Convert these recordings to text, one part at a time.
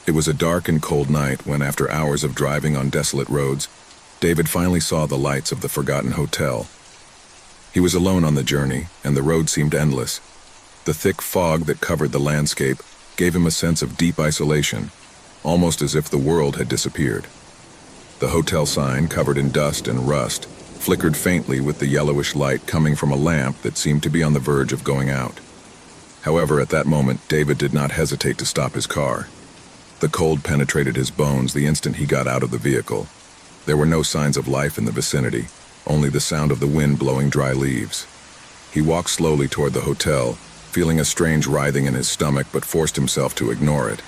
It was a dark and cold night when, after hours of driving on desolate roads, David finally saw the lights of the forgotten hotel. He was alone on the journey, and the road seemed endless. The thick fog that covered the landscape gave him a sense of deep isolation, almost as if the world had disappeared. The hotel sign, covered in dust and rust, flickered faintly with the yellowish light coming from a lamp that seemed to be on the verge of going out. However, at that moment, David did not hesitate to stop his car. The cold penetrated his bones the instant he got out of the vehicle. There were no signs of life in the vicinity, only the sound of the wind blowing dry leaves. He walked slowly toward the hotel, feeling a strange writhing in his stomach, but forced himself to ignore it.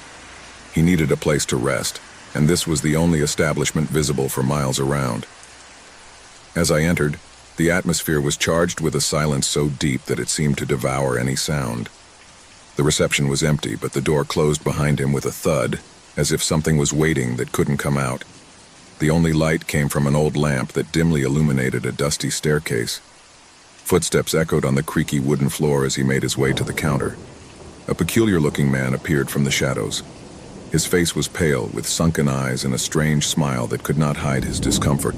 He needed a place to rest, and this was the only establishment visible for miles around. As I entered, the atmosphere was charged with a silence so deep that it seemed to devour any sound. The reception was empty, but the door closed behind him with a thud, as if something was waiting that couldn't come out. The only light came from an old lamp that dimly illuminated a dusty staircase. Footsteps echoed on the creaky wooden floor as he made his way to the counter. A peculiar-looking man appeared from the shadows. His face was pale, with sunken eyes and a strange smile that could not hide his discomfort.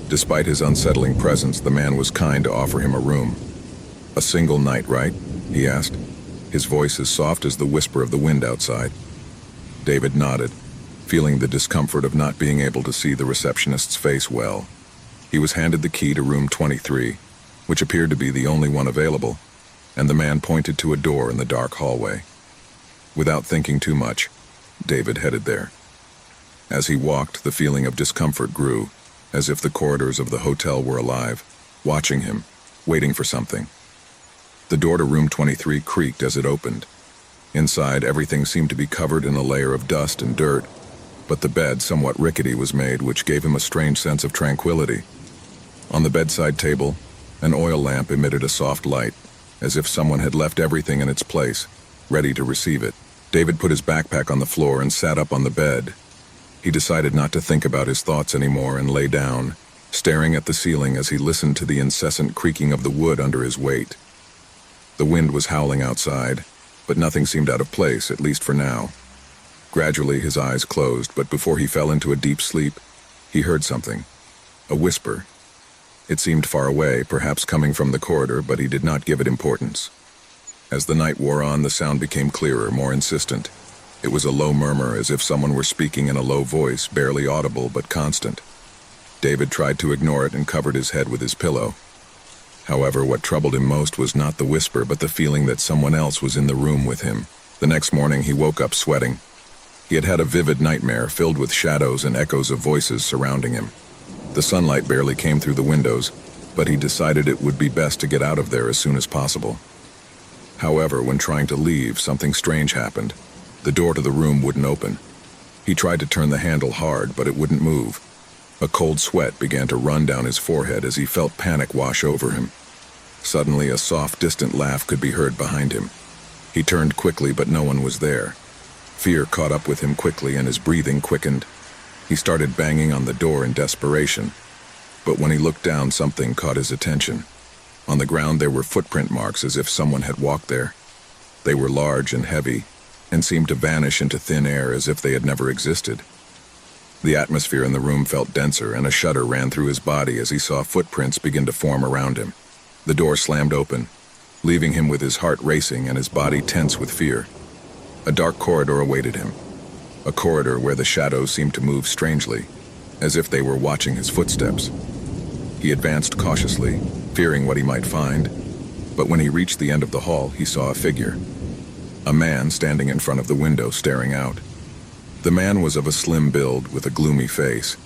Despite his unsettling presence, the man was kind to offer him a room. "A single night, right?" he asked, his voice as soft as the whisper of the wind outside. David nodded, feeling the discomfort of not being able to see the receptionist's face well. He was handed the key to room 23, which appeared to be the only one available, and the man pointed to a door in the dark hallway. Without thinking too much, David headed there. As he walked, the feeling of discomfort grew, as if the corridors of the hotel were alive, watching him, waiting for something. The door to room 23 creaked as it opened. Inside, everything seemed to be covered in a layer of dust and dirt, but the bed, somewhat rickety, was made, which gave him a strange sense of tranquility. On the bedside table, an oil lamp emitted a soft light, as if someone had left everything in its place, ready to receive it. David put his backpack on the floor and sat up on the bed. He decided not to think about his thoughts anymore and lay down, staring at the ceiling as he listened to the incessant creaking of the wood under his weight. The wind was howling outside, but nothing seemed out of place, at least for now. Gradually, his eyes closed, but before he fell into a deep sleep, he heard something. A whisper. It seemed far away, perhaps coming from the corridor, but he did not give it importance. As the night wore on, the sound became clearer, more insistent. It was a low murmur, as if someone were speaking in a low voice, barely audible but constant. David tried to ignore it and covered his head with his pillow. However, what troubled him most was not the whisper, but the feeling that someone else was in the room with him. The next morning, he woke up sweating. He had had a vivid nightmare filled with shadows and echoes of voices surrounding him. The sunlight barely came through the windows, but he decided it would be best to get out of there as soon as possible. However, when trying to leave, something strange happened. The door to the room wouldn't open. He tried to turn the handle hard, but it wouldn't move. A cold sweat began to run down his forehead as he felt panic wash over him. Suddenly, a soft, distant laugh could be heard behind him. He turned quickly, but no one was there. Fear caught up with him quickly, and his breathing quickened. He started banging on the door in desperation. But when he looked down, something caught his attention. On the ground, there were footprint marks as if someone had walked there. They were large and heavy, and seemed to vanish into thin air as if they had never existed. The atmosphere in the room felt denser, and a shudder ran through his body as he saw footprints begin to form around him. The door slammed open, leaving him with his heart racing and his body tense with fear. A dark corridor awaited him, a corridor where the shadows seemed to move strangely, as if they were watching his footsteps. He advanced cautiously, fearing what he might find, but when he reached the end of the hall, he saw a figure. A man standing in front of the window, staring out. The man was of a slim build with a gloomy face,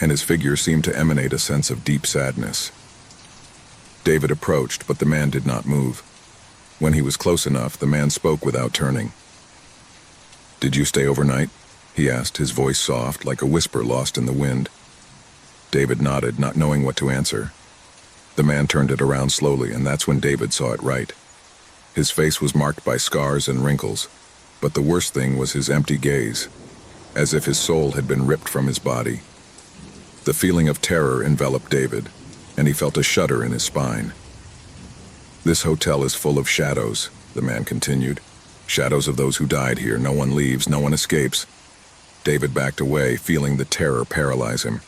and his figure seemed to emanate a sense of deep sadness. David approached, but the man did not move. When he was close enough, the man spoke without turning. "Did you stay overnight?" he asked, his voice soft, like a whisper lost in the wind. David nodded, not knowing what to answer. The man turned it around slowly, and that's when David saw it right. His face was marked by scars and wrinkles, but the worst thing was his empty gaze, as if his soul had been ripped from his body. The feeling of terror enveloped David, and he felt a shudder in his spine. "This hotel is full of shadows," the man continued. "Shadows of those who died here. No one leaves, no one escapes. David backed away, feeling the terror paralyze him.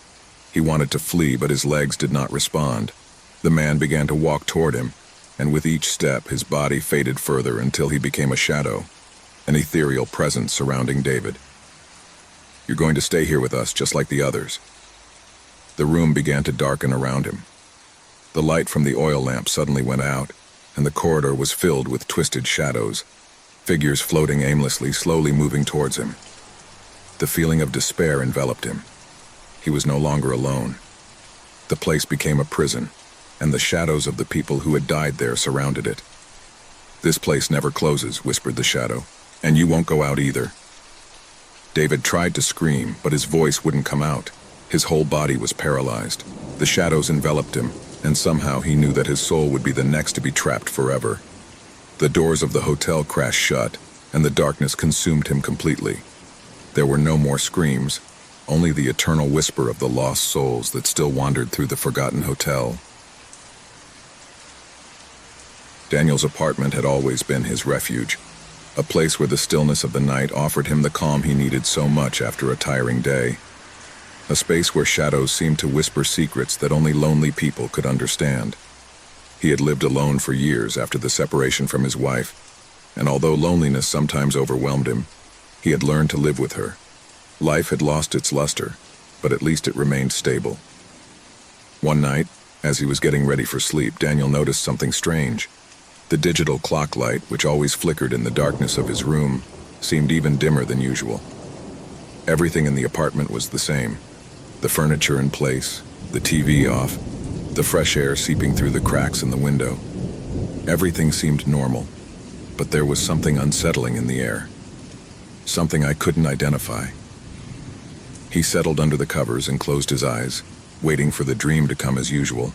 He wanted to flee, but his legs did not respond. The man began to walk toward him, and with each step his body faded further until he became a shadow, an ethereal presence surrounding David. "You're going to stay here with us, just like the others." The room began to darken around him. The light from the oil lamp suddenly went out, and the corridor was filled with twisted shadows, figures floating aimlessly, slowly moving towards him. The feeling of despair enveloped him. He was no longer alone. The place became a prison, and the shadows of the people who had died there surrounded it. "This place never closes," whispered the shadow, "and you won't go out either." David tried to scream, but his voice wouldn't come out. His whole body was paralyzed. The shadows enveloped him, and somehow he knew that his soul would be the next to be trapped forever. The doors of the hotel crashed shut, and the darkness consumed him completely. There were no more screams, only the eternal whisper of the lost souls that still wandered through the forgotten hotel. Daniel's apartment had always been his refuge, a place where the stillness of the night offered him the calm he needed so much after a tiring day. A space where shadows seemed to whisper secrets that only lonely people could understand. He had lived alone for years after the separation from his wife, and although loneliness sometimes overwhelmed him, he had learned to live with her. Life had lost its luster, but at least it remained stable. One night, as he was getting ready for sleep, Daniel noticed something strange. The digital clock light, which always flickered in the darkness of his room, seemed even dimmer than usual. Everything in the apartment was the same. The furniture in place, the TV off, the fresh air seeping through the cracks in the window. Everything seemed normal, but there was something unsettling in the air. Something I couldn't identify. He settled under the covers and closed his eyes, waiting for the dream to come as usual.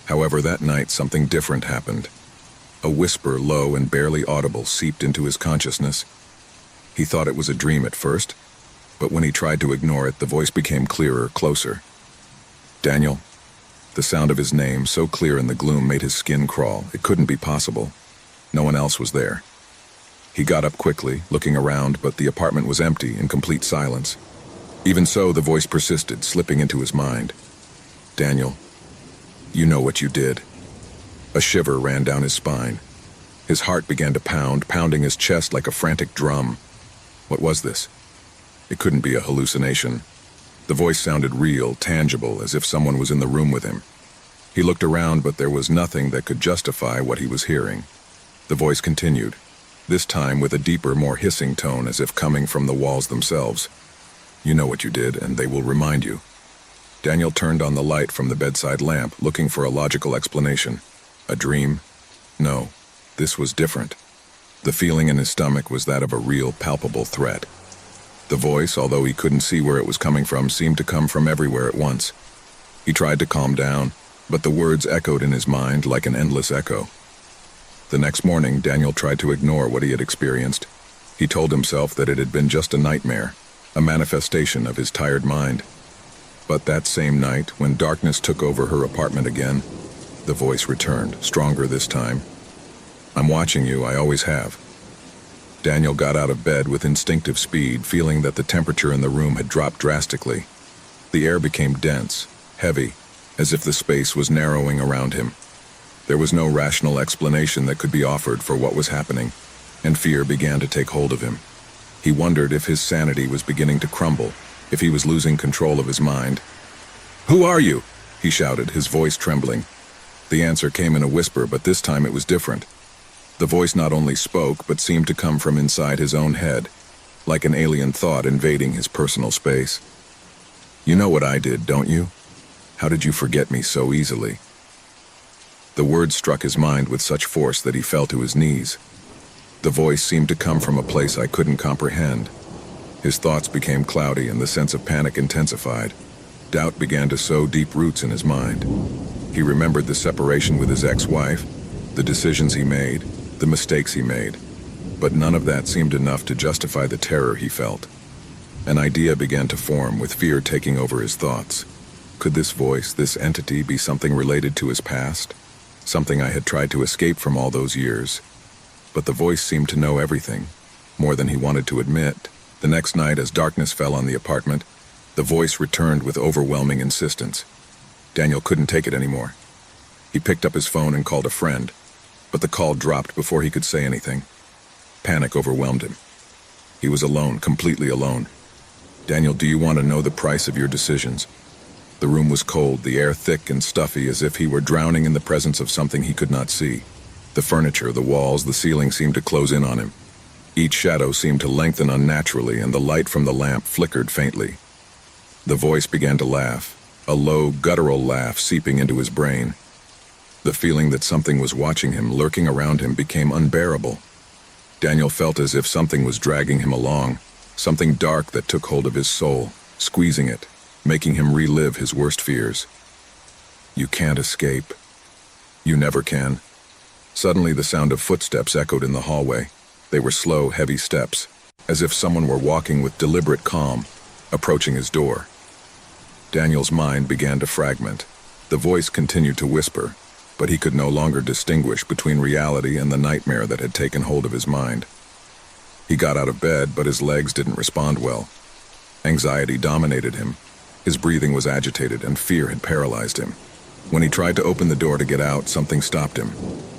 However, that night something different happened. A whisper, low and barely audible, seeped into his consciousness. He thought it was a dream at first, but when he tried to ignore it, the voice became clearer, closer. "Daniel." The sound of his name, so clear in the gloom, made his skin crawl. It couldn't be possible. No one else was there. He got up quickly, looking around, but the apartment was empty, in complete silence. Even so, the voice persisted, slipping into his mind. "Daniel, you know what you did." A shiver ran down his spine. His heart began to pound, pounding his chest like a frantic drum. What was this? It couldn't be a hallucination. The voice sounded real, tangible, as if someone was in the room with him. He looked around, but there was nothing that could justify what he was hearing. The voice continued, this time with a deeper, more hissing tone, as if coming from the walls themselves. "You know what you did, and they will remind you." Daniel turned on the light from the bedside lamp, looking for a logical explanation. A dream? No, this was different. The feeling in his stomach was that of a real, palpable threat. The voice, although he couldn't see where it was coming from, seemed to come from everywhere at once. He tried to calm down, but the words echoed in his mind like an endless echo. The next morning, Daniel tried to ignore what he had experienced. He told himself that it had been just a nightmare, a manifestation of his tired mind. But that same night, when darkness took over her apartment again, the voice returned, stronger this time. "I'm watching you, I always have." Daniel got out of bed with instinctive speed, feeling that the temperature in the room had dropped drastically. The air became dense, heavy, as if the space was narrowing around him. There was no rational explanation that could be offered for what was happening, and fear began to take hold of him. He wondered if his sanity was beginning to crumble, if he was losing control of his mind. "Who are you?" he shouted, his voice trembling. The answer came in a whisper, but this time it was different. The voice not only spoke, but seemed to come from inside his own head, like an alien thought invading his personal space. "You know what I did, don't you? How did you forget me so easily?" The words struck his mind with such force that he fell to his knees. The voice seemed to come from a place I couldn't comprehend. His thoughts became cloudy and the sense of panic intensified. Doubt began to sow deep roots in his mind. He remembered the separation with his ex-wife, the decisions he made, the mistakes he made, but none of that seemed enough to justify the terror he felt. An idea began to form, with fear taking over his thoughts. Could this voice, this entity, be something related to his past? Something I had tried to escape from all those years? But the voice seemed to know everything, more than he wanted to admit. The next night, as darkness fell on the apartment, the voice returned with overwhelming insistence. Daniel couldn't take it anymore. He picked up his phone and called a friend, but the call dropped before he could say anything. Panic overwhelmed him. He was alone, completely alone. "Daniel, do you want to know the price of your decisions?" The room was cold, the air thick and stuffy, as if he were drowning in the presence of something he could not see. The furniture, the walls, the ceiling seemed to close in on him. Each shadow seemed to lengthen unnaturally, and the light from the lamp flickered faintly. The voice began to laugh, a low, guttural laugh seeping into his brain. The feeling that something was watching him, lurking around him, became unbearable. Daniel felt as if something was dragging him along, something dark that took hold of his soul, squeezing it, making him relive his worst fears. You can't escape. You never can. Suddenly the sound of footsteps echoed in the hallway. They were slow, heavy steps, as if someone were walking with deliberate calm, approaching his door. Daniel's mind began to fragment. The voice continued to whisper, but he could no longer distinguish between reality and the nightmare that had taken hold of his mind. He got out of bed, but his legs didn't respond well. Anxiety dominated him. His breathing was agitated, and fear had paralyzed him. When he tried to open the door to get out, something stopped him.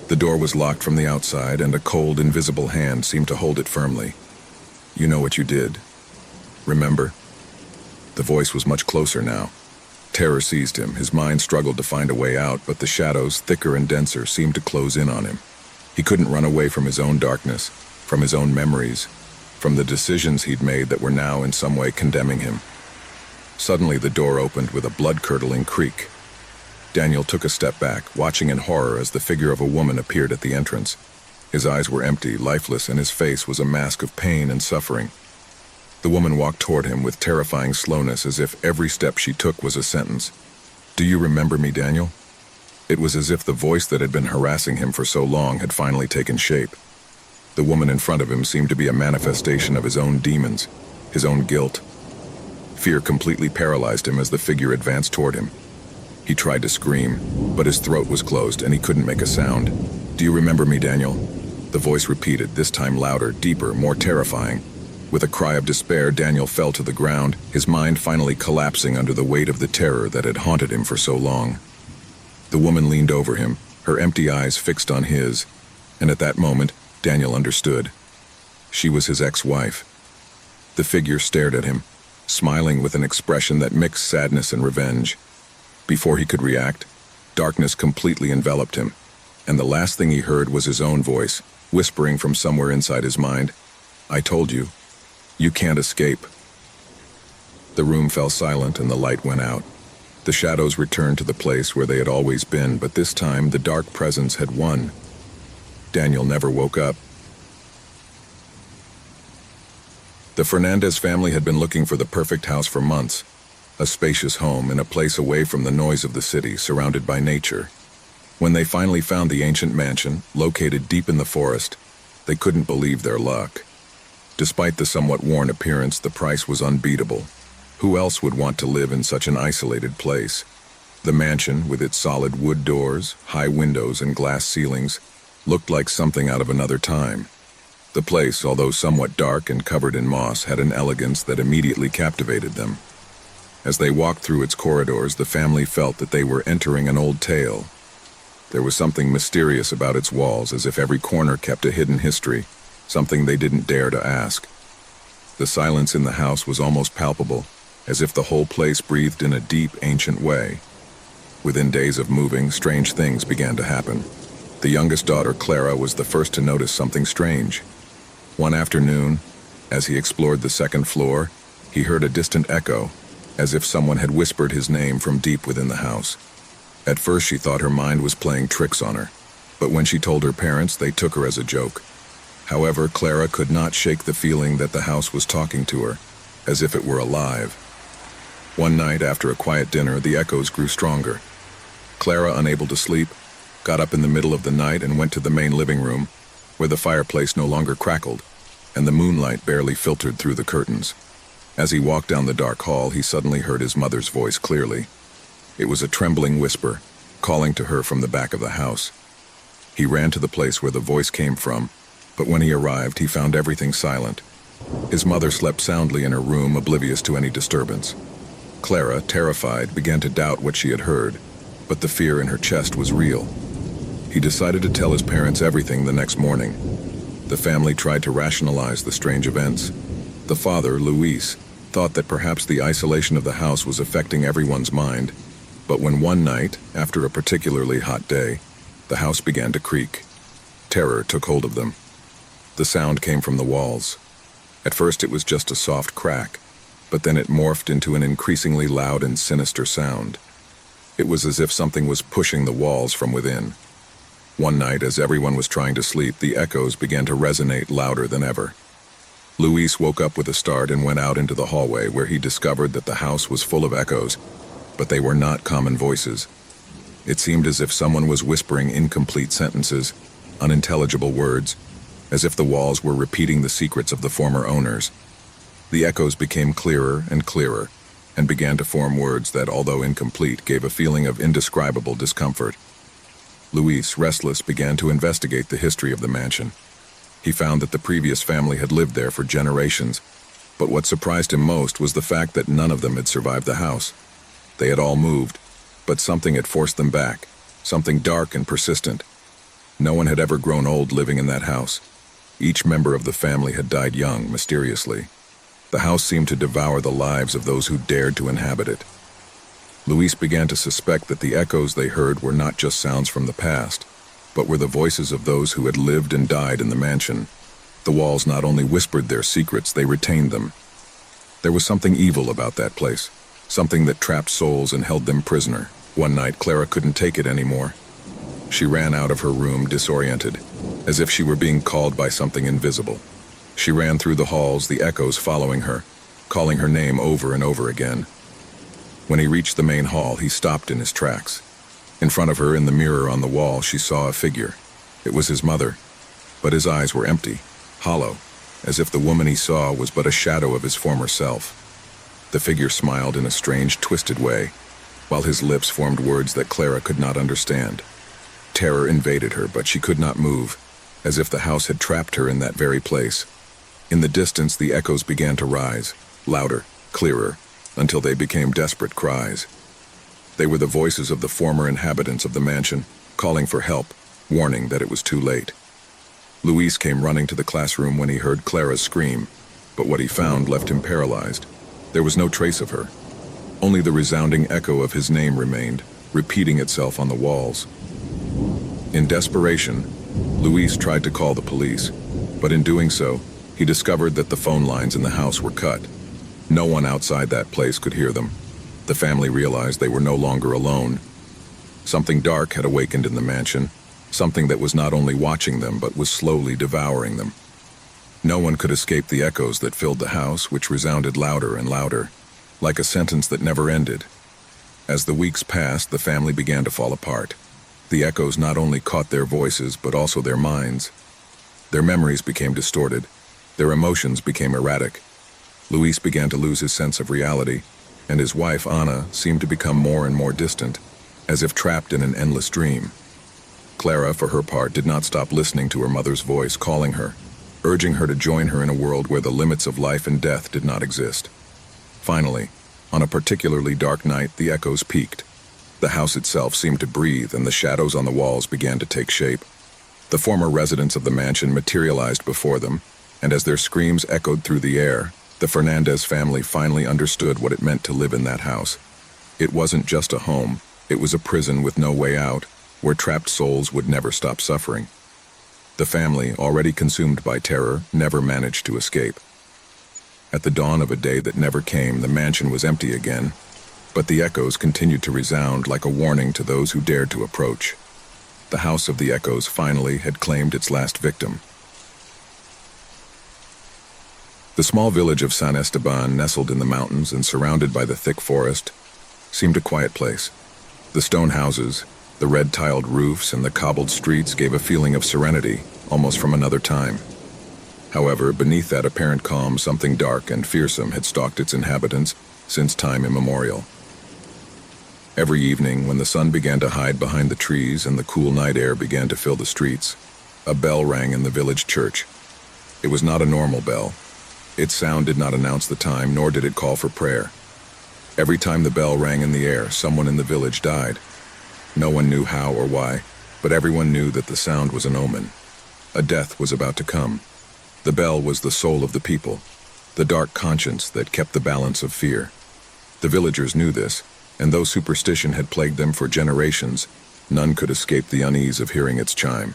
The door was locked from the outside, and a cold, invisible hand seemed to hold it firmly. "You know what you did. Remember?" The voice was much closer now. Terror seized him. His mind struggled to find a way out, but the shadows, thicker and denser, seemed to close in on him. He couldn't run away from his own darkness, from his own memories, from the decisions he'd made that were now in some way condemning him. Suddenly the door opened with a blood-curdling creak. Daniel took a step back, watching in horror as the figure of a woman appeared at the entrance. His eyes were empty, lifeless, and his face was a mask of pain and suffering. The woman walked toward him with terrifying slowness, as if every step she took was a sentence. "Do you remember me, Daniel?" It was as if the voice that had been harassing him for so long had finally taken shape. The woman in front of him seemed to be a manifestation of his own demons, his own guilt. Fear completely paralyzed him as the figure advanced toward him. He tried to scream, but his throat was closed and he couldn't make a sound. "Do you remember me, Daniel?" The voice repeated, this time louder, deeper, more terrifying. With a cry of despair, Daniel fell to the ground, his mind finally collapsing under the weight of the terror that had haunted him for so long. The woman leaned over him, her empty eyes fixed on his, and at that moment, Daniel understood. She was his ex-wife. The figure stared at him, smiling with an expression that mixed sadness and revenge. Before he could react, darkness completely enveloped him, and the last thing he heard was his own voice, whispering from somewhere inside his mind, "I told you. You can't escape." The room fell silent and the light went out. The shadows returned to the place where they had always been, but this time the dark presence had won. Daniel never woke up. The Fernandez family had been looking for the perfect house for months, a spacious home in a place away from the noise of the city, surrounded by nature. When they finally found the ancient mansion, located deep in the forest, they couldn't believe their luck. Despite the somewhat worn appearance, the price was unbeatable. Who else would want to live in such an isolated place? The mansion, with its solid wood doors, high windows, and glass ceilings, looked like something out of another time. The place, although somewhat dark and covered in moss, had an elegance that immediately captivated them. As they walked through its corridors, the family felt that they were entering an old tale. There was something mysterious about its walls, as if every corner kept a hidden history, something they didn't dare to ask. The silence in the house was almost palpable, as if the whole place breathed in a deep, ancient way. Within days of moving, strange things began to happen. The youngest daughter, Clara, was the first to notice something strange. One afternoon, as he explored the second floor, he heard a distant echo, as if someone had whispered his name from deep within the house. At first she thought her mind was playing tricks on her, but when she told her parents, they took her as a joke. However, Clara could not shake the feeling that the house was talking to her, as if it were alive. One night, after a quiet dinner, the echoes grew stronger. Clara, unable to sleep, got up in the middle of the night and went to the main living room, where the fireplace no longer crackled, and the moonlight barely filtered through the curtains. As he walked down the dark hall, he suddenly heard his mother's voice clearly. It was a trembling whisper, calling to her from the back of the house. He ran to the place where the voice came from, but when he arrived, he found everything silent. His mother slept soundly in her room, oblivious to any disturbance. Clara, terrified, began to doubt what she had heard, but the fear in her chest was real. He decided to tell his parents everything the next morning. The family tried to rationalize the strange events. The father, Luis, thought that perhaps the isolation of the house was affecting everyone's mind, but when one night, after a particularly hot day, the house began to creak, terror took hold of them. The sound came from the walls. At first it was just a soft crack, but then it morphed into an increasingly loud and sinister sound. It was as if something was pushing the walls from within. One night, as everyone was trying to sleep, the echoes began to resonate louder than ever. Luis woke up with a start and went out into the hallway, where he discovered that the house was full of echoes, but they were not common voices. It seemed as if someone was whispering incomplete sentences, unintelligible words, as if the walls were repeating the secrets of the former owners. The echoes became clearer and clearer, and began to form words that, although incomplete, gave a feeling of indescribable discomfort. Luis, restless, began to investigate the history of the mansion. He found that the previous family had lived there for generations, but what surprised him most was the fact that none of them had survived the house. They had all moved, but something had forced them back, something dark and persistent. No one had ever grown old living in that house. Each member of the family had died young, mysteriously. The house seemed to devour the lives of those who dared to inhabit it. Luis began to suspect that the echoes they heard were not just sounds from the past, but were the voices of those who had lived and died in the mansion. The walls not only whispered their secrets, they retained them. There was something evil about that place, something that trapped souls and held them prisoner. One night, Clara couldn't take it anymore. She ran out of her room, disoriented, as if she were being called by something invisible. She ran through the halls, the echoes following her, calling her name over and over again. When he reached the main hall, he stopped in his tracks. In front of her, in the mirror on the wall, she saw a figure. It was his mother, but his eyes were empty, hollow, as if the woman he saw was but a shadow of his former self. The figure smiled in a strange, twisted way, while his lips formed words that Clara could not understand. Terror invaded her, but she could not move, as if the house had trapped her in that very place. In the distance, the echoes began to rise, louder, clearer, until they became desperate cries. They were the voices of the former inhabitants of the mansion, calling for help, warning that it was too late. Luis came running to the classroom when he heard Clara's scream, but what he found left him paralyzed. There was no trace of her. Only the resounding echo of his name remained, repeating itself on the walls. In desperation, Luis tried to call the police, but in doing so, he discovered that the phone lines in the house were cut. No one outside that place could hear them. The family realized they were no longer alone. Something dark had awakened in the mansion, something that was not only watching them but was slowly devouring them. No one could escape the echoes that filled the house, which resounded louder and louder, like a sentence that never ended. As the weeks passed, the family began to fall apart. The echoes not only caught their voices but also their minds. Their memories became distorted. Their emotions became erratic. Luis began to lose his sense of reality, and his wife, Anna, seemed to become more and more distant, as if trapped in an endless dream. Clara, for her part, did not stop listening to her mother's voice calling her, urging her to join her in a world where the limits of life and death did not exist. Finally, on a particularly dark night, the echoes peaked. The house itself seemed to breathe, and the shadows on the walls began to take shape. The former residents of the mansion materialized before them, and as their screams echoed through the air, the Fernandez family finally understood what it meant to live in that house. It wasn't just a home, it was a prison with no way out, where trapped souls would never stop suffering. The family, already consumed by terror, never managed to escape. At the dawn of a day that never came, the mansion was empty again, but the echoes continued to resound like a warning to those who dared to approach. The house of the echoes finally had claimed its last victim. The small village of San Esteban, nestled in the mountains and surrounded by the thick forest, seemed a quiet place. The stone houses, the red-tiled roofs, and the cobbled streets gave a feeling of serenity, almost from another time. However, beneath that apparent calm, something dark and fearsome had stalked its inhabitants since time immemorial. Every evening, when the sun began to hide behind the trees and the cool night air began to fill the streets, a bell rang in the village church. It was not a normal bell. Its sound did not announce the time, nor did it call for prayer. Every time the bell rang in the air, someone in the village died. No one knew how or why, but everyone knew that the sound was an omen. A death was about to come. The bell was the soul of the people, the dark conscience that kept the balance of fear. The villagers knew this, and though superstition had plagued them for generations, none could escape the unease of hearing its chime.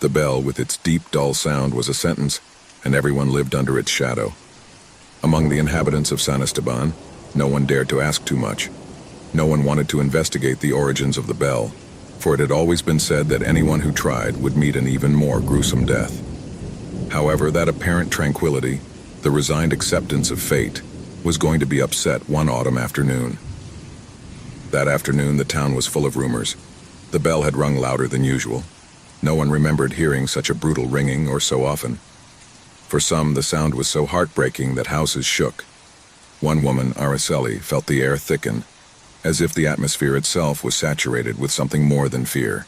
The bell, with its deep, dull sound, was a sentence, and everyone lived under its shadow. Among the inhabitants of San Esteban, no one dared to ask too much. No one wanted to investigate the origins of the bell, for it had always been said that anyone who tried would meet an even more gruesome death. However, that apparent tranquility, the resigned acceptance of fate, was going to be upset one autumn afternoon. That afternoon, the town was full of rumors. The bell had rung louder than usual. No one remembered hearing such a brutal ringing or so often. For some, the sound was so heartbreaking that houses shook. One woman, Araceli, felt the air thicken, as if the atmosphere itself was saturated with something more than fear.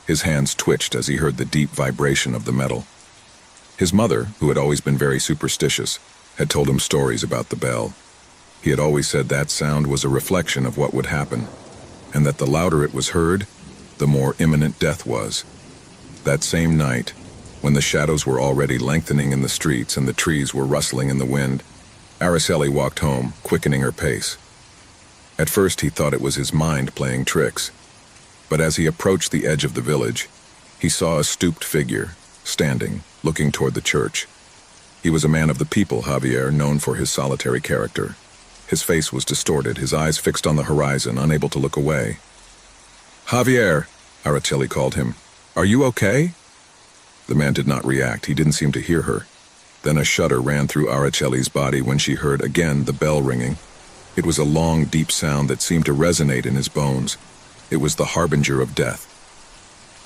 His hands twitched as he heard the deep vibration of the metal. His mother, who had always been very superstitious, had told him stories about the bell. He had always said that sound was a reflection of what would happen, and that the louder it was heard, the more imminent death was. That same night, when the shadows were already lengthening in the streets and the trees were rustling in the wind, Araceli walked home, quickening her pace. At first he thought it was his mind playing tricks, but as he approached the edge of the village, he saw a stooped figure, standing, looking toward the church. He was a man of the people, Javier, known for his solitary character. His face was distorted, his eyes fixed on the horizon, unable to look away. "Javier," Araceli called him. "Are you okay?" The man did not react. He didn't seem to hear her. Then a shudder ran through Araceli's body when she heard again the bell ringing. It was a long, deep sound that seemed to resonate in his bones. It was the harbinger of death.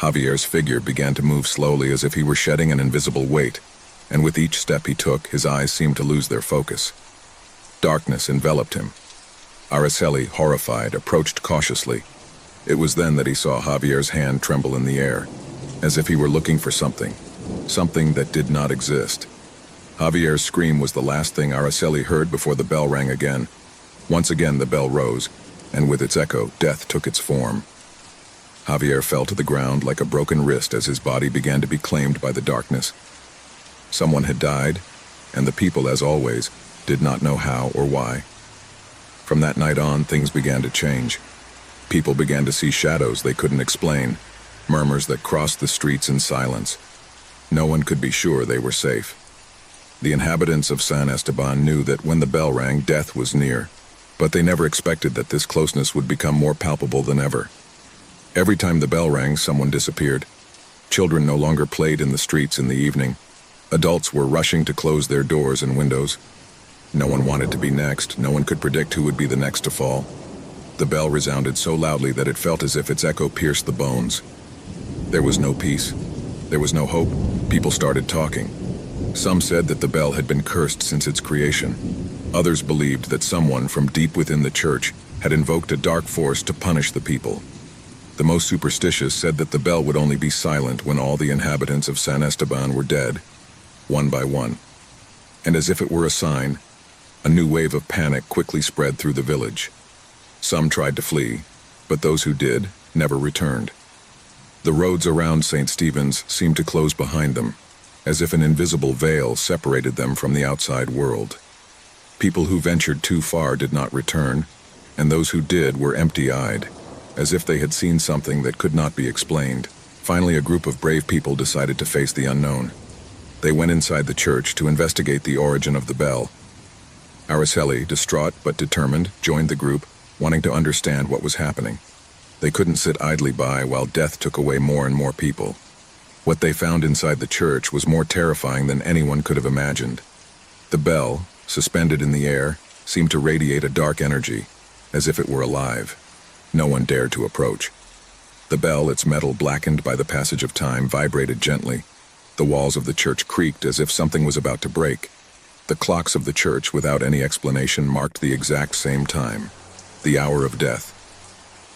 Javier's figure began to move slowly as if he were shedding an invisible weight, and with each step he took, his eyes seemed to lose their focus. Darkness enveloped him. Araceli, horrified, approached cautiously. It was then that he saw Javier's hand tremble in the air, as if he were looking for something that did not exist. Javier's scream was the last thing Araceli heard before the bell rang again. Once again the bell rose, and with its echo, death took its form. Javier fell to the ground like a broken wrist as his body began to be claimed by the darkness. Someone had died, and the people, as always, did not know how or why. From that night on, things began to change. People began to see shadows they couldn't explain, murmurs that crossed the streets in silence. No one could be sure they were safe. The inhabitants of San Esteban knew that when the bell rang, death was near, but they never expected that this closeness would become more palpable than ever. Every time the bell rang, someone disappeared. Children no longer played in the streets in the evening. Adults were rushing to close their doors and windows. No one wanted to be next. No one could predict who would be the next to fall. The bell resounded so loudly that it felt as if its echo pierced the bones. There was no peace. There was no hope. People started talking. Some said that the bell had been cursed since its creation. Others believed that someone from deep within the church had invoked a dark force to punish the people. The most superstitious said that the bell would only be silent when all the inhabitants of San Esteban were dead, one by one. And as if it were a sign, a new wave of panic quickly spread through the village. Some tried to flee, but those who did never returned. The roads around St. Stephen's seemed to close behind them, as if an invisible veil separated them from the outside world. People who ventured too far did not return, and those who did were empty-eyed, as if they had seen something that could not be explained. Finally, a group of brave people decided to face the unknown. They went inside the church to investigate the origin of the bell. Araceli, distraught but determined, joined the group, wanting to understand what was happening. They couldn't sit idly by while death took away more and more people. What they found inside the church was more terrifying than anyone could have imagined. The bell, suspended in the air, seemed to radiate a dark energy, as if it were alive. No one dared to approach. The bell, its metal blackened by the passage of time, vibrated gently. The walls of the church creaked as if something was about to break. The clocks of the church, without any explanation, marked the exact same time, the hour of death.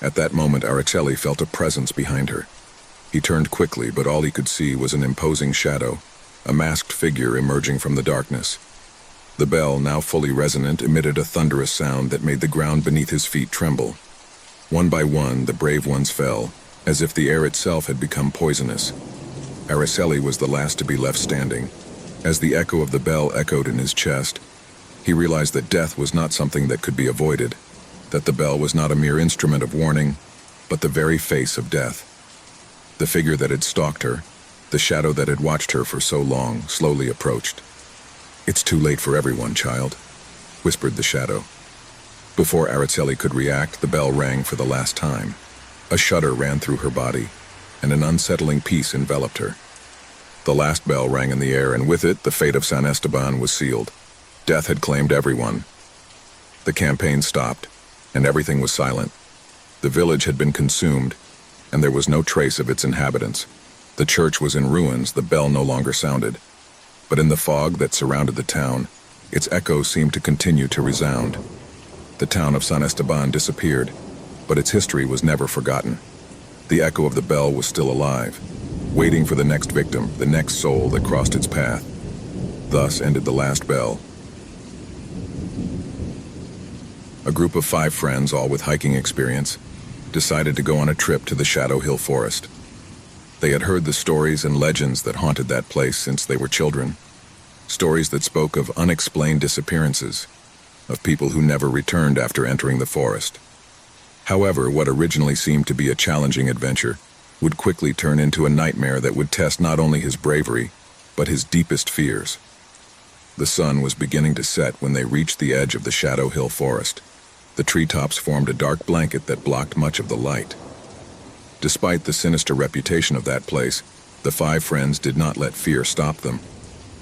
At that moment, Araceli felt a presence behind her. He turned quickly, but all he could see was an imposing shadow, a masked figure emerging from the darkness. The bell, now fully resonant, emitted a thunderous sound that made the ground beneath his feet tremble. One by one, the brave ones fell, as if the air itself had become poisonous. Araceli was the last to be left standing. As the echo of the bell echoed in his chest, he realized that death was not something that could be avoided, that the bell was not a mere instrument of warning, but the very face of death. The figure that had stalked her, the shadow that had watched her for so long, slowly approached. "It's too late for everyone, child," whispered the shadow. Before Araceli could react, the bell rang for the last time. A shudder ran through her body, and an unsettling peace enveloped her. The last bell rang in the air, and with it, the fate of San Esteban was sealed. Death had claimed everyone. The campaign stopped, and everything was silent. The village had been consumed, and there was no trace of its inhabitants. The church was in ruins, the bell no longer sounded. But in the fog that surrounded the town, its echo seemed to continue to resound. The town of San Esteban disappeared, but its history was never forgotten. The echo of the bell was still alive, waiting for the next victim, the next soul that crossed its path. Thus ended the last bell. A group of 5 friends, all with hiking experience, decided to go on a trip to the Shadow Hill Forest. They had heard the stories and legends that haunted that place since they were children. Stories that spoke of unexplained disappearances, of people who never returned after entering the forest. However, what originally seemed to be a challenging adventure would quickly turn into a nightmare that would test not only his bravery, but his deepest fears. The sun was beginning to set when they reached the edge of the Shadow Hill Forest. The treetops formed a dark blanket that blocked much of the light. Despite the sinister reputation of that place, the 5 friends did not let fear stop them.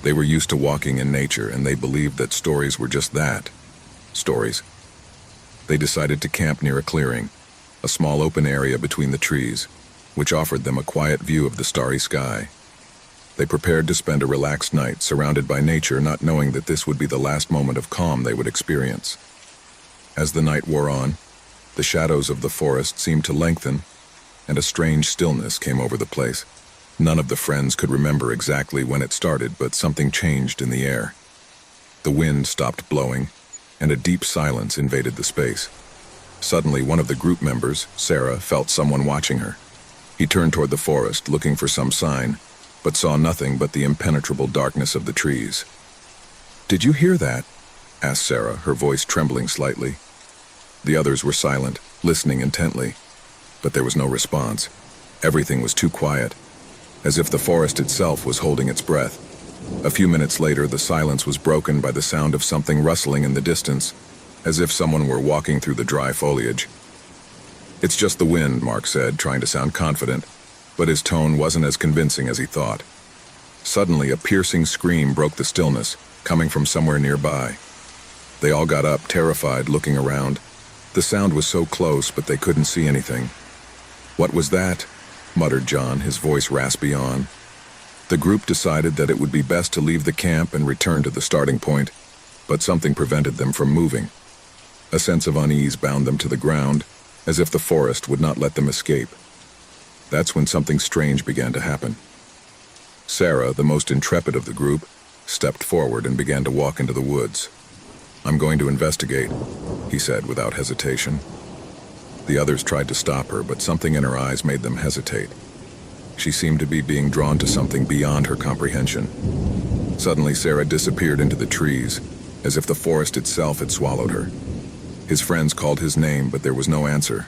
They were used to walking in nature, and they believed that stories were just that, stories. They decided to camp near a clearing, a small open area between the trees, which offered them a quiet view of the starry sky. They prepared to spend a relaxed night surrounded by nature, not knowing that this would be the last moment of calm they would experience. As the night wore on, the shadows of the forest seemed to lengthen, and a strange stillness came over the place. None of the friends could remember exactly when it started, but something changed in the air. The wind stopped blowing, and a deep silence invaded the space. Suddenly, one of the group members, Sarah, felt someone watching her. He turned toward the forest, looking for some sign, but saw nothing but the impenetrable darkness of the trees. "Did you hear that?" asked Sarah, her voice trembling slightly. The others were silent, listening intently, but there was no response. Everything was too quiet, as if the forest itself was holding its breath. A few minutes later, the silence was broken by the sound of something rustling in the distance, as if someone were walking through the dry foliage. "It's just the wind," Mark said, trying to sound confident, but his tone wasn't as convincing as he thought. Suddenly, a piercing scream broke the stillness, coming from somewhere nearby. They all got up, terrified, looking around. The sound was so close, but they couldn't see anything. "What was that?" muttered John, his voice raspy on. The group decided that it would be best to leave the camp and return to the starting point, but something prevented them from moving. A sense of unease bound them to the ground, as if the forest would not let them escape. That's when something strange began to happen. Sarah, the most intrepid of the group, stepped forward and began to walk into the woods. "I'm going to investigate," he said without hesitation. The others tried to stop her, but something in her eyes made them hesitate. She seemed to be being drawn to something beyond her comprehension. Suddenly, Sarah disappeared into the trees, as if the forest itself had swallowed her. His friends called his name, but there was no answer.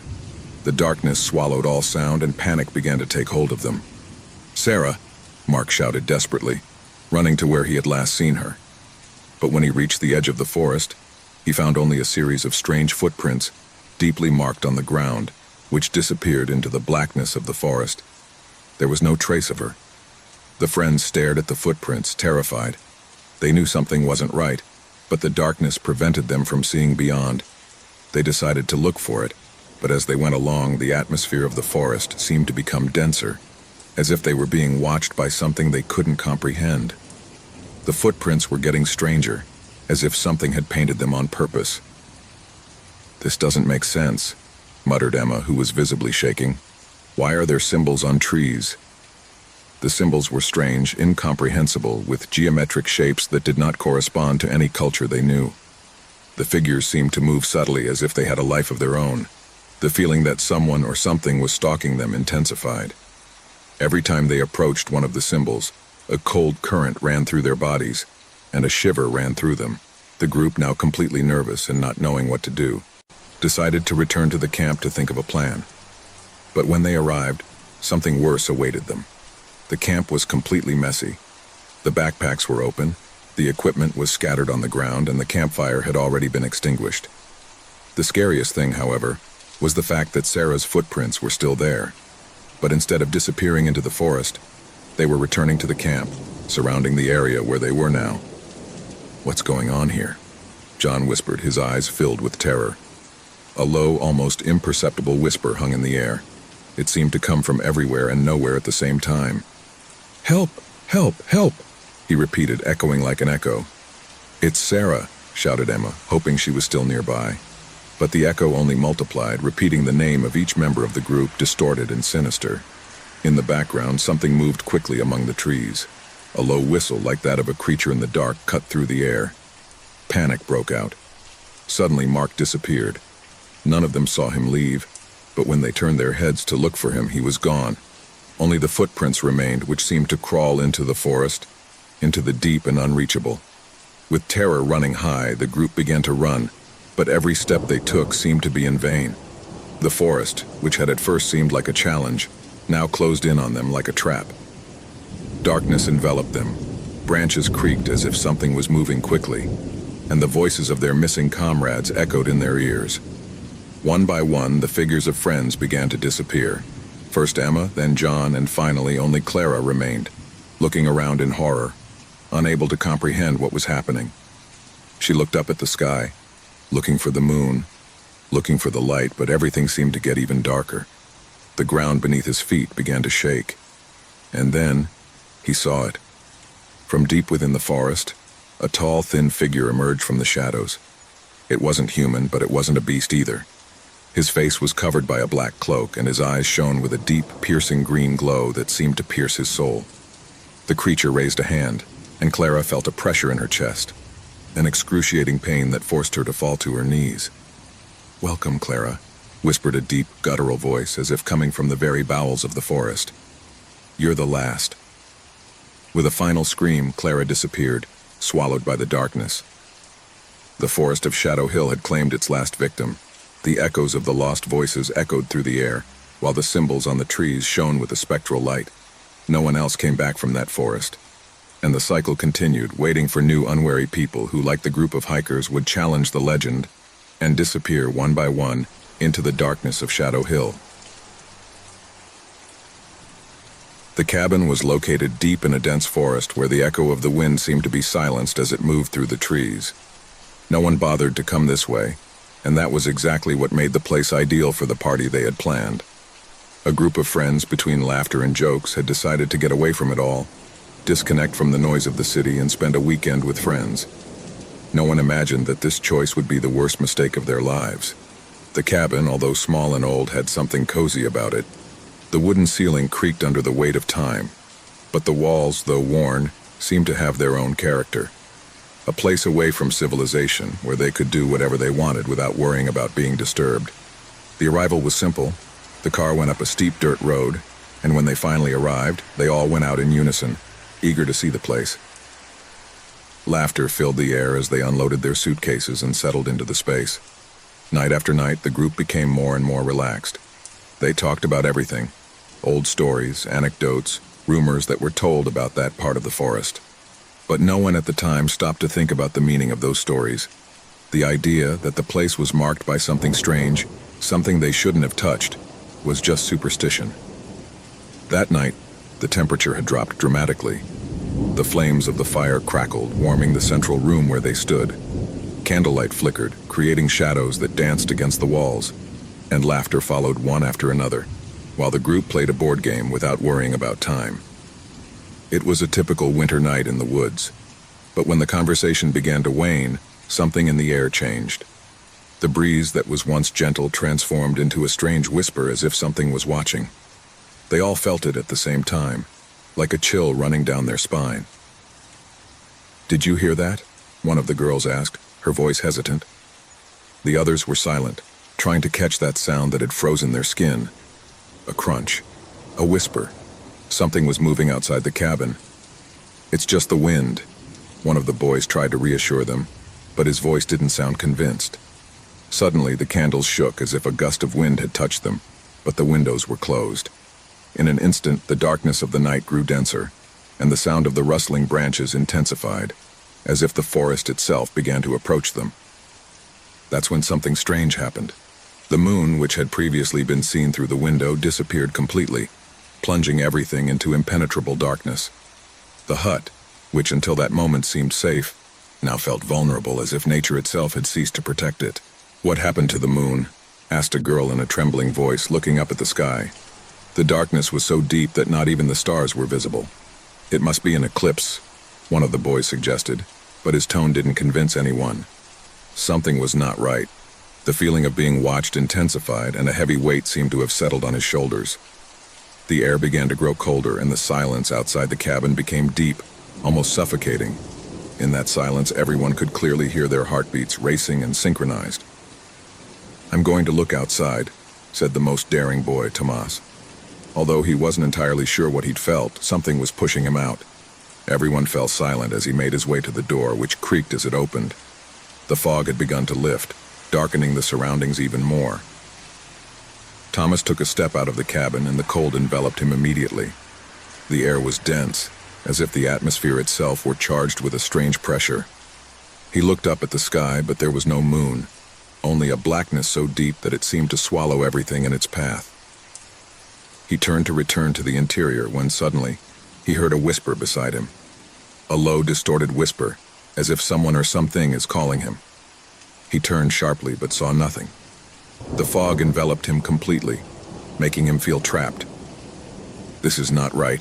The darkness swallowed all sound, and panic began to take hold of them. "Sarah!" Mark shouted desperately, running to where he had last seen her. But when he reached the edge of the forest, he found only a series of strange footprints, deeply marked on the ground, which disappeared into the blackness of the forest. There was no trace of her. The friends stared at the footprints, terrified. They knew something wasn't right, but the darkness prevented them from seeing beyond. They decided to look for it, but as they went along, the atmosphere of the forest seemed to become denser, as if they were being watched by something they couldn't comprehend. The footprints were getting stranger, as if something had painted them on purpose. "This doesn't make sense," muttered Emma, who was visibly shaking. "Why are there symbols on trees?" The symbols were strange, incomprehensible, with geometric shapes that did not correspond to any culture they knew. The figures seemed to move subtly as if they had a life of their own. The feeling that someone or something was stalking them intensified. Every time they approached one of the symbols, a cold current ran through their bodies, and a shiver ran through them. The group, now completely nervous and not knowing what to do, decided to return to the camp to think of a plan. But when they arrived, something worse awaited them. The camp was completely messy. The backpacks were open, the equipment was scattered on the ground, and the campfire had already been extinguished. The scariest thing, however, was the fact that Sarah's footprints were still there. But instead of disappearing into the forest, they were returning to the camp, surrounding the area where they were now. "What's going on here?" John whispered, his eyes filled with terror. A low, almost imperceptible whisper hung in the air. It seemed to come from everywhere and nowhere at the same time. "Help! Help! Help!" he repeated, echoing like an echo. "It's Sarah," shouted Emma, hoping she was still nearby. But the echo only multiplied, repeating the name of each member of the group, distorted and sinister. In the background, something moved quickly among the trees. A low whistle, like that of a creature in the dark, cut through the air. Panic broke out. Suddenly, Mark disappeared. None of them saw him leave, but when they turned their heads to look for him, he was gone. Only the footprints remained, which seemed to crawl into the forest, into the deep and unreachable. With terror running high, the group began to run, but every step they took seemed to be in vain. The forest, which had at first seemed like a challenge, now closed in on them like a trap. Darkness enveloped them. Branches creaked as if something was moving quickly, and the voices of their missing comrades echoed in their ears. One by one, the figures of friends began to disappear. First Emma, then John, and finally only Clara remained, looking around in horror, unable to comprehend what was happening. She looked up at the sky, looking for the moon, looking for the light, but everything seemed to get even darker. The ground beneath his feet began to shake. And then, he saw it. From deep within the forest, a tall, thin figure emerged from the shadows. It wasn't human, but it wasn't a beast either. His face was covered by a black cloak, and his eyes shone with a deep, piercing green glow that seemed to pierce his soul. The creature raised a hand, and Clara felt a pressure in her chest, an excruciating pain that forced her to fall to her knees. "Welcome, Clara," whispered a deep, guttural voice, as if coming from the very bowels of the forest. "You're the last." With a final scream, Clara disappeared, swallowed by the darkness. The forest of Shadow Hill had claimed its last victim. The echoes of the lost voices echoed through the air, while the symbols on the trees shone with a spectral light. No one else came back from that forest. And the cycle continued, waiting for new unwary people who, like the group of hikers, would challenge the legend and disappear one by one into the darkness of Shadow Hill. The cabin was located deep in a dense forest where the echo of the wind seemed to be silenced as it moved through the trees. No one bothered to come this way, and that was exactly what made the place ideal for the party they had planned. A group of friends, between laughter and jokes, had decided to get away from it all, disconnect from the noise of the city, and spend a weekend with friends. No one imagined that this choice would be the worst mistake of their lives. The cabin, although small and old, had something cozy about it. The wooden ceiling creaked under the weight of time, but the walls, though worn, seemed to have their own character. A place away from civilization, where they could do whatever they wanted without worrying about being disturbed. The arrival was simple. The car went up a steep dirt road, and when they finally arrived, they all went out in unison, eager to see the place. Laughter filled the air as they unloaded their suitcases and settled into the space. Night after night, the group became more and more relaxed. They talked about everything: old stories, anecdotes, rumors that were told about that part of the forest. But no one at the time stopped to think about the meaning of those stories. The idea that the place was marked by something strange, something they shouldn't have touched, was just superstition. That night, the temperature had dropped dramatically. The flames of the fire crackled, warming the central room where they stood. Candlelight flickered, creating shadows that danced against the walls, and laughter followed one after another, while the group played a board game without worrying about time. It was a typical winter night in the woods, but when the conversation began to wane, something in the air changed. The breeze that was once gentle transformed into a strange whisper, as if something was watching. They all felt it at the same time. like a chill running down their spine. "Did you hear that?" one of the girls asked, her voice hesitant. The others were silent, trying to catch that sound that had frozen their skin. A crunch, a whisper. Something was moving outside the cabin. "It's just the wind," one of the boys tried to reassure them, but his voice didn't sound convinced. Suddenly, the candles shook as if a gust of wind had touched them, but the windows were closed. In an instant, the darkness of the night grew denser, and the sound of the rustling branches intensified, as if the forest itself began to approach them. That's when something strange happened. The moon, which had previously been seen through the window, disappeared completely, plunging everything into impenetrable darkness. The hut, which until that moment seemed safe, now felt vulnerable, as if nature itself had ceased to protect it. "What happened to the moon?" asked a girl in a trembling voice, looking up at the sky. The darkness was so deep that not even the stars were visible. "It must be an eclipse," one of the boys suggested, but his tone didn't convince anyone. Something was not right. The feeling of being watched intensified, and a heavy weight seemed to have settled on his shoulders. The air began to grow colder, and the silence outside the cabin became deep, almost suffocating. In that silence, everyone could clearly hear their heartbeats racing and synchronized. "I'm going to look outside," said the most daring boy, Tomas. Although he wasn't entirely sure what he'd felt, something was pushing him out. Everyone fell silent as he made his way to the door, which creaked as it opened. The fog had begun to lift, darkening the surroundings even more. Thomas took a step out of the cabin, and the cold enveloped him immediately. The air was dense, as if the atmosphere itself were charged with a strange pressure. He looked up at the sky, but there was no moon, only a blackness so deep that it seemed to swallow everything in its path. He turned to return to the interior when suddenly he heard a whisper beside him. A low, distorted whisper, as if someone or something is calling him. He turned sharply but saw nothing. The fog enveloped him completely, making him feel trapped. "This is not right,"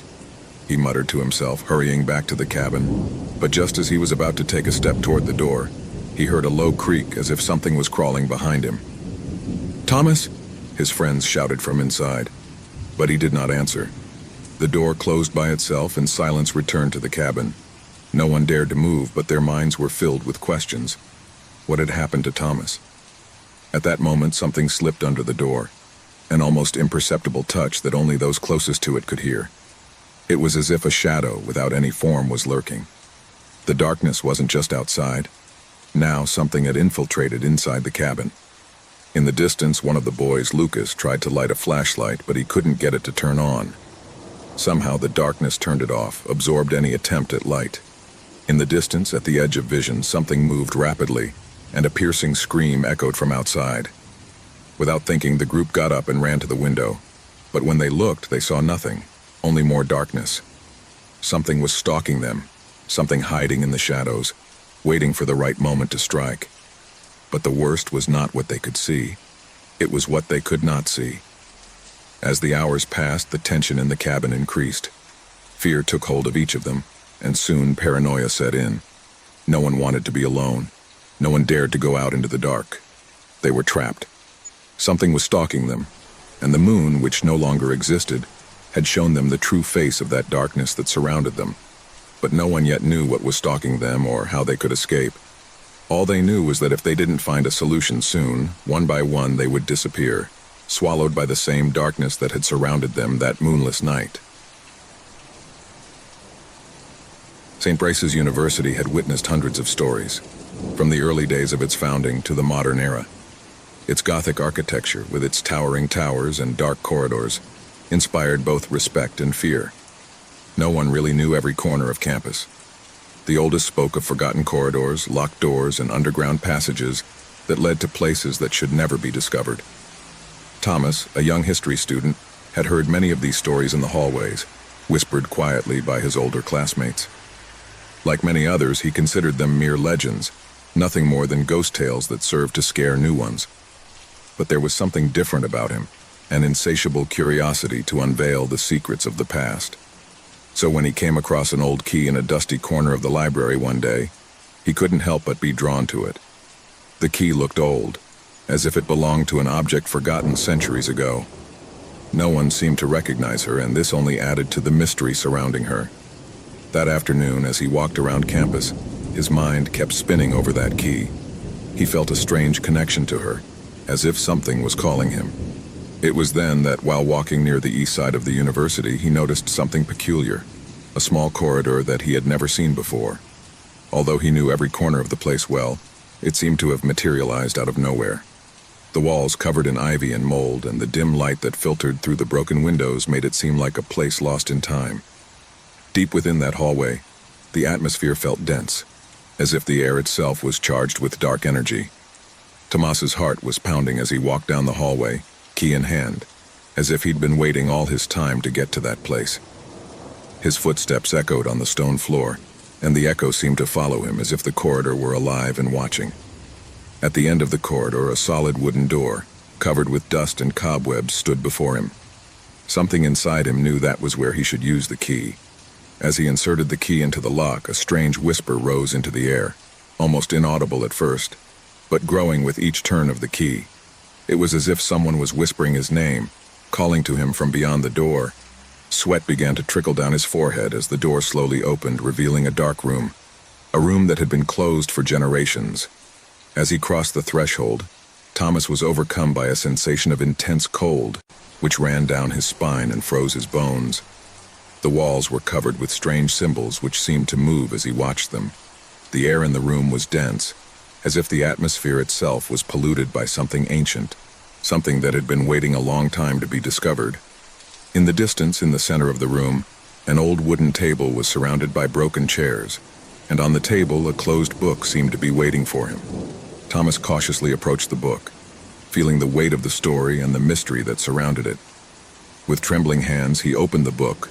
he muttered to himself, hurrying back to the cabin. But just as he was about to take a step toward the door, he heard a low creak as if something was crawling behind him. "Thomas!" his friends shouted from inside, but he did not answer. The door closed by itself, and silence returned to the cabin. No one dared to move, but their minds were filled with questions. What had happened to Thomas? At that moment, something slipped under the door, an almost imperceptible touch that only those closest to it could hear. It was as if a shadow without any form was lurking. The darkness wasn't just outside. Now something had infiltrated inside the cabin. In the distance, one of the boys, Lucas, tried to light a flashlight, but he couldn't get it to turn on. Somehow the darkness turned it off, absorbed any attempt at light. In the distance, at the edge of vision, something moved rapidly, and a piercing scream echoed from outside. Without thinking, the group got up and ran to the window. But when they looked, they saw nothing, only more darkness. Something was stalking them, something hiding in the shadows, waiting for the right moment to strike. But the worst was not what they could see. It was what they could not see. As the hours passed, the tension in the cabin increased. Fear took hold of each of them, and soon paranoia set in. No one wanted to be alone. No one dared to go out into the dark. They were trapped. Something was stalking them, and the moon, which no longer existed, had shown them the true face of that darkness that surrounded them. But no one yet knew what was stalking them or how they could escape. All they knew was that if they didn't find a solution soon, one by one they would disappear, swallowed by the same darkness that had surrounded them that moonless night. St. Brace's University had witnessed hundreds of stories, from the early days of its founding to the modern era. Its Gothic architecture, with its towering towers and dark corridors, inspired both respect and fear. No one really knew every corner of campus. The oldest spoke of forgotten corridors, locked doors, and underground passages that led to places that should never be discovered. Thomas, a young history student, had heard many of these stories in the hallways, whispered quietly by his older classmates. Like many others, he considered them mere legends, nothing more than ghost tales that served to scare new ones. But there was something different about him, an insatiable curiosity to unveil the secrets of the past. So when he came across an old key in a dusty corner of the library one day, he couldn't help but be drawn to it. The key looked old, as if it belonged to an object forgotten centuries ago. No one seemed to recognize her, and this only added to the mystery surrounding her. That afternoon, as he walked around campus, his mind kept spinning over that key. He felt a strange connection to her, as if something was calling him. It was then that, while walking near the east side of the university, he noticed something peculiar, a small corridor that he had never seen before. Although he knew every corner of the place well, it seemed to have materialized out of nowhere. The walls covered in ivy and mold, and the dim light that filtered through the broken windows made it seem like a place lost in time. Deep within that hallway, the atmosphere felt dense, as if the air itself was charged with dark energy. Tomas's heart was pounding as he walked down the hallway, key in hand, as if he'd been waiting all his time to get to that place. His footsteps echoed on the stone floor, and the echo seemed to follow him as if the corridor were alive and watching. At the end of the corridor, a solid wooden door, covered with dust and cobwebs, stood before him. Something inside him knew that was where he should use the key. As he inserted the key into the lock, a strange whisper rose into the air, almost inaudible at first, but growing with each turn of the key. It was as if someone was whispering his name, calling to him from beyond the door. Sweat began to trickle down his forehead as the door slowly opened, revealing a dark room, a room that had been closed for generations. As he crossed the threshold, Thomas was overcome by a sensation of intense cold, which ran down his spine and froze his bones. The walls were covered with strange symbols which seemed to move as he watched them. The air in the room was dense, as if the atmosphere itself was polluted by something ancient, something that had been waiting a long time to be discovered. In the distance, in the center of the room, an old wooden table was surrounded by broken chairs, and on the table a closed book seemed to be waiting for him. Thomas cautiously approached the book, feeling the weight of the story and the mystery that surrounded it. With trembling hands, he opened the book,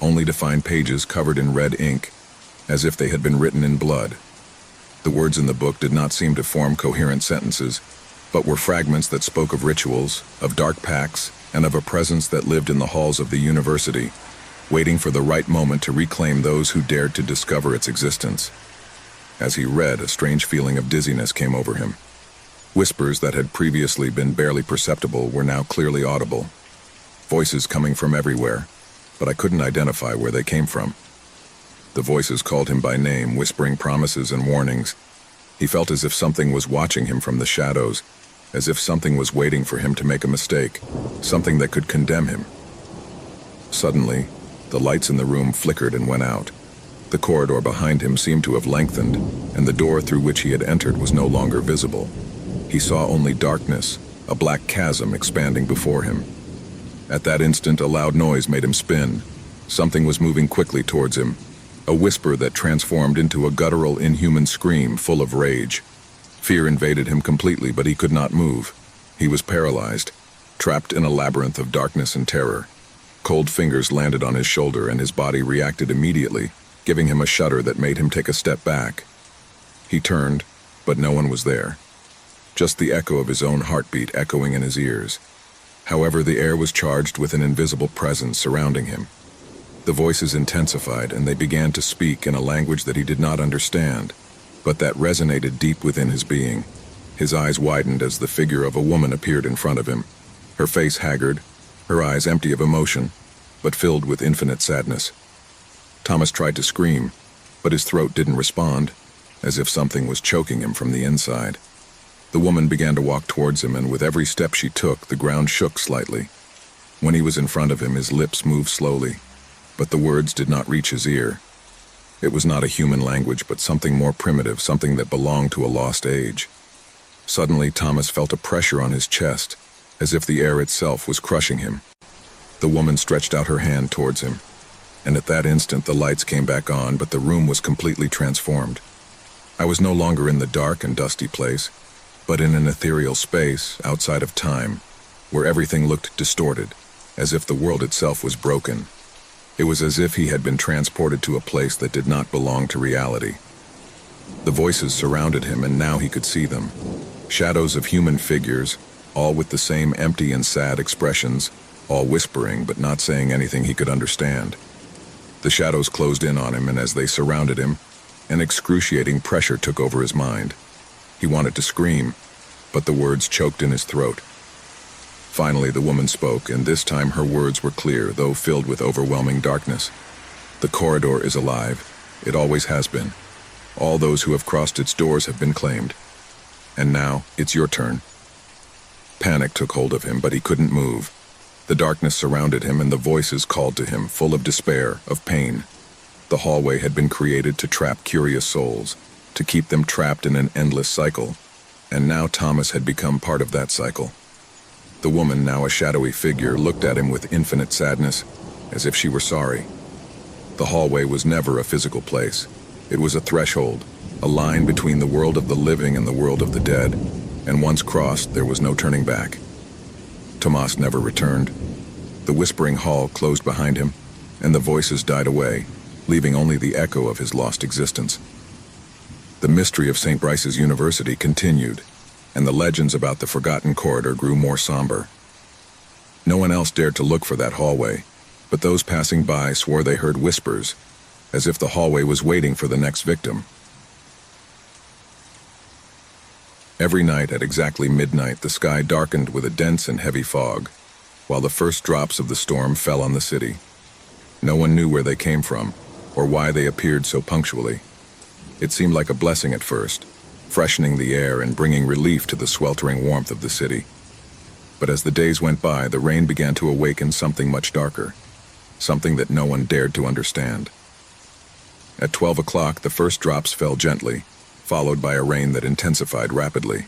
only to find pages covered in red ink, as if they had been written in blood. The words in the book did not seem to form coherent sentences, but were fragments that spoke of rituals, of dark pacts, and of a presence that lived in the halls of the university, waiting for the right moment to reclaim those who dared to discover its existence. As he read, a strange feeling of dizziness came over him. Whispers that had previously been barely perceptible were now clearly audible. Voices coming from everywhere, but I couldn't identify where they came from. The voices called him by name, whispering promises and warnings. He felt as if something was watching him from the shadows, as if something was waiting for him to make a mistake, something that could condemn him. Suddenly, the lights in the room flickered and went out. The corridor behind him seemed to have lengthened, and the door through which he had entered was no longer visible. He saw only darkness, a black chasm expanding before him. At that instant, a loud noise made him spin. Something was moving quickly towards him, a whisper that transformed into a guttural, inhuman scream full of rage. Fear invaded him completely, but he could not move. He was paralyzed, trapped in a labyrinth of darkness and terror. Cold fingers landed on his shoulder, and his body reacted immediately, giving him a shudder that made him take a step back. He turned, but no one was there. Just the echo of his own heartbeat echoing in his ears. However, the air was charged with an invisible presence surrounding him. The voices intensified, and they began to speak in a language that he did not understand, but that resonated deep within his being. His eyes widened as the figure of a woman appeared in front of him, her face haggard, her eyes empty of emotion, but filled with infinite sadness. Thomas tried to scream, but his throat didn't respond, as if something was choking him from the inside. The woman began to walk towards him, and with every step she took, the ground shook slightly. When he was in front of him, his lips moved slowly, but the words did not reach his ear. It was not a human language, but something more primitive, something that belonged to a lost age. Suddenly, Thomas felt a pressure on his chest, as if the air itself was crushing him. The woman stretched out her hand towards him, and at that instant the lights came back on, but the room was completely transformed. I was no longer in the dark and dusty place, but in an ethereal space outside of time, where everything looked distorted, as if the world itself was broken. It was as if he had been transported to a place that did not belong to reality. The voices surrounded him, and now he could see them. Shadows of human figures, all with the same empty and sad expressions, all whispering but not saying anything he could understand. The shadows closed in on him, and as they surrounded him, an excruciating pressure took over his mind. He wanted to scream, but the words choked in his throat. Finally, the woman spoke, and this time her words were clear, though filled with overwhelming darkness. The corridor is alive. It always has been. All those who have crossed its doors have been claimed. And now, it's your turn. Panic took hold of him, but he couldn't move. The darkness surrounded him, and the voices called to him, full of despair, of pain. The hallway had been created to trap curious souls, to keep them trapped in an endless cycle. And now Thomas had become part of that cycle. The woman, now a shadowy figure, looked at him with infinite sadness, as if she were sorry. The hallway was never a physical place. It was a threshold, a line between the world of the living and the world of the dead, and once crossed, there was no turning back. Tomas never returned. The whispering hall closed behind him, and the voices died away, leaving only the echo of his lost existence. The mystery of St. Bryce's University continued, and the legends about the forgotten corridor grew more somber. No one else dared to look for that hallway, but those passing by swore they heard whispers, as if the hallway was waiting for the next victim. Every night at exactly midnight, the sky darkened with a dense and heavy fog, while the first drops of the storm fell on the city. No one knew where they came from, or why they appeared so punctually. It seemed like a blessing at first, freshening the air and bringing relief to the sweltering warmth of the city. But as the days went by, the rain began to awaken something much darker, something that no one dared to understand. At 12 o'clock, the first drops fell gently, followed by a rain that intensified rapidly.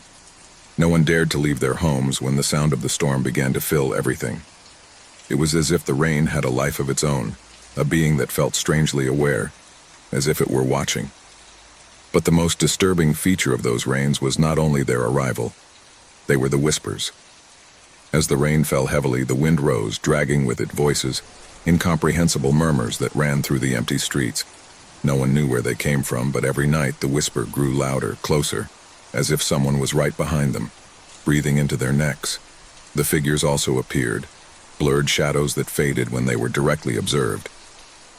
No one dared to leave their homes when the sound of the storm began to fill everything. It was as if the rain had a life of its own, a being that felt strangely aware, as if it were watching. But the most disturbing feature of those rains was not only their arrival. They were the whispers. As the rain fell heavily, the wind rose, dragging with it voices, incomprehensible murmurs that ran through the empty streets. No one knew where they came from, but every night the whisper grew louder, closer, as if someone was right behind them, breathing into their necks. The figures also appeared, blurred shadows that faded when they were directly observed.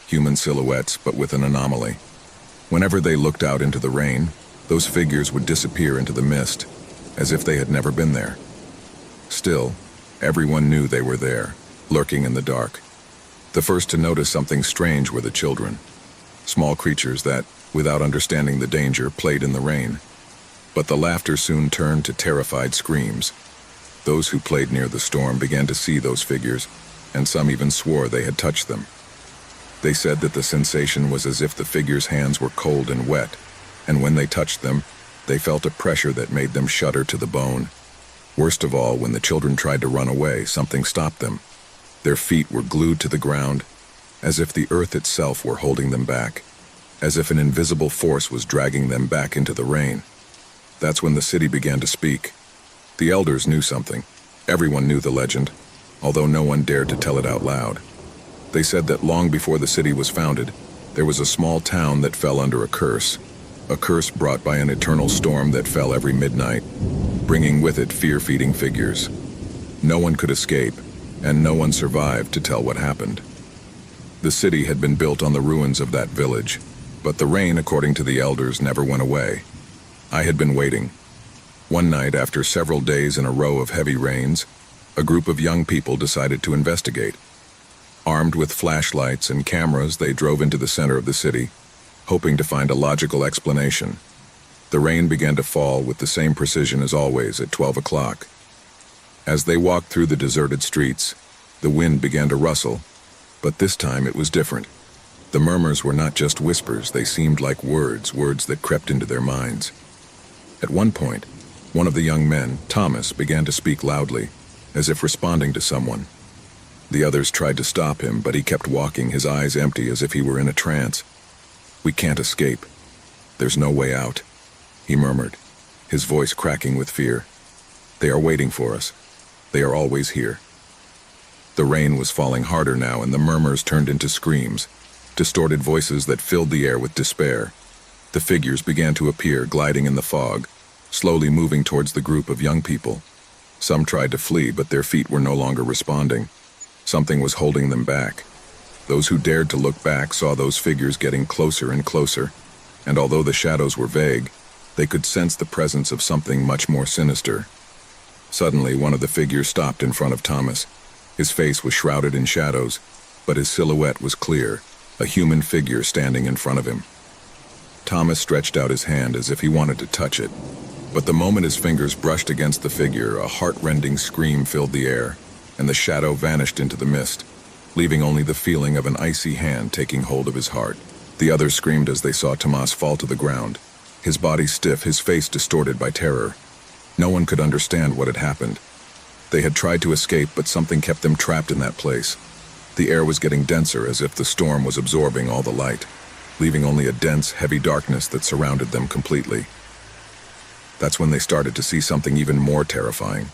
Human silhouettes, but with an anomaly. Whenever they looked out into the rain, those figures would disappear into the mist, as if they had never been there. Still, everyone knew they were there, lurking in the dark. The first to notice something strange were the children. Small creatures that, without understanding the danger, played in the rain. But the laughter soon turned to terrified screams. Those who played near the storm began to see those figures, and some even swore they had touched them. They said that the sensation was as if the figures' hands were cold and wet, and when they touched them, they felt a pressure that made them shudder to the bone. Worst of all, when the children tried to run away, something stopped them. Their feet were glued to the ground, as if the earth itself were holding them back, as if an invisible force was dragging them back into the rain. That's when the city began to speak. The elders knew something. Everyone knew the legend, although no one dared to tell it out loud. They said that long before the city was founded, there was a small town that fell under a curse brought by an eternal storm that fell every midnight, bringing with it fear-feeding figures. No one could escape, and no one survived to tell what happened. The city had been built on the ruins of that village, but the rain, according to the elders, never went away. I had been waiting. One night, after several days in a row of heavy rains, a group of young people decided to investigate. Armed with flashlights and cameras, they drove into the center of the city, hoping to find a logical explanation. The rain began to fall with the same precision as always at 12 o'clock. As they walked through the deserted streets, the wind began to rustle, but this time it was different. The murmurs were not just whispers, they seemed like words that crept into their minds. At one point, one of the young men, Thomas, began to speak loudly, as if responding to someone. The others tried to stop him, but he kept walking, his eyes empty as if he were in a trance. "We can't escape. There's no way out," he murmured, his voice cracking with fear. "They are waiting for us. They are always here." The rain was falling harder now, and the murmurs turned into screams, distorted voices that filled the air with despair. The figures began to appear, gliding in the fog, slowly moving towards the group of young people. Some tried to flee, but their feet were no longer responding. Something was holding them back. Those who dared to look back saw those figures getting closer and closer, and although the shadows were vague, they could sense the presence of something much more sinister. Suddenly, one of the figures stopped in front of Thomas. His face was shrouded in shadows, but his silhouette was clear, a human figure standing in front of him. Thomas stretched out his hand as if he wanted to touch it, but the moment his fingers brushed against the figure, a heart-rending scream filled the air, and the shadow vanished into the mist, leaving only the feeling of an icy hand taking hold of his heart. The others screamed as they saw Tomas fall to the ground, his body stiff, his face distorted by terror. No one could understand what had happened. They had tried to escape, but something kept them trapped in that place. The air was getting denser, as if the storm was absorbing all the light, leaving only a dense, heavy darkness that surrounded them completely. That's when they started to see something even more terrifying.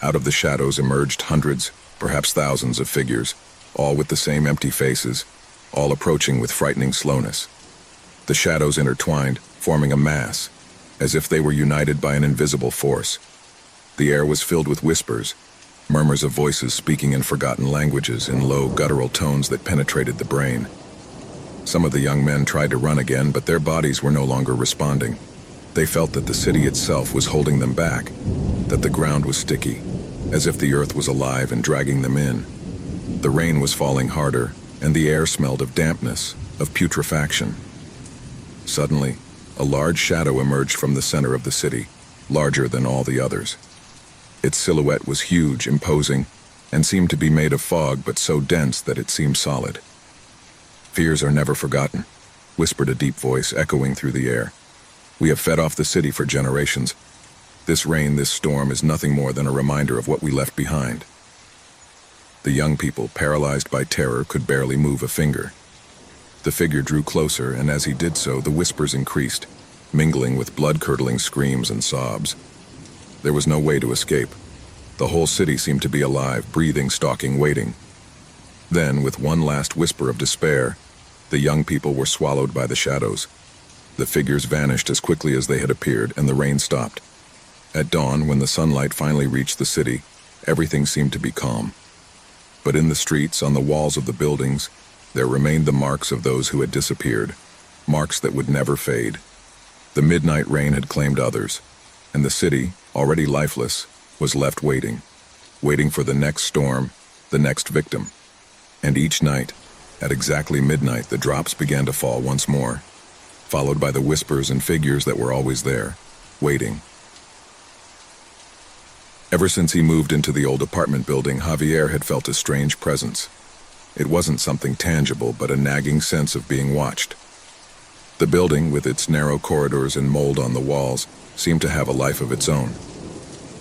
Out of the shadows emerged hundreds, perhaps thousands of figures, all with the same empty faces, all approaching with frightening slowness. The shadows intertwined, forming a mass, as if they were united by an invisible force. The air was filled with whispers, murmurs of voices speaking in forgotten languages in low, guttural tones that penetrated the brain. Some of the young men tried to run again, but their bodies were no longer responding. They felt that the city itself was holding them back, that the ground was sticky, as if the earth was alive and dragging them in. The rain was falling harder, and the air smelled of dampness, of putrefaction. Suddenly, a large shadow emerged from the center of the city, larger than all the others. Its silhouette was huge, imposing, and seemed to be made of fog, but so dense that it seemed solid. "Fears are never forgotten," whispered a deep voice echoing through the air. "We have fed off the city for generations. This rain, this storm, is nothing more than a reminder of what we left behind." The young people, paralyzed by terror, could barely move a finger. The figure drew closer, and as he did so, the whispers increased, mingling with blood-curdling screams and sobs. There was no way to escape. The whole city seemed to be alive, breathing, stalking, waiting. Then, with one last whisper of despair, the young people were swallowed by the shadows. The figures vanished as quickly as they had appeared, and the rain stopped. At dawn, when the sunlight finally reached the city, everything seemed to be calm. But in the streets, on the walls of the buildings, there remained the marks of those who had disappeared, marks that would never fade. The midnight rain had claimed others, and the city, already lifeless, was left waiting for the next storm, the next victim. And each night, at exactly midnight, the drops began to fall once more, followed by the whispers and figures that were always there, waiting. Ever since he moved into the old apartment building, Javier had felt a strange presence. It wasn't something tangible, but a nagging sense of being watched. The building, with its narrow corridors and mold on the walls, seemed to have a life of its own.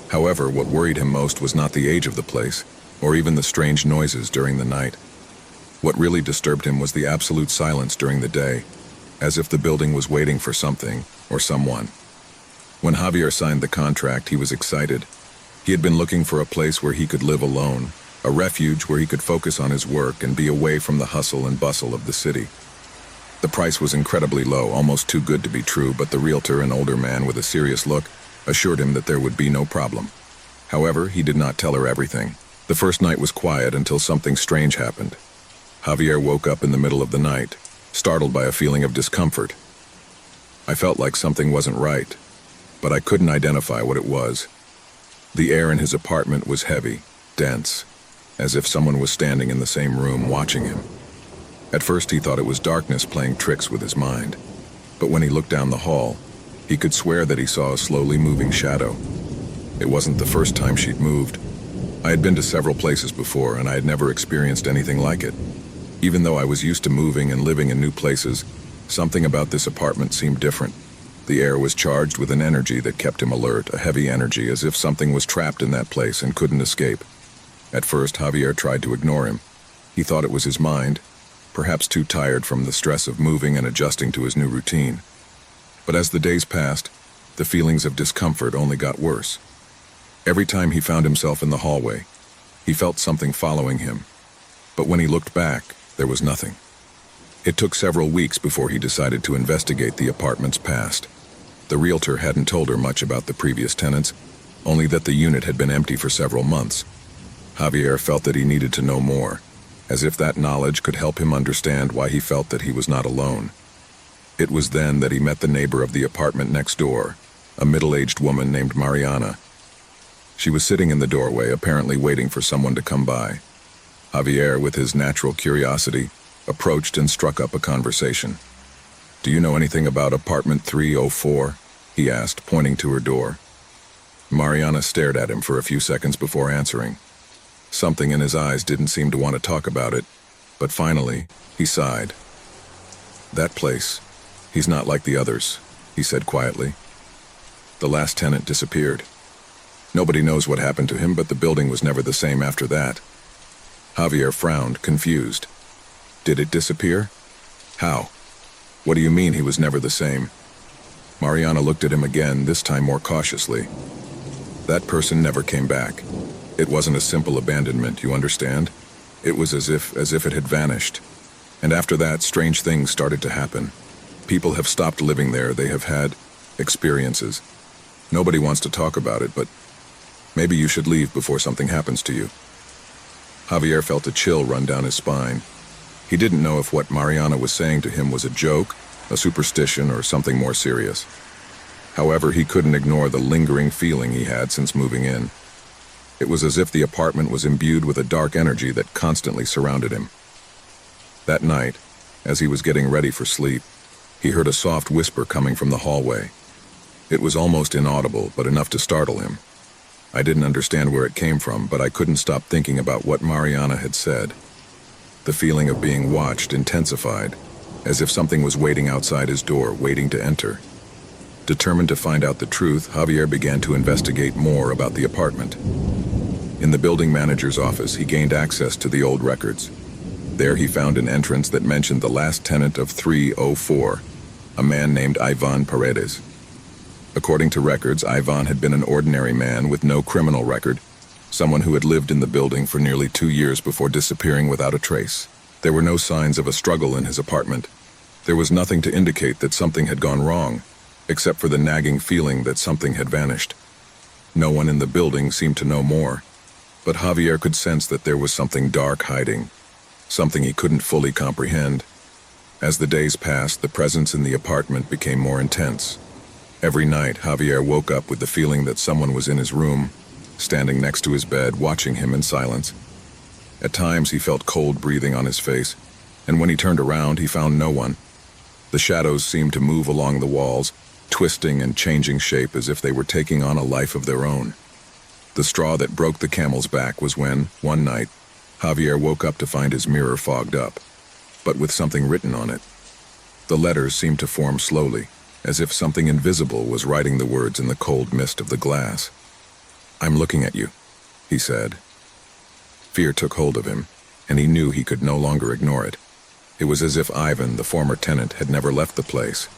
However, what worried him most was not the age of the place, or even the strange noises during the night. What really disturbed him was the absolute silence during the day, as if the building was waiting for something or someone. When Javier signed the contract, he was excited. He had been looking for a place where he could live alone, a refuge where he could focus on his work and be away from the hustle and bustle of the city. The price was incredibly low, almost too good to be true, but the realtor, an older man with a serious look, assured him that there would be no problem. However, he did not tell her everything. The first night was quiet until something strange happened. Javier woke up in the middle of the night, startled by a feeling of discomfort. "I felt like something wasn't right, but I couldn't identify what it was." The air in his apartment was heavy, dense, as if someone was standing in the same room watching him. At first he thought it was darkness playing tricks with his mind, but when he looked down the hall, he could swear that he saw a slowly moving shadow. It wasn't the first time she'd moved. I had been to several places before, and I had never experienced anything like it. Even though I was used to moving and living in new places, something about this apartment seemed different. The air was charged with an energy that kept him alert, a heavy energy, as if something was trapped in that place and couldn't escape. At first, Javier tried to ignore him. He thought it was his mind, perhaps too tired from the stress of moving and adjusting to his new routine. But as the days passed, the feelings of discomfort only got worse. Every time he found himself in the hallway, he felt something following him. But when he looked back, there was nothing. It took several weeks before he decided to investigate the apartment's past. The realtor hadn't told her much about the previous tenants, only that the unit had been empty for several months. Javier felt that he needed to know more, as if that knowledge could help him understand why he felt that he was not alone. It was then that he met the neighbor of the apartment next door, a middle-aged woman named Mariana. She was sitting in the doorway, apparently waiting for someone to come by. Javier, with his natural curiosity, approached and struck up a conversation. "Do you know anything about apartment 304? He asked, pointing to her door. Mariana stared at him for a few seconds before answering. Something in his eyes didn't seem to want to talk about it, but finally, he sighed. "That place. He's not like the others," he said quietly. "The last tenant disappeared. Nobody knows what happened to him, but the building was never the same after that." Javier frowned, confused. "Did it disappear? How? What do you mean he was never the same?" Mariana looked at him again, this time more cautiously. "That person never came back. It wasn't a simple abandonment, you understand? It was as if it had vanished. And after that, strange things started to happen. People have stopped living there. They have had experiences. Nobody wants to talk about it, but maybe you should leave before something happens to you." Javier felt a chill run down his spine. He didn't know if what Mariana was saying to him was a joke, a superstition, or something more serious. However, he couldn't ignore the lingering feeling he had since moving in. It was as if the apartment was imbued with a dark energy that constantly surrounded him. That night, as he was getting ready for sleep, he heard a soft whisper coming from the hallway. It was almost inaudible, but enough to startle him. I didn't understand where it came from, but I couldn't stop thinking about what Mariana had said. The feeling of being watched intensified, as if something was waiting outside his door, waiting to enter. Determined to find out the truth, Javier began to investigate more about the apartment. In the building manager's office, he gained access to the old records. There he found an entrance that mentioned the last tenant of 304, a man named Ivan Paredes. According to records, Ivan had been an ordinary man with no criminal record, someone who had lived in the building for nearly 2 years before disappearing without a trace. There were no signs of a struggle in his apartment. There was nothing to indicate that something had gone wrong, except for the nagging feeling that something had vanished. No one in the building seemed to know more, but Javier could sense that there was something dark hiding, something he couldn't fully comprehend. As the days passed, the presence in the apartment became more intense. Every night, Javier woke up with the feeling that someone was in his room, standing next to his bed, watching him in silence. At times, he felt cold breathing on his face, and when he turned around, he found no one. The shadows seemed to move along the walls, twisting and changing shape as if they were taking on a life of their own. The straw that broke the camel's back was when, one night, Javier woke up to find his mirror fogged up, but with something written on it. The letters seemed to form slowly, as if something invisible was writing the words in the cold mist of the glass. "I'm looking at you," he said. Fear took hold of him, and he knew he could no longer ignore it. It was as if Ivan, the former tenant, had never left the place.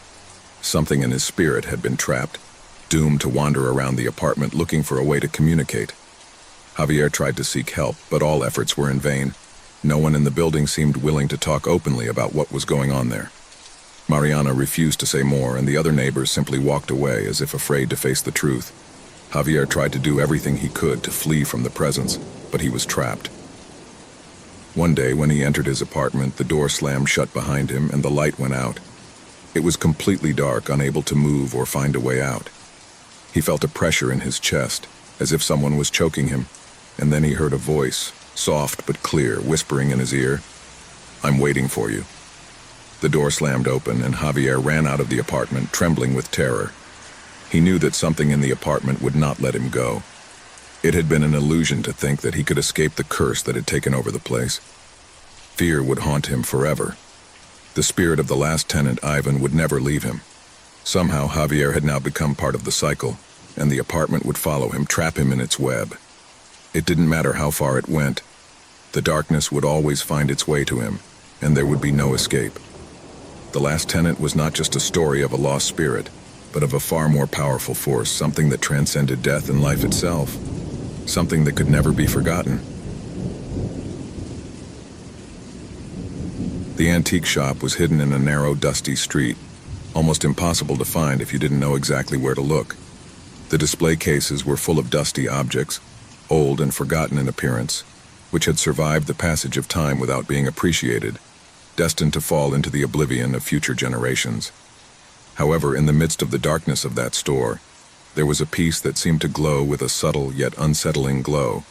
Something in his spirit had been trapped, doomed to wander around the apartment looking for a way to communicate. Javier tried to seek help, but all efforts were in vain. No one in the building seemed willing to talk openly about what was going on there. Mariana refused to say more, and the other neighbors simply walked away as if afraid to face the truth. Javier tried to do everything he could to flee from the presence, but he was trapped. One day, when he entered his apartment, the door slammed shut behind him and the light went out. It was completely dark, unable to move or find a way out. He felt a pressure in his chest, as if someone was choking him, and then he heard a voice, soft but clear, whispering in his ear, "I'm waiting for you." The door slammed open, and Javier ran out of the apartment, trembling with terror. He knew that something in the apartment would not let him go. It had been an illusion to think that he could escape the curse that had taken over the place. Fear would haunt him forever. The spirit of the last tenant, Ivan, would never leave him. Somehow, Javier had now become part of the cycle, and the apartment would follow him, trap him in its web. It didn't matter how far it went. The darkness would always find its way to him, and there would be no escape. The last tenant was not just a story of a lost spirit, but of a far more powerful force, something that transcended death and life itself, something that could never be forgotten. The antique shop was hidden in a narrow, dusty street, almost impossible to find if you didn't know exactly where to look. The display cases were full of dusty objects, old and forgotten in appearance, which had survived the passage of time without being appreciated, destined to fall into the oblivion of future generations. However, in the midst of the darkness of that store, There was a piece that seemed to glow with a subtle yet unsettling glow.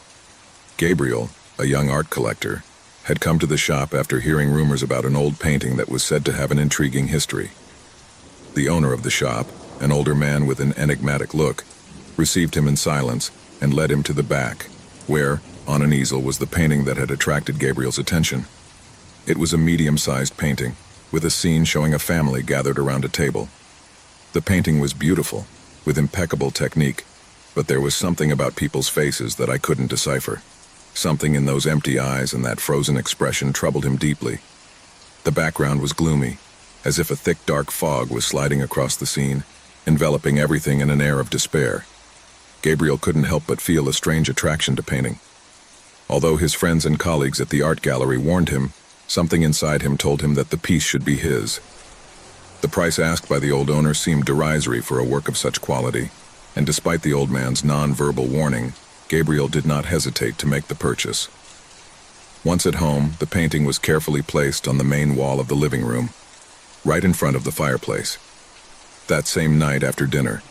Gabriel, a young art collector, had come to the shop after hearing rumors about an old painting that was said to have an intriguing history. The owner of the shop, an older man with an enigmatic look, received him in silence and led him to the back, where, on an easel, was the painting that had attracted Gabriel's attention. It was a medium-sized painting, with a scene showing a family gathered around a table. The painting was beautiful, with impeccable technique, but there was something about people's faces that I couldn't decipher. Something in those empty eyes and that frozen expression troubled him deeply. The background was gloomy, as if a thick dark fog was sliding across the scene, enveloping everything in an air of despair. Gabriel couldn't help but feel a strange attraction to painting. Although his friends and colleagues at the art gallery warned him, something inside him told him that the piece should be his. The price asked by the old owner seemed derisory for a work of such quality, and despite the old man's non-verbal warning, Gabriel did not hesitate to make the purchase. Once at home, the painting was carefully placed on the main wall of the living room, right in front of the fireplace. That same night after dinner,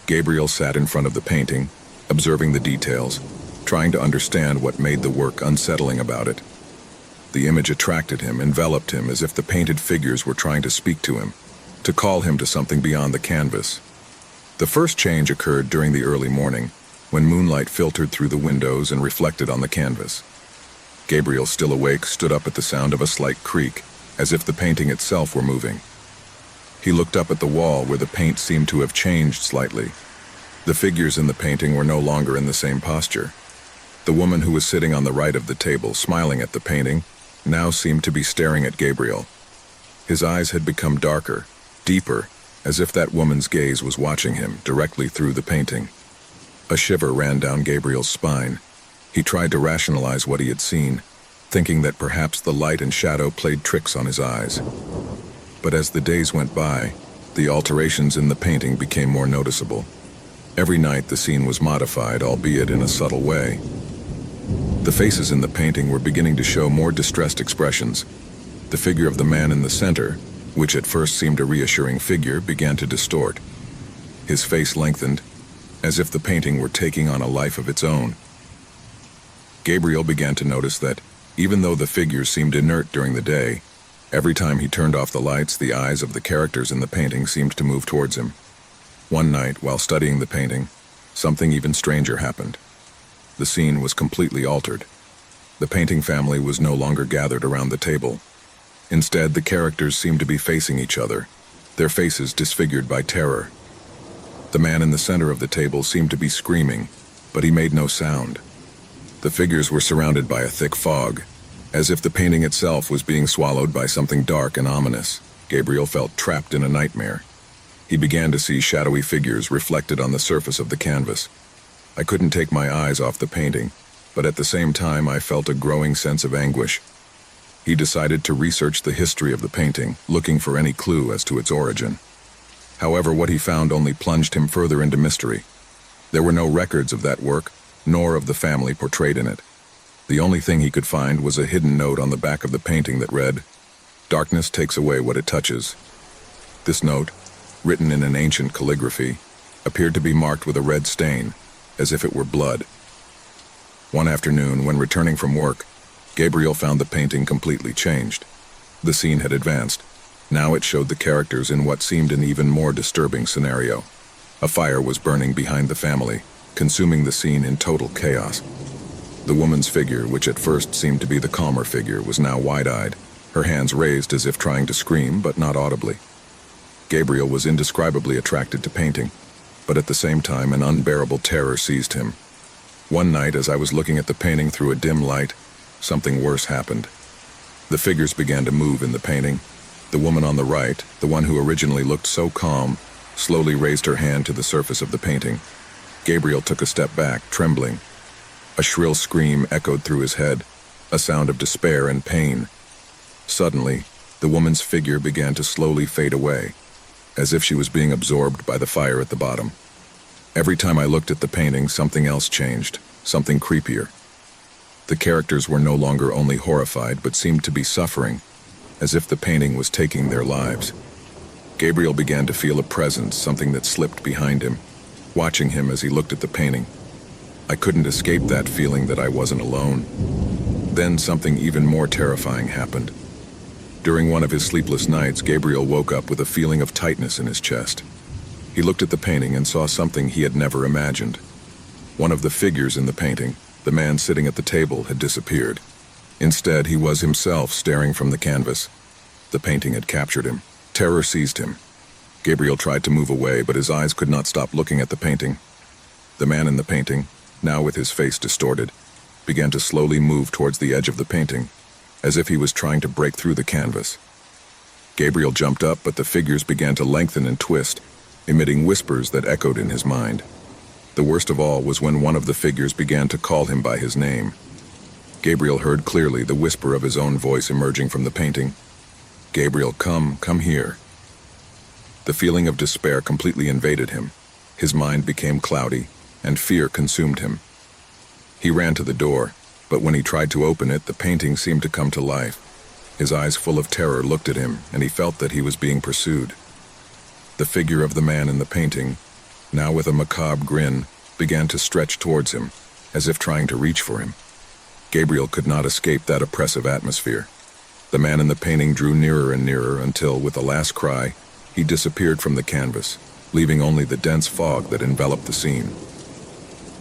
Gabriel sat in front of the painting, observing the details, trying to understand what made the work unsettling about it. The image attracted him, enveloped him, as if the painted figures were trying to speak to him, to call him to something beyond the canvas. The first change occurred during the early morning, when moonlight filtered through the windows and reflected on the canvas. Gabriel, still awake, stood up at the sound of a slight creak, as if the painting itself were moving. He looked up at the wall where the paint seemed to have changed slightly. The figures in the painting were no longer in the same posture. The woman who was sitting on the right of the table, smiling at the painting, now seemed to be staring at Gabriel. His eyes had become darker, deeper, as if that woman's gaze was watching him directly through the painting. A shiver ran down Gabriel's spine. He tried to rationalize what he had seen, thinking that perhaps the light and shadow played tricks on his eyes. But as the days went by, the alterations in the painting became more noticeable. Every night the scene was modified, albeit in a subtle way. The faces in the painting were beginning to show more distressed expressions. The figure of the man in the center, which at first seemed a reassuring figure, began to distort. His face lengthened, as if the painting were taking on a life of its own. Gabriel began to notice that, even though the figures seemed inert during the day, every time he turned off the lights, the eyes of the characters in the painting seemed to move towards him. One night, while studying the painting, something even stranger happened. The scene was completely altered. The painting family was no longer gathered around the table. Instead, the characters seemed to be facing each other, their faces disfigured by terror. The man in the center of the table seemed to be screaming, but he made no sound. The figures were surrounded by a thick fog, as if the painting itself was being swallowed by something dark and ominous. Gabriel felt trapped in a nightmare. He began to see shadowy figures reflected on the surface of the canvas. I couldn't take my eyes off the painting, but at the same time I felt a growing sense of anguish. He decided to research the history of the painting, looking for any clue as to its origin. However, what he found only plunged him further into mystery. There were no records of that work, nor of the family portrayed in it. The only thing he could find was a hidden note on the back of the painting that read, "Darkness takes away what it touches." This note, written in an ancient calligraphy, appeared to be marked with a red stain, as if it were blood. One afternoon, when returning from work, Gabriel found the painting completely changed. The scene had advanced. Now it showed the characters in what seemed an even more disturbing scenario. A fire was burning behind the family, consuming the scene in total chaos. The woman's figure, which at first seemed to be the calmer figure, was now wide-eyed, her hands raised as if trying to scream, but not audibly. Gabriel was indescribably attracted to painting, but at the same time an unbearable terror seized him. One night, as I was looking at the painting through a dim light, something worse happened. The figures began to move in the painting. The woman on the right, the one who originally looked so calm, slowly raised her hand to the surface of the painting. Gabriel took a step back, trembling. A shrill scream echoed through his head, a sound of despair and pain. Suddenly, the woman's figure began to slowly fade away, as if she was being absorbed by the fire at the bottom. Every time I looked at the painting, something else changed, something creepier. The characters were no longer only horrified, but seemed to be suffering, as if the painting was taking their lives. Gabriel began to feel a presence, something that slipped behind him. watching him as he looked at the painting. I couldn't escape that feeling that I wasn't alone. Then something even more terrifying happened. During one of his sleepless nights, Gabriel woke up with a feeling of tightness in his chest. He looked at the painting and saw something he had never imagined. One of the figures in the painting, the man sitting at the table, had disappeared. Instead, he was himself staring from the canvas. The painting had captured him. Terror seized him. Gabriel tried to move away, but his eyes could not stop looking at the painting. The man in the painting, now with his face distorted, began to slowly move towards the edge of the painting, as if he was trying to break through the canvas. Gabriel jumped up, but the figures began to lengthen and twist, emitting whispers that echoed in his mind. The worst of all was when one of the figures began to call him by his name. Gabriel heard clearly the whisper of his own voice emerging from the painting. "Gabriel, come here." The feeling of despair completely invaded him. His mind became cloudy, and fear consumed him. He ran to the door, but when he tried to open it, the painting seemed to come to life. His eyes full of terror looked at him, and he felt that he was being pursued. The figure of the man in the painting, now with a macabre grin, began to stretch towards him, as if trying to reach for him. Gabriel could not escape that oppressive atmosphere. The man in the painting drew nearer and nearer until, with a last cry, he disappeared from the canvas, leaving only the dense fog that enveloped the scene.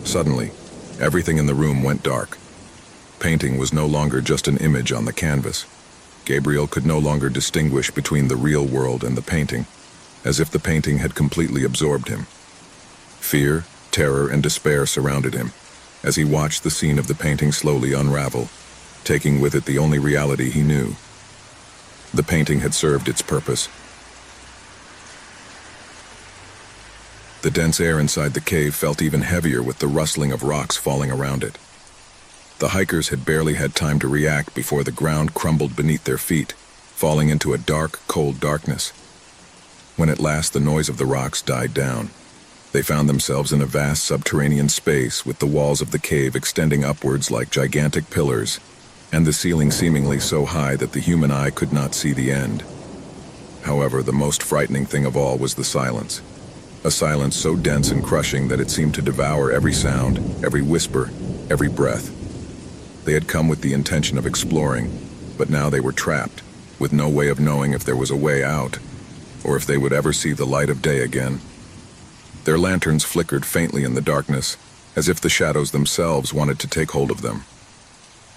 Suddenly, everything in the room went dark. Painting was no longer just an image on the canvas. Gabriel could no longer distinguish between the real world and the painting, as if the painting had completely absorbed him. Fear, terror, and despair surrounded him, as he watched the scene of the painting slowly unravel, taking with it the only reality he knew. The painting had served its purpose. The dense air inside the cave felt even heavier with the rustling of rocks falling around it. The hikers had barely had time to react before the ground crumbled beneath their feet, falling into a dark, cold darkness. When at last the noise of the rocks died down, they found themselves in a vast subterranean space with the walls of the cave extending upwards like gigantic pillars, and the ceiling seemingly so high that the human eye could not see the end. However, the most frightening thing of all was the silence. A silence so dense and crushing that it seemed to devour every sound, every whisper, every breath. They had come with the intention of exploring, but now they were trapped, with no way of knowing if there was a way out, or if they would ever see the light of day again. Their lanterns flickered faintly in the darkness, as if the shadows themselves wanted to take hold of them.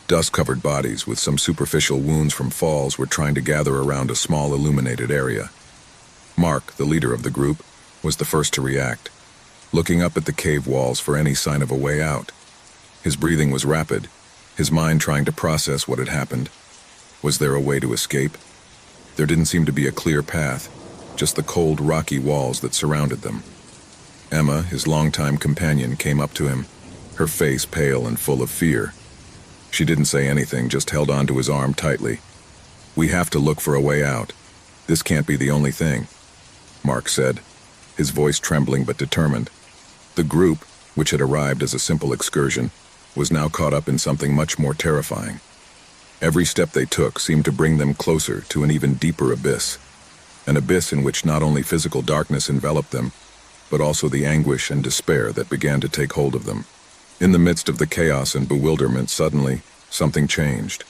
Dust-covered bodies with some superficial wounds from falls were trying to gather around a small illuminated area. Mark, the leader of the group, was the first to react, looking up at the cave walls for any sign of a way out. His breathing was rapid, his mind trying to process what had happened. Was there a way to escape? There didn't seem to be a clear path, just the cold, rocky walls that surrounded them. Emma, his longtime companion, came up to him, her face pale and full of fear. She didn't say anything, just held onto his arm tightly. "We have to look for a way out. This can't be the only thing," Mark said, his voice trembling but determined. The group, which had arrived as a simple excursion, was now caught up in something much more terrifying. Every step they took seemed to bring them closer to an even deeper abyss, an abyss in which not only physical darkness enveloped them, but also the anguish and despair that began to take hold of them. In the midst of the chaos and bewilderment, suddenly, something changed.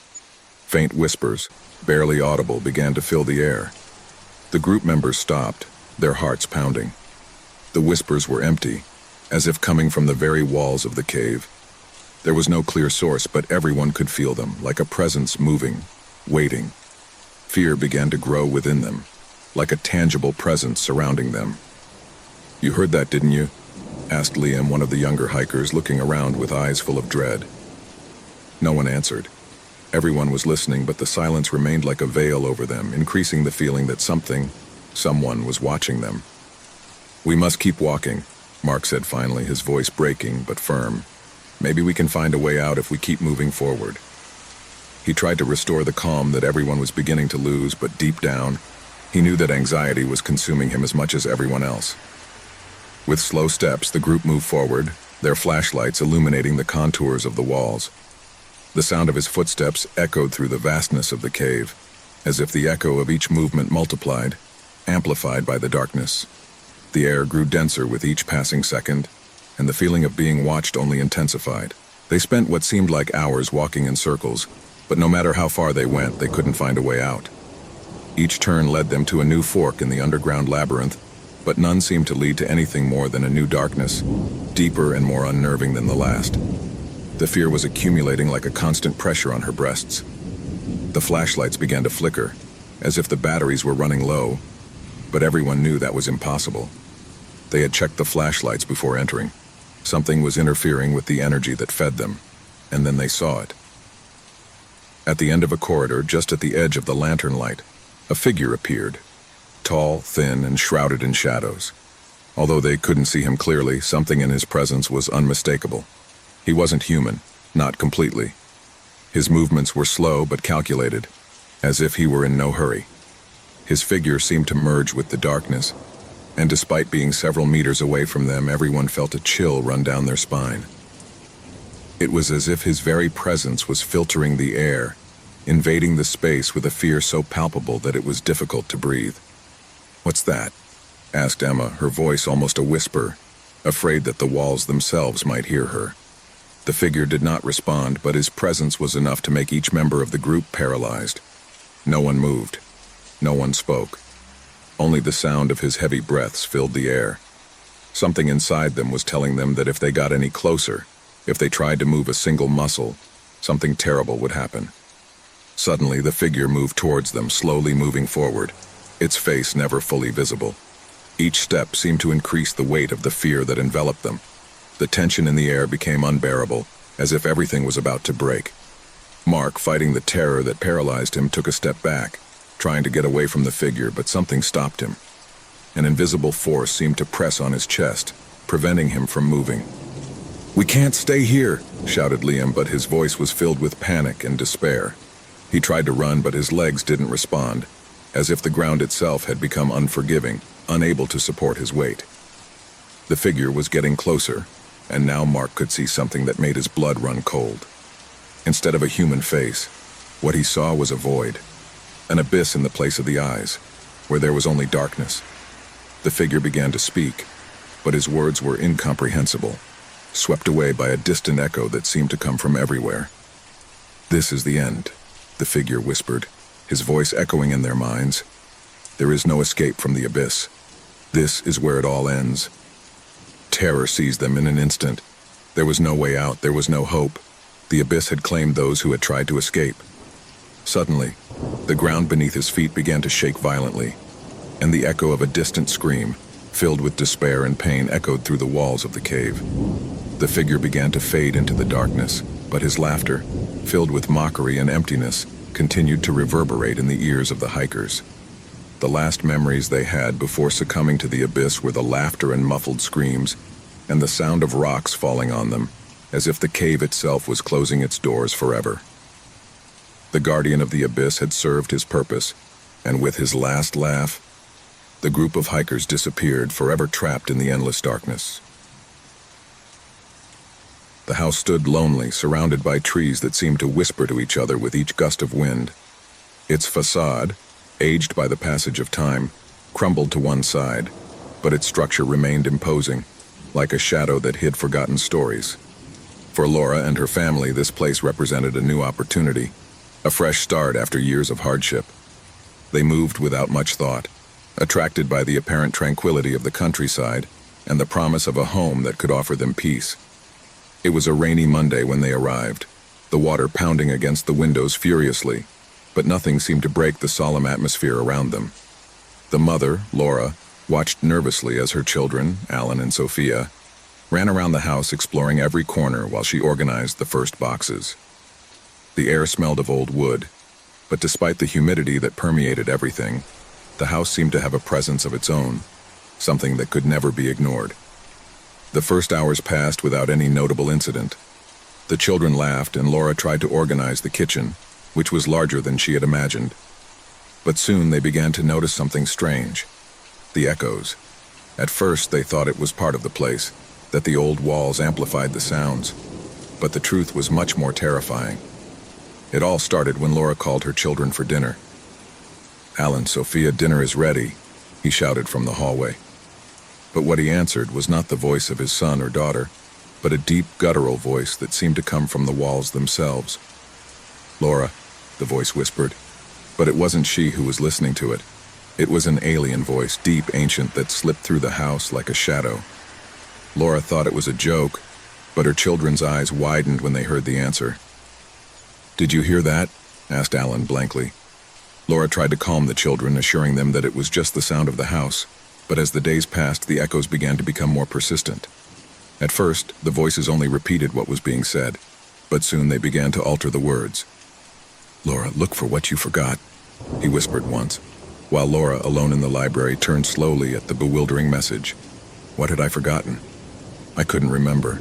Faint whispers, barely audible, began to fill the air. The group members stopped, their hearts pounding. The whispers were empty, as if coming from the very walls of the cave. There was no clear source, but everyone could feel them, like a presence moving, waiting. Fear began to grow within them, like a tangible presence surrounding them. "You heard that, didn't you?" asked Liam, one of the younger hikers, looking around with eyes full of dread. No one answered. Everyone was listening, but the silence remained like a veil over them, increasing the feeling that someone was watching them. "We must keep walking," Mark said finally, his voice breaking but firm. "Maybe we can find a way out if we keep moving forward." He tried to restore the calm that everyone was beginning to lose, but deep down, he knew that anxiety was consuming him as much as everyone else. With slow steps, the group moved forward, their flashlights illuminating the contours of the walls. The sound of his footsteps echoed through the vastness of the cave, as if the echo of each movement multiplied, amplified by the darkness. The air grew denser with each passing second, and the feeling of being watched only intensified. They spent what seemed like hours walking in circles, but no matter how far they went, they couldn't find a way out. Each turn led them to a new fork in the underground labyrinth, but none seemed to lead to anything more than a new darkness, deeper and more unnerving than the last. The fear was accumulating like a constant pressure on her breasts. The flashlights began to flicker, as if the batteries were running low, but everyone knew that was impossible. They had checked the flashlights before entering. Something was interfering with the energy that fed them, and then they saw it. At the end of a corridor, just at the edge of the lantern light, a figure appeared, tall, thin, and shrouded in shadows. Although they couldn't see him clearly, something in his presence was unmistakable. He wasn't human, not completely. His movements were slow but calculated, as if he were in no hurry. His figure seemed to merge with the darkness, and despite being several meters away from them, everyone felt a chill run down their spine. It was as if his very presence was filtering the air, invading the space with a fear so palpable that it was difficult to breathe. "What's that?" asked Emma, her voice almost a whisper, afraid that the walls themselves might hear her. The figure did not respond, but his presence was enough to make each member of the group paralyzed. No one moved. No one spoke. Only the sound of his heavy breaths filled the air. Something inside them was telling them that if they got any closer, if they tried to move a single muscle, something terrible would happen. Suddenly, the figure moved towards them, slowly moving forward, its face never fully visible. Each step seemed to increase the weight of the fear that enveloped them. The tension in the air became unbearable, as if everything was about to break. Mark, fighting the terror that paralyzed him, took a step back, trying to get away from the figure, but something stopped him. An invisible force seemed to press on his chest, preventing him from moving. "We can't stay here," shouted Liam, but his voice was filled with panic and despair. He tried to run, but his legs didn't respond, as if the ground itself had become unforgiving, unable to support his weight. The figure was getting closer, and now Mark could see something that made his blood run cold. Instead of a human face, what he saw was a void, an abyss in the place of the eyes, where there was only darkness. The figure began to speak, but his words were incomprehensible, swept away by a distant echo that seemed to come from everywhere. "This is the end," the figure whispered, his voice echoing in their minds. "There is no escape from the abyss. This is where it all ends." Terror seized them in an instant. There was no way out, there was no hope. The abyss had claimed those who had tried to escape. Suddenly, the ground beneath his feet began to shake violently, and the echo of a distant scream, filled with despair and pain, echoed through the walls of the cave. The figure began to fade into the darkness, but his laughter, filled with mockery and emptiness, continued to reverberate in the ears of the hikers. The last memories they had before succumbing to the abyss were the laughter and muffled screams, and the sound of rocks falling on them, as if the cave itself was closing its doors forever. The guardian of the abyss had served his purpose, and with his last laugh, the group of hikers disappeared, forever trapped in the endless darkness. The house stood lonely, surrounded by trees that seemed to whisper to each other with each gust of wind. Its facade, aged by the passage of time, crumbled to one side, but its structure remained imposing, like a shadow that hid forgotten stories. For Laura and her family, this place represented a new opportunity, a fresh start after years of hardship. They moved without much thought, attracted by the apparent tranquility of the countryside and the promise of a home that could offer them peace. It was a rainy Monday when they arrived, the water pounding against the windows furiously, but nothing seemed to break the solemn atmosphere around them. The mother, Laura, watched nervously as her children, Alan and Sophia, ran around the house exploring every corner while she organized the first boxes. The air smelled of old wood, but despite the humidity that permeated everything, the house seemed to have a presence of its own, something that could never be ignored. The first hours passed without any notable incident. The children laughed, and Laura tried to organize the kitchen, which was larger than she had imagined. But soon they began to notice something strange: the echoes. At first they thought it was part of the place, that the old walls amplified the sounds, but the truth was much more terrifying. It all started when Laura called her children for dinner. "Alan, Sophia, dinner is ready," he shouted from the hallway. But what he answered was not the voice of his son or daughter, but a deep, guttural voice that seemed to come from the walls themselves. "Laura," the voice whispered, but it wasn't she who was listening to it. It was an alien voice, deep, ancient, that slipped through the house like a shadow. Laura thought it was a joke, but her children's eyes widened when they heard the answer. "Did you hear that?" asked Alan blankly. Laura tried to calm the children, assuring them that it was just the sound of the house, but as the days passed, the echoes began to become more persistent. At first, the voices only repeated what was being said, but soon they began to alter the words. "Laura, look for what you forgot," he whispered once, while Laura, alone in the library, turned slowly at the bewildering message. What had I forgotten? I couldn't remember.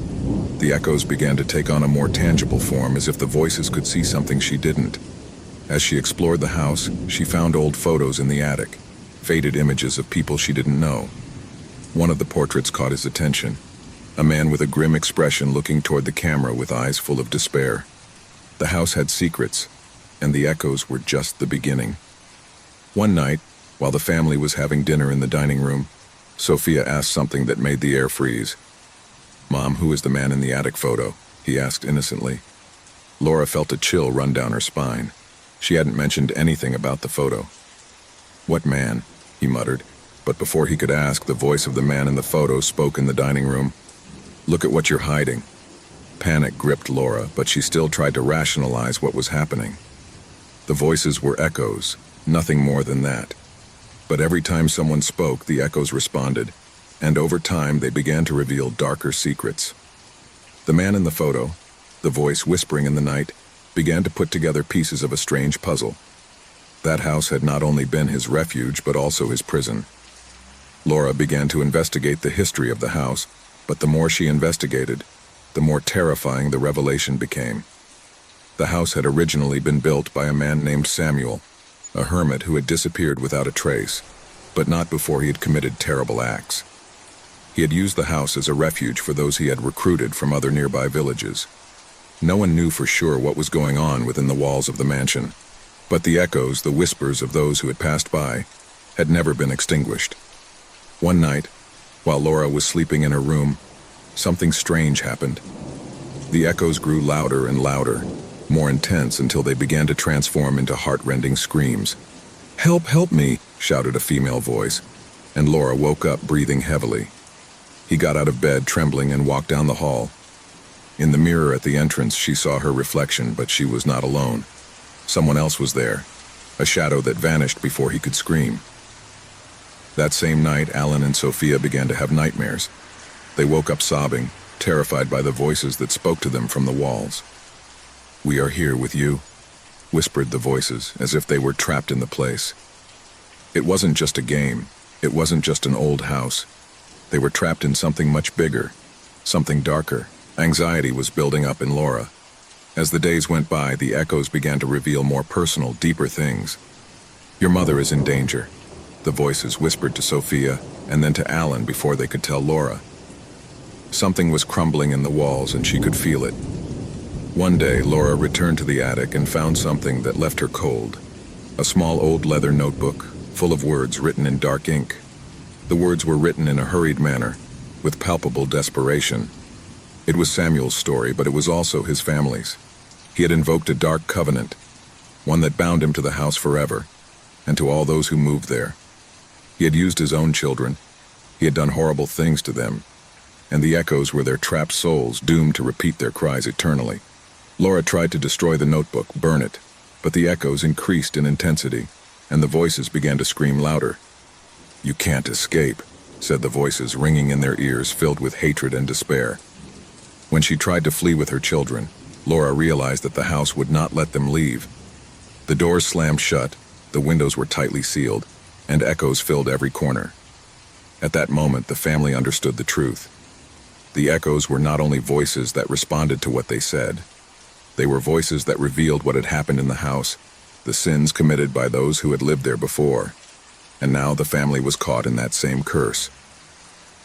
The echoes began to take on a more tangible form, as if the voices could see something she didn't. As she explored the house, she found old photos in the attic, faded images of people she didn't know. One of the portraits caught his attention, a man with a grim expression looking toward the camera with eyes full of despair. The house had secrets, and the echoes were just the beginning. One night, while the family was having dinner in the dining room, Sophia asked something that made the air freeze. "Mom, who is the man in the attic photo?" he asked innocently. Laura felt a chill run down her spine. She hadn't mentioned anything about the photo. "What man?" he muttered, but before he could ask, the voice of the man in the photo spoke in the dining room. "Look at what you're hiding." Panic gripped Laura, but she still tried to rationalize what was happening. The voices were echoes, nothing more than that. But every time someone spoke, the echoes responded, and over time they began to reveal darker secrets. The man in the photo, the voice whispering in the night, began to put together pieces of a strange puzzle. That house had not only been his refuge, but also his prison. Laura began to investigate the history of the house, but the more she investigated, the more terrifying the revelation became. The house had originally been built by a man named Samuel, a hermit who had disappeared without a trace, but not before he had committed terrible acts. He had used the house as a refuge for those he had recruited from other nearby villages. No one knew for sure what was going on within the walls of the mansion, but the echoes, the whispers of those who had passed by, had never been extinguished. One night, while Laura was sleeping in her room, something strange happened. The echoes grew louder and louder, more intense until they began to transform into heart-rending screams. "Help, help me!" shouted a female voice, and Laura woke up breathing heavily. He got out of bed trembling and walked down the hall. In the mirror at the entrance, she saw her reflection, but she was not alone. Someone else was there, a shadow that vanished before he could scream. That same night, Alan and Sophia began to have nightmares. They woke up sobbing, terrified by the voices that spoke to them from the walls. "We are here with you," whispered the voices, as if they were trapped in the place. It wasn't just a game. It wasn't just an old house. They were trapped in something much bigger, something darker. Anxiety was building up in Laura. As the days went by, the echoes began to reveal more personal, deeper things. "Your mother is in danger," the voices whispered to Sophia, and then to Alan before they could tell Laura. Something was crumbling in the walls, and she could feel it. One day, Laura returned to the attic and found something that left her cold. A small old leather notebook, full of words written in dark ink. The words were written in a hurried manner, with palpable desperation. It was Samuel's story, but it was also his family's. He had invoked a dark covenant, one that bound him to the house forever, and to all those who moved there. He had used his own children. He had done horrible things to them, and the echoes were their trapped souls, doomed to repeat their cries eternally. Laura tried to destroy the notebook, burn it, but the echoes increased in intensity, and the voices began to scream louder. "You can't escape," said the voices, ringing in their ears, filled with hatred and despair. When she tried to flee with her children, Laura realized that the house would not let them leave. The doors slammed shut, the windows were tightly sealed, and echoes filled every corner. At that moment, the family understood the truth. The echoes were not only voices that responded to what they said. They were voices that revealed what had happened in the house, the sins committed by those who had lived there before. And now the family was caught in that same curse.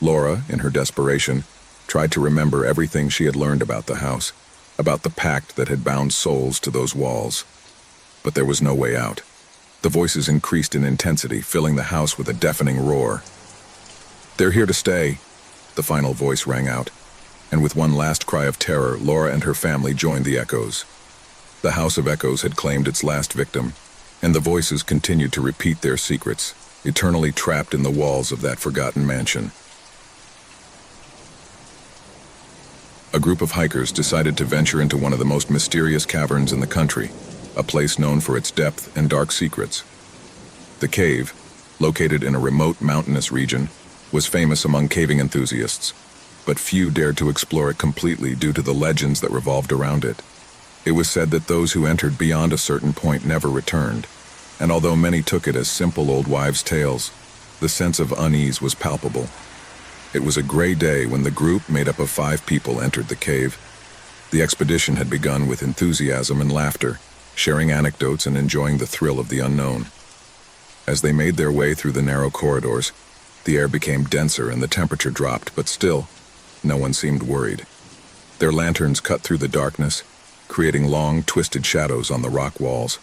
Laura, in her desperation, tried to remember everything she had learned about the house, about the pact that had bound souls to those walls. But there was no way out. The voices increased in intensity, filling the house with a deafening roar. "They're here to stay," the final voice rang out, and with one last cry of terror, Laura and her family joined the echoes. The House of Echoes had claimed its last victim, and the voices continued to repeat their secrets, eternally trapped in the walls of that forgotten mansion. A group of hikers decided to venture into one of the most mysterious caverns in the country, a place known for its depth and dark secrets. The cave, located in a remote mountainous region, was famous among caving enthusiasts, but few dared to explore it completely due to the legends that revolved around it. It was said that those who entered beyond a certain point never returned, and although many took it as simple old wives' tales, the sense of unease was palpable. It was a gray day when the group, made up of 5 people, entered the cave. The expedition had begun with enthusiasm and laughter, sharing anecdotes and enjoying the thrill of the unknown. As they made their way through the narrow corridors, the air became denser and the temperature dropped, but still, no one seemed worried. Their lanterns cut through the darkness, creating long, twisted shadows on the rock walls.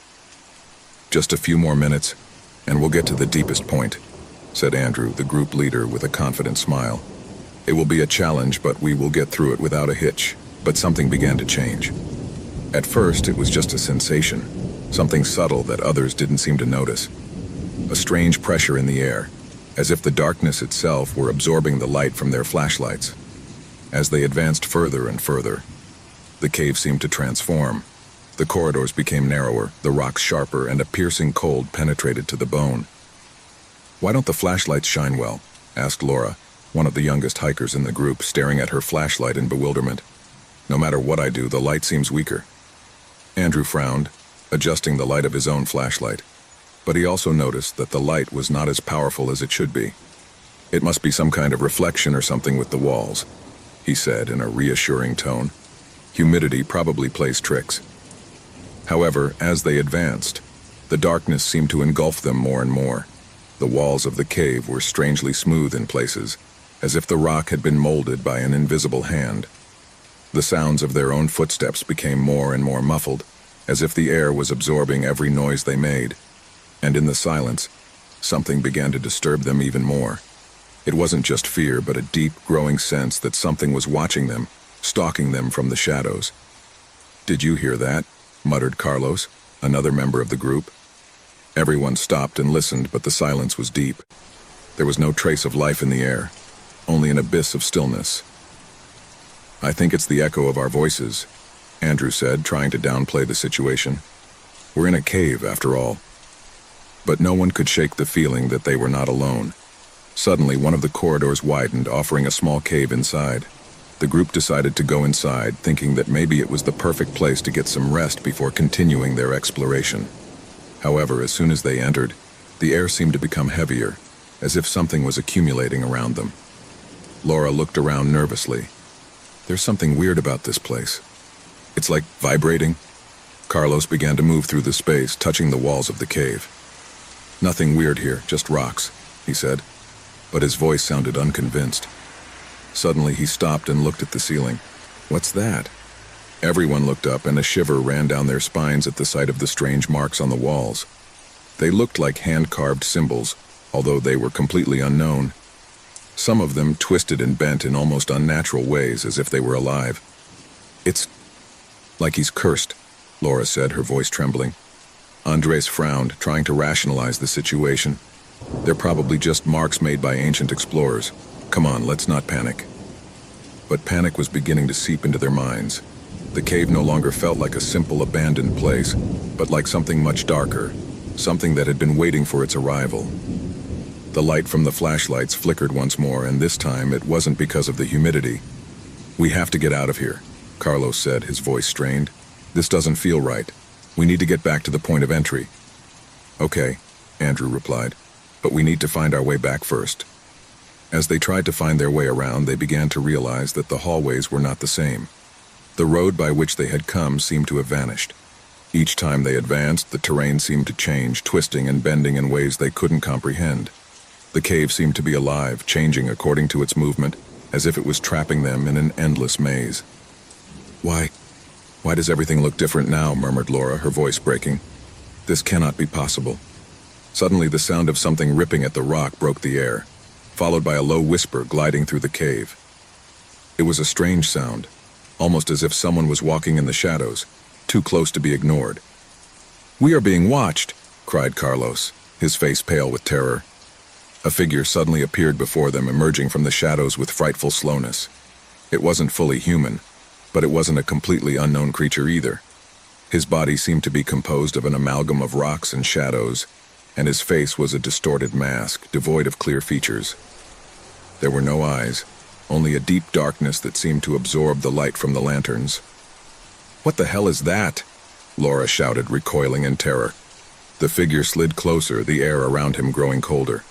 "Just a few more minutes, and we'll get to the deepest point," said Andrew, the group leader, with a confident smile. "It will be a challenge, but we will get through it without a hitch." But something began to change. At first, it was just a sensation, something subtle that others didn't seem to notice. A strange pressure in the air, as if the darkness itself were absorbing the light from their flashlights. As they advanced further and further, the cave seemed to transform. The corridors became narrower, the rocks sharper, and a piercing cold penetrated to the bone. "Why don't the flashlights shine well?" asked Laura, one of the youngest hikers in the group, staring at her flashlight in bewilderment. "No matter what I do, the light seems weaker." Andrew frowned, adjusting the light of his own flashlight, but he also noticed that the light was not as powerful as it should be. "It must be some kind of reflection or something with the walls," he said in a reassuring tone. "Humidity probably plays tricks." However, as they advanced, the darkness seemed to engulf them more and more. The walls of the cave were strangely smooth in places, as if the rock had been molded by an invisible hand. The sounds of their own footsteps became more and more muffled, as if the air was absorbing every noise they made. And in the silence, something began to disturb them even more. It wasn't just fear, but a deep, growing sense that something was watching them, stalking them from the shadows. "Did you hear that?" muttered Carlos, another member of the group. Everyone stopped and listened, but the silence was deep. There was no trace of life in the air, only an abyss of stillness. "I think it's the echo of our voices," Andrew said, trying to downplay the situation. "We're in a cave, after all." But no one could shake the feeling that they were not alone. Suddenly, one of the corridors widened, offering a small cave inside. The group decided to go inside, thinking that maybe it was the perfect place to get some rest before continuing their exploration. However, as soon as they entered, the air seemed to become heavier, as if something was accumulating around them. Laura looked around nervously. "There's something weird about this place. It's like vibrating." Carlos began to move through the space, touching the walls of the cave. "Nothing weird here, just rocks," he said, but his voice sounded unconvinced. Suddenly he stopped and looked at the ceiling. "What's that?" Everyone looked up, and a shiver ran down their spines at the sight of the strange marks on the walls. They looked like hand-carved symbols, although they were completely unknown. Some of them twisted and bent in almost unnatural ways, as if they were alive. "It's like he's cursed," Laura said, her voice trembling. Andres frowned, trying to rationalize the situation. "They're probably just marks made by ancient explorers. Come on, let's not panic." But panic was beginning to seep into their minds. The cave no longer felt like a simple abandoned place, but like something much darker, something that had been waiting for its arrival. The light from the flashlights flickered once more, and this time it wasn't because of the humidity. "We have to get out of here," Carlos said, his voice strained. "This doesn't feel right. We need to get back to the point of entry." "Okay," Andrew replied, "but we need to find our way back first." As they tried to find their way around, they began to realize that the hallways were not the same. The road by which they had come seemed to have vanished. Each time they advanced, the terrain seemed to change, twisting and bending in ways they couldn't comprehend. The cave seemed to be alive, changing according to its movement, as if it was trapping them in an endless maze. Why does everything look different now?" murmured Laura, her voice breaking. "This cannot be possible." Suddenly, the sound of something ripping at the rock broke the air. followed by a low whisper gliding through the cave. It was a strange sound, almost as if someone was walking in the shadows, too close to be ignored. "We are being watched," cried Carlos, his face pale with terror. A figure suddenly appeared before them, emerging from the shadows with frightful slowness. It wasn't fully human, but it wasn't a completely unknown creature either. His body seemed to be composed of an amalgam of rocks and shadows, and his face was a distorted mask, devoid of clear features. There were no eyes, only a deep darkness that seemed to absorb the light from the lanterns. "What the hell is that?" Laura shouted, recoiling in terror. The figure slid closer, the air around him growing colder.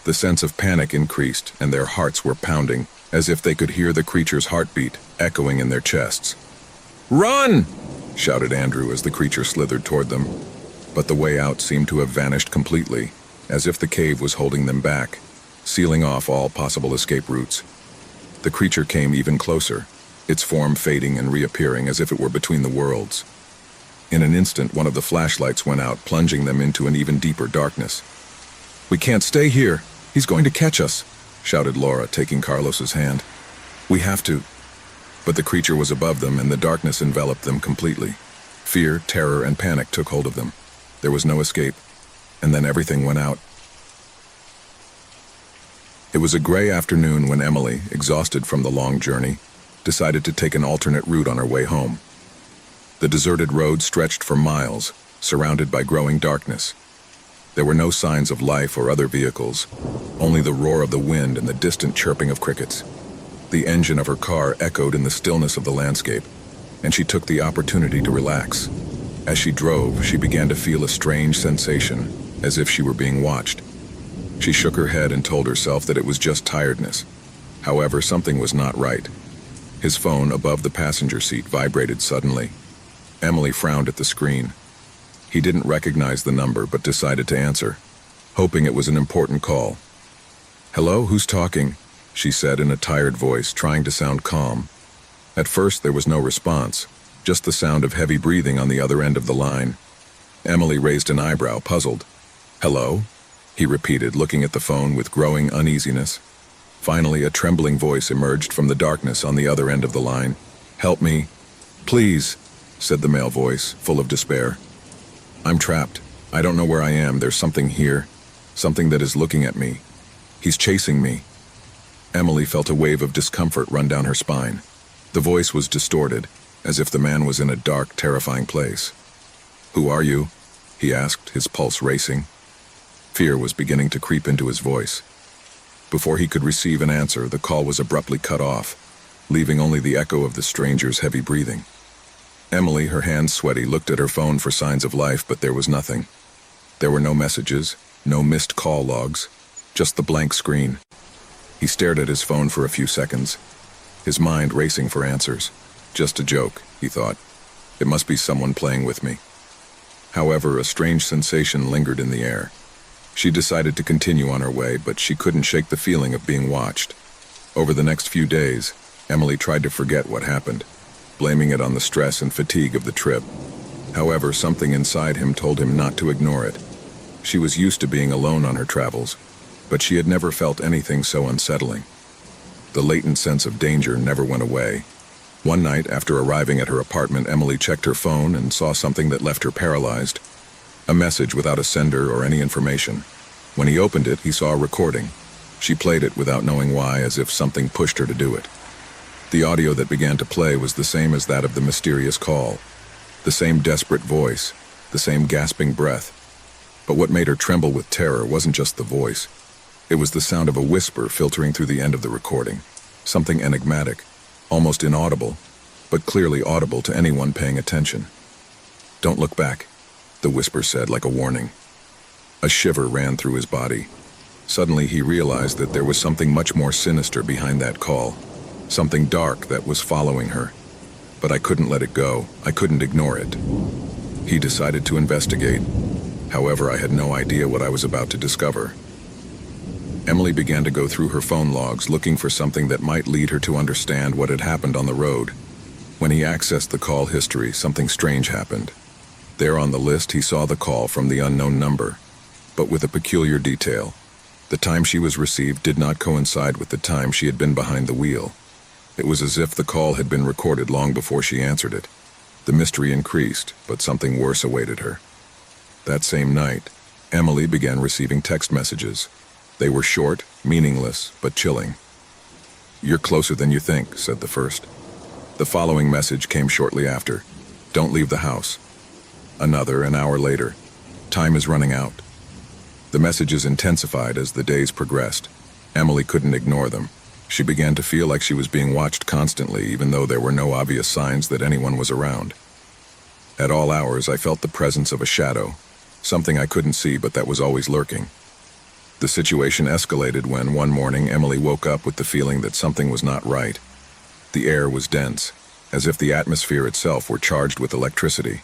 The sense of panic increased, and their hearts were pounding, as if they could hear the creature's heartbeat echoing in their chests. "Run!" shouted Andrew as the creature slithered toward them. But the way out seemed to have vanished completely, as if the cave was holding them back, sealing off all possible escape routes. The creature came even closer, its form fading and reappearing as if it were between the worlds. In an instant, one of the flashlights went out, plunging them into an even deeper darkness. "We can't stay here. He's going to catch us," shouted Laura, taking Carlos's hand. "We have to." But the creature was above them, and the darkness enveloped them completely. Fear, terror, and panic took hold of them. There was no escape, and then everything went out. It was a gray afternoon when Emily, exhausted from the long journey, decided to take an alternate route on her way home. The deserted road stretched for miles, surrounded by growing darkness. There were no signs of life or other vehicles, only the roar of the wind and the distant chirping of crickets. The engine of her car echoed in the stillness of the landscape, and she took the opportunity to relax. As she drove, she began to feel a strange sensation, as if she were being watched. She shook her head and told herself that it was just tiredness. However, something was not right. His phone above the passenger seat vibrated suddenly. Emily frowned at the screen. He didn't recognize the number, but decided to answer, hoping it was an important call. "Hello, who's talking?" she said in a tired voice, trying to sound calm. At first, there was no response, just the sound of heavy breathing on the other end of the line. Emily raised an eyebrow, puzzled. "Hello?" he repeated, looking at the phone with growing uneasiness. Finally, a trembling voice emerged from the darkness on the other end of the line. "Help me. Please," said the male voice, full of despair. "I'm trapped. I don't know where I am. There's something here. Something that is looking at me. He's chasing me." Emily felt a wave of discomfort run down her spine. The voice was distorted, as if the man was in a dark, terrifying place. "Who are you?" he asked, his pulse racing. Fear was beginning to creep into his voice. Before he could receive an answer, the call was abruptly cut off, leaving only the echo of the stranger's heavy breathing. Emily, her hands sweaty, looked at her phone for signs of life, but there was nothing. There were no messages, no missed call logs, just the blank screen. He stared at his phone for a few seconds, his mind racing for answers. Just a joke, he thought. It must be someone playing with me. However, a strange sensation lingered in the air. She decided to continue on her way, but she couldn't shake the feeling of being watched. Over the next few days, Emily tried to forget what happened, blaming it on the stress and fatigue of the trip. However, something inside him told him not to ignore it. She was used to being alone on her travels, but she had never felt anything so unsettling. The latent sense of danger never went away. One night, after arriving at her apartment, Emily checked her phone and saw something that left her paralyzed. A message without a sender or any information. When he opened it, he saw a recording. She played it without knowing why, as if something pushed her to do it. The audio that began to play was the same as that of the mysterious call. The same desperate voice, the same gasping breath. But what made her tremble with terror wasn't just the voice. It was the sound of a whisper filtering through the end of the recording. Something enigmatic, almost inaudible, but clearly audible to anyone paying attention. "Don't look back," the whisper said, like a warning. A shiver ran through his body. Suddenly he realized that there was something much more sinister behind that call. Something dark that was following her. But I couldn't let it go. I couldn't ignore it. He decided to investigate. However, I had no idea what I was about to discover. Emily began to go through her phone logs, looking for something that might lead her to understand what had happened on the road. When he accessed the call history, something strange happened. There on the list, he saw the call from the unknown number, but with a peculiar detail. The time she was received did not coincide with the time she had been behind the wheel. It was as if the call had been recorded long before she answered it. The mystery increased, but something worse awaited her. That same night, Emily began receiving text messages. They were short, meaningless, but chilling. "You're closer than you think," said the first. The following message came shortly after. "Don't leave the house." Another, an hour later. "Time is running out." The messages intensified as the days progressed. Emily couldn't ignore them. She began to feel like she was being watched constantly, even though there were no obvious signs that anyone was around. At all hours, I felt the presence of a shadow, something I couldn't see but that was always lurking. The situation escalated when, one morning, Emily woke up with the feeling that something was not right. The air was dense, as if the atmosphere itself were charged with electricity.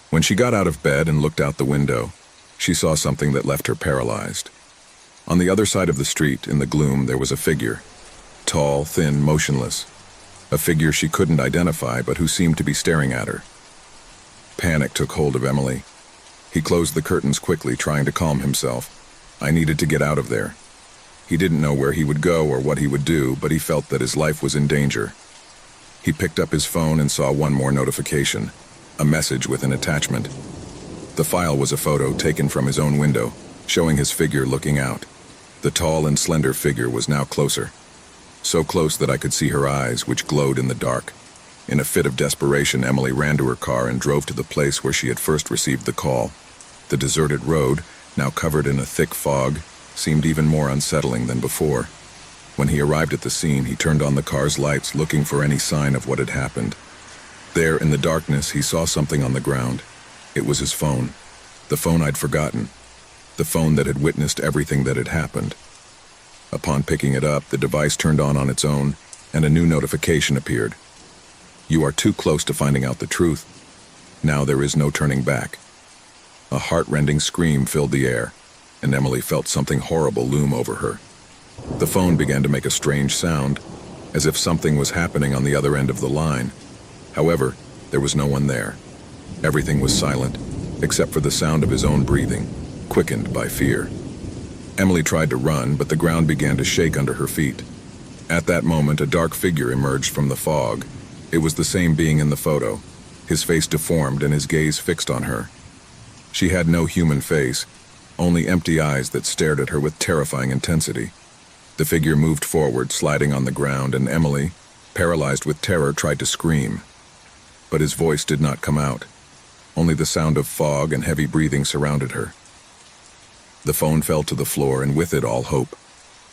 When she got out of bed and looked out the window, she saw something that left her paralyzed. On the other side of the street, in the gloom, there was a figure. Tall, thin, motionless. A figure she couldn't identify, but who seemed to be staring at her. Panic took hold of Emily. He closed the curtains quickly, trying to calm himself. I needed to get out of there. He didn't know where he would go or what he would do, but he felt that his life was in danger. He picked up his phone and saw one more notification, a message with an attachment. The file was a photo taken from his own window, showing his figure looking out. The tall and slender figure was now closer. So close that I could see her eyes, which glowed in the dark. In a fit of desperation, Emily ran to her car and drove to the place where she had first received the call. The deserted road, now covered in a thick fog, seemed even more unsettling than before. When he arrived at the scene, he turned on the car's lights, looking for any sign of what had happened. There, in the darkness, he saw something on the ground. It was his phone. The phone I'd forgotten. The phone that had witnessed everything that had happened. Upon picking it up, the device turned on its own, and a new notification appeared. "You are too close to finding out the truth. Now there is no turning back." A heart-rending scream filled the air, and Emily felt something horrible loom over her. The phone began to make a strange sound, as if something was happening on the other end of the line. However, there was no one there. Everything was silent, except for the sound of his own breathing, quickened by fear. Emily tried to run, but the ground began to shake under her feet. At that moment, a dark figure emerged from the fog. It was the same being in the photo, his face deformed and his gaze fixed on her. She had no human face, only empty eyes that stared at her with terrifying intensity. The figure moved forward, sliding on the ground, and Emily, paralyzed with terror, tried to scream. But his voice did not come out. Only the sound of fog and heavy breathing surrounded her. The phone fell to the floor, and with it all hope.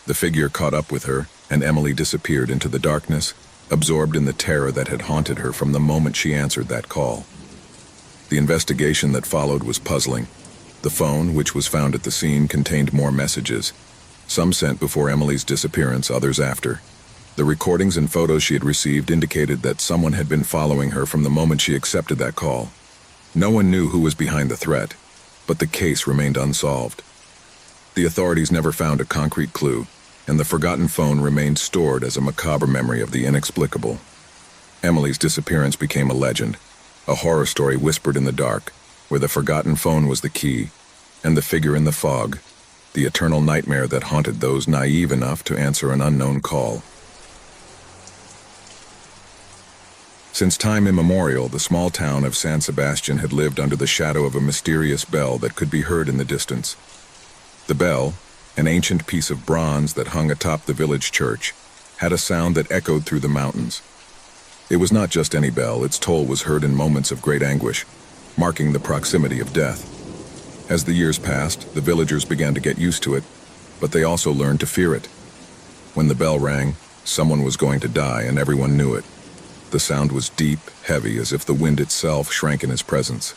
The figure caught up with her, and Emily disappeared into the darkness, absorbed in the terror that had haunted her from the moment she answered that call. The investigation that followed was puzzling. The phone, which was found at the scene, contained more messages. Some sent before Emily's disappearance, others after. The recordings and photos she had received indicated that someone had been following her from the moment she accepted that call. No one knew who was behind the threat, but the case remained unsolved. The authorities never found a concrete clue, and the forgotten phone remained stored as a macabre memory of the inexplicable. Emily's disappearance became a legend, a horror story whispered in the dark, where the forgotten phone was the key, and the figure in the fog, the eternal nightmare that haunted those naive enough to answer an unknown call. Since time immemorial, the small town of San Sebastian had lived under the shadow of a mysterious bell that could be heard in the distance. The bell, an ancient piece of bronze that hung atop the village church, had a sound that echoed through the mountains. It was not just any bell, its toll was heard in moments of great anguish, marking the proximity of death. As the years passed, the villagers began to get used to it, but they also learned to fear it. When the bell rang, someone was going to die, and everyone knew it. The sound was deep, heavy, as if the wind itself shrank in his presence.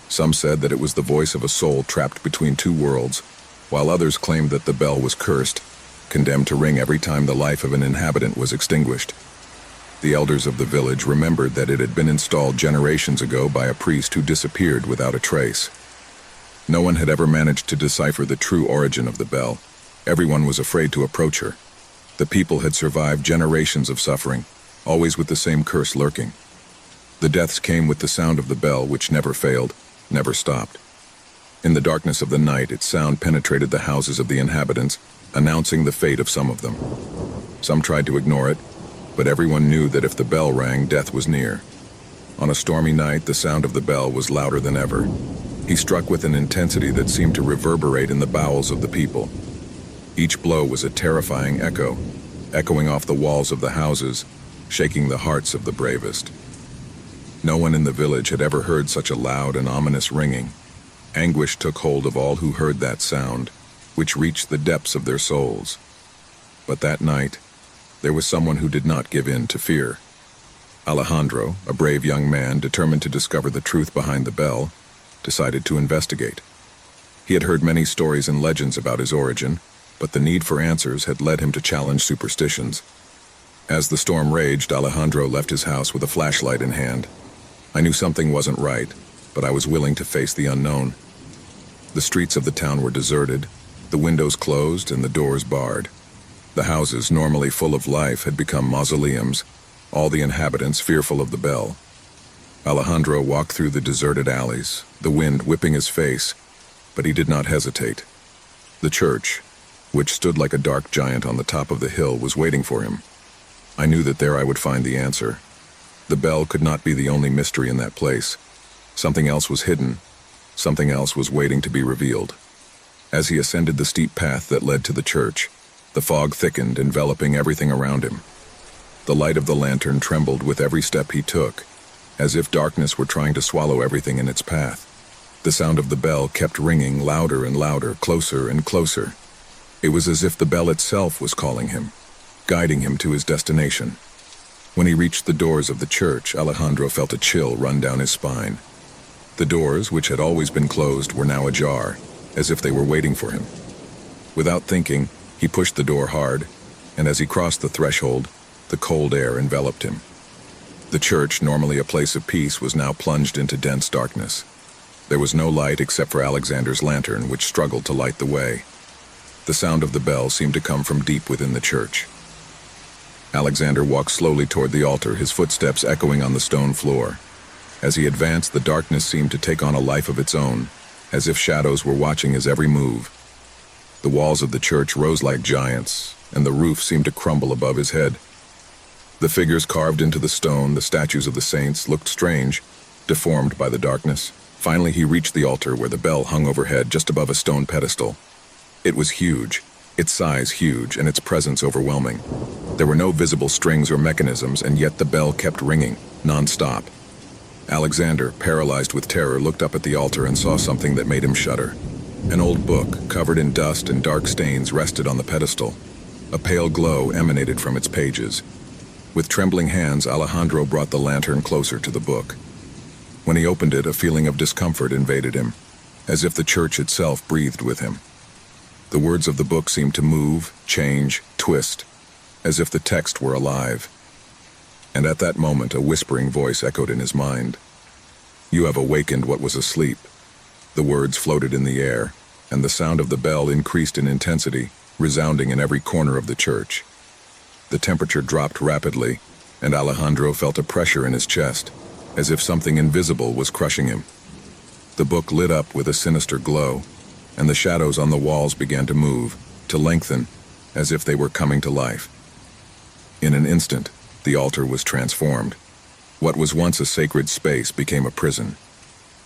Some said that it was the voice of a soul trapped between two worlds, while others claimed that the bell was cursed, condemned to ring every time the life of an inhabitant was extinguished. The elders of the village remembered that it had been installed generations ago by a priest who disappeared without a trace. No one had ever managed to decipher the true origin of the bell. Everyone was afraid to approach her. The people had survived generations of suffering, always with the same curse lurking. The deaths came with the sound of the bell, which never failed, never stopped. In the darkness of the night, its sound penetrated the houses of the inhabitants, announcing the fate of some of them. Some tried to ignore it, but everyone knew that if the bell rang, death was near. On a stormy night, the sound of the bell was louder than ever. He struck with an intensity that seemed to reverberate in the bowels of the people. Each blow was a terrifying echo, echoing off the walls of the houses, shaking the hearts of the bravest. No one in the village had ever heard such a loud and ominous ringing. Anguish took hold of all who heard that sound, which reached the depths of their souls. But that night, there was someone who did not give in to fear. Alejandro, a brave young man determined to discover the truth behind the bell, decided to investigate. He had heard many stories and legends about his origin, but the need for answers had led him to challenge superstitions. As the storm raged, Alejandro left his house with a flashlight in hand. I knew something wasn't right, but I was willing to face the unknown. The streets of the town were deserted, the windows closed and the doors barred. The houses, normally full of life, had become mausoleums, all the inhabitants fearful of the bell. Alejandro walked through the deserted alleys, the wind whipping his face, but he did not hesitate. The church, which stood like a dark giant on the top of the hill, was waiting for him. I knew that there I would find the answer. The bell could not be the only mystery in that place. Something else was hidden. Something else was waiting to be revealed. As he ascended the steep path that led to the church, the fog thickened, enveloping everything around him. The light of the lantern trembled with every step he took, as if darkness were trying to swallow everything in its path. The sound of the bell kept ringing louder and louder, closer and closer. It was as if the bell itself was calling him, guiding him to his destination. When he reached the doors of the church, Alejandro felt a chill run down his spine. The doors, which had always been closed, were now ajar, as if they were waiting for him. Without thinking, he pushed the door hard, and as he crossed the threshold, the cold air enveloped him. The church, normally a place of peace, was now plunged into dense darkness. There was no light except for Alexander's lantern, which struggled to light the way. The sound of the bell seemed to come from deep within the church. Alexander walked slowly toward the altar, his footsteps echoing on the stone floor. As he advanced, the darkness seemed to take on a life of its own, as if shadows were watching his every move. The walls of the church rose like giants, and the roof seemed to crumble above his head. The figures carved into the stone, the statues of the saints, looked strange, deformed by the darkness. Finally, he reached the altar where the bell hung overhead just above a stone pedestal. It was huge, its size huge, and its presence overwhelming. There were no visible strings or mechanisms, and yet the bell kept ringing, non-stop. Alexander, paralyzed with terror, looked up at the altar and saw something that made him shudder. An old book, covered in dust and dark stains, rested on the pedestal. A pale glow emanated from its pages. With trembling hands, Alejandro brought the lantern closer to the book. When he opened it, a feeling of discomfort invaded him, as if the church itself breathed with him. The words of the book seemed to move, change, twist, as if the text were alive. And at that moment, a whispering voice echoed in his mind. "You have awakened what was asleep." The words floated in the air, and the sound of the bell increased in intensity, resounding in every corner of the church. The temperature dropped rapidly, and Alejandro felt a pressure in his chest, as if something invisible was crushing him. The book lit up with a sinister glow, and the shadows on the walls began to move, to lengthen, as if they were coming to life. In an instant, the altar was transformed. What was once a sacred space became a prison.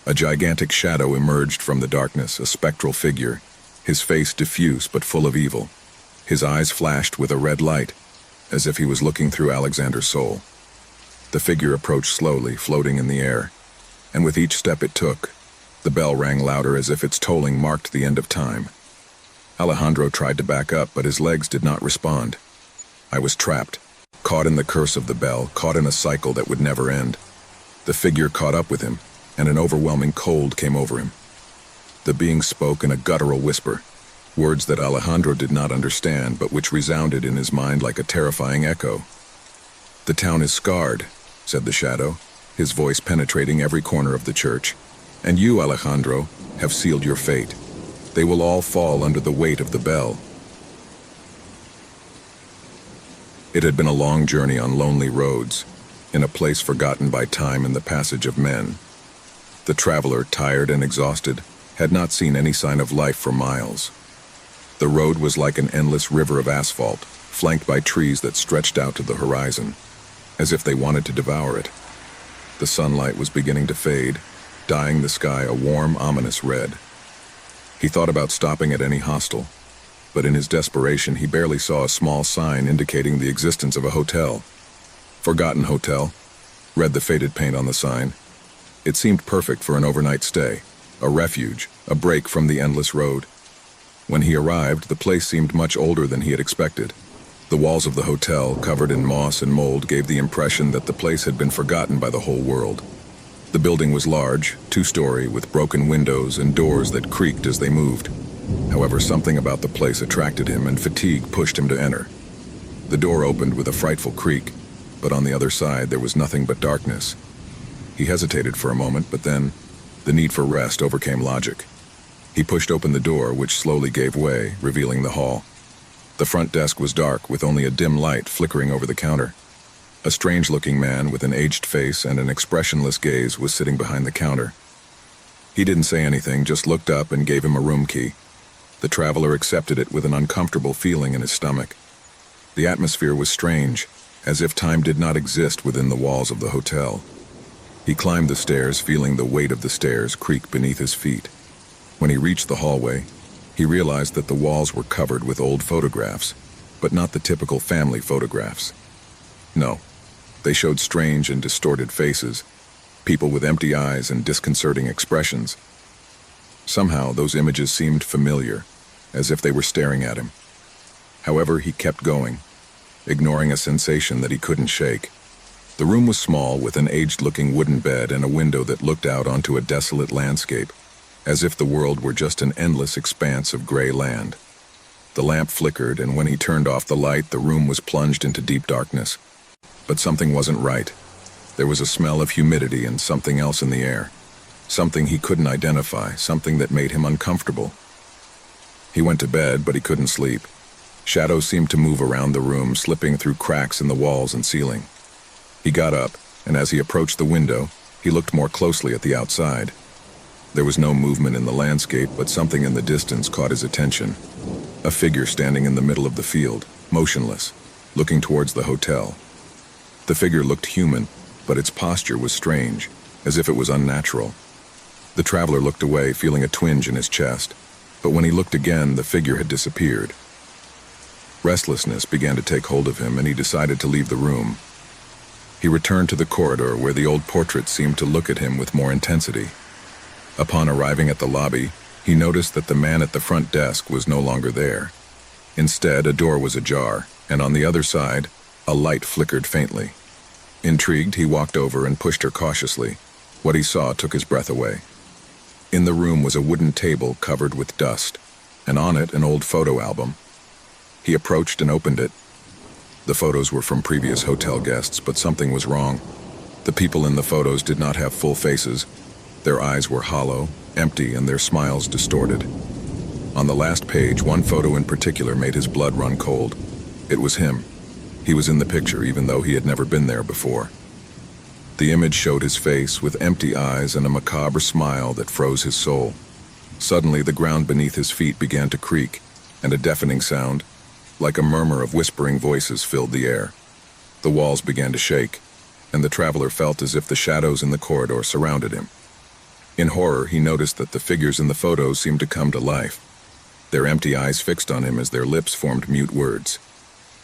A gigantic shadow emerged from the darkness, a spectral figure, his face diffuse but full of evil. His eyes flashed with a red light, as if he was looking through Alexander's soul. The figure approached slowly, floating in the air, and with each step it took, the bell rang louder as if its tolling marked the end of time. Alejandro tried to back up, but his legs did not respond. I was trapped, caught in the curse of the bell, caught in a cycle that would never end. The figure caught up with him, and an overwhelming cold came over him. The being spoke in a guttural whisper, words that Alejandro did not understand, but which resounded in his mind like a terrifying echo. "The town is scarred," said the shadow, his voice penetrating every corner of the church. "And you, Alejandro, have sealed your fate. They will all fall under the weight of the bell." It had been a long journey on lonely roads, in a place forgotten by time and the passage of men. The traveler, tired and exhausted, had not seen any sign of life for miles. The road was like an endless river of asphalt, flanked by trees that stretched out to the horizon, as if they wanted to devour it. The sunlight was beginning to fade, dyeing the sky a warm, ominous red. He thought about stopping at any hostel, but in his desperation he barely saw a small sign indicating the existence of a hotel. "Forgotten Hotel," read the faded paint on the sign. It seemed perfect for an overnight stay, a refuge, a break from the endless road. When he arrived, the place seemed much older than he had expected. The walls of the hotel, covered in moss and mold, gave the impression that the place had been forgotten by the whole world. The building was large, two-story, with broken windows and doors that creaked as they moved. However, something about the place attracted him, and fatigue pushed him to enter. The door opened with a frightful creak, but on the other side there was nothing but darkness. He hesitated for a moment, but then the need for rest overcame logic. He pushed open the door, which slowly gave way, revealing the hall. The front desk was dark, with only a dim light flickering over the counter. A strange-looking man with an aged face and an expressionless gaze was sitting behind the counter. He didn't say anything, just looked up and gave him a room key. The traveler accepted it with an uncomfortable feeling in his stomach. The atmosphere was strange, as if time did not exist within the walls of the hotel. He climbed the stairs, feeling the weight of the stairs creak beneath his feet. When he reached the hallway, he realized that the walls were covered with old photographs, but not the typical family photographs. No, they showed strange and distorted faces, people with empty eyes and disconcerting expressions. Somehow, those images seemed familiar, as if they were staring at him. However, he kept going, ignoring a sensation that he couldn't shake. The room was small, with an aged-looking wooden bed and a window that looked out onto a desolate landscape, as if the world were just an endless expanse of gray land. The lamp flickered, and when he turned off the light, the room was plunged into deep darkness. But something wasn't right. There was a smell of humidity and something else in the air. Something he couldn't identify, something that made him uncomfortable. He went to bed, but he couldn't sleep. Shadows seemed to move around the room, slipping through cracks in the walls and ceiling. He got up, and as he approached the window, he looked more closely at the outside. There was no movement in the landscape, but something in the distance caught his attention. A figure standing in the middle of the field, motionless, looking towards the hotel. The figure looked human, but its posture was strange, as if it was unnatural. The traveler looked away, feeling a twinge in his chest, but when he looked again, the figure had disappeared. Restlessness began to take hold of him, and he decided to leave the room. He returned to the corridor, where the old portrait seemed to look at him with more intensity. Upon arriving at the lobby, he noticed that the man at the front desk was no longer there. Instead, a door was ajar, and on the other side, a light flickered faintly. Intrigued, he walked over and pushed her cautiously. What he saw took his breath away. In the room was a wooden table covered with dust, and on it an old photo album. He approached and opened it. The photos were from previous hotel guests, but something was wrong. The people in the photos did not have full faces. Their eyes were hollow, empty, and their smiles distorted. On the last page, one photo in particular made his blood run cold. It was him. He was in the picture, even though he had never been there before. The image showed his face with empty eyes and a macabre smile that froze his soul. Suddenly, the ground beneath his feet began to creak, and a deafening sound, like a murmur of whispering voices, filled the air. The walls began to shake, and the traveler felt as if the shadows in the corridor surrounded him. In horror, he noticed that the figures in the photos seemed to come to life, their empty eyes fixed on him as their lips formed mute words.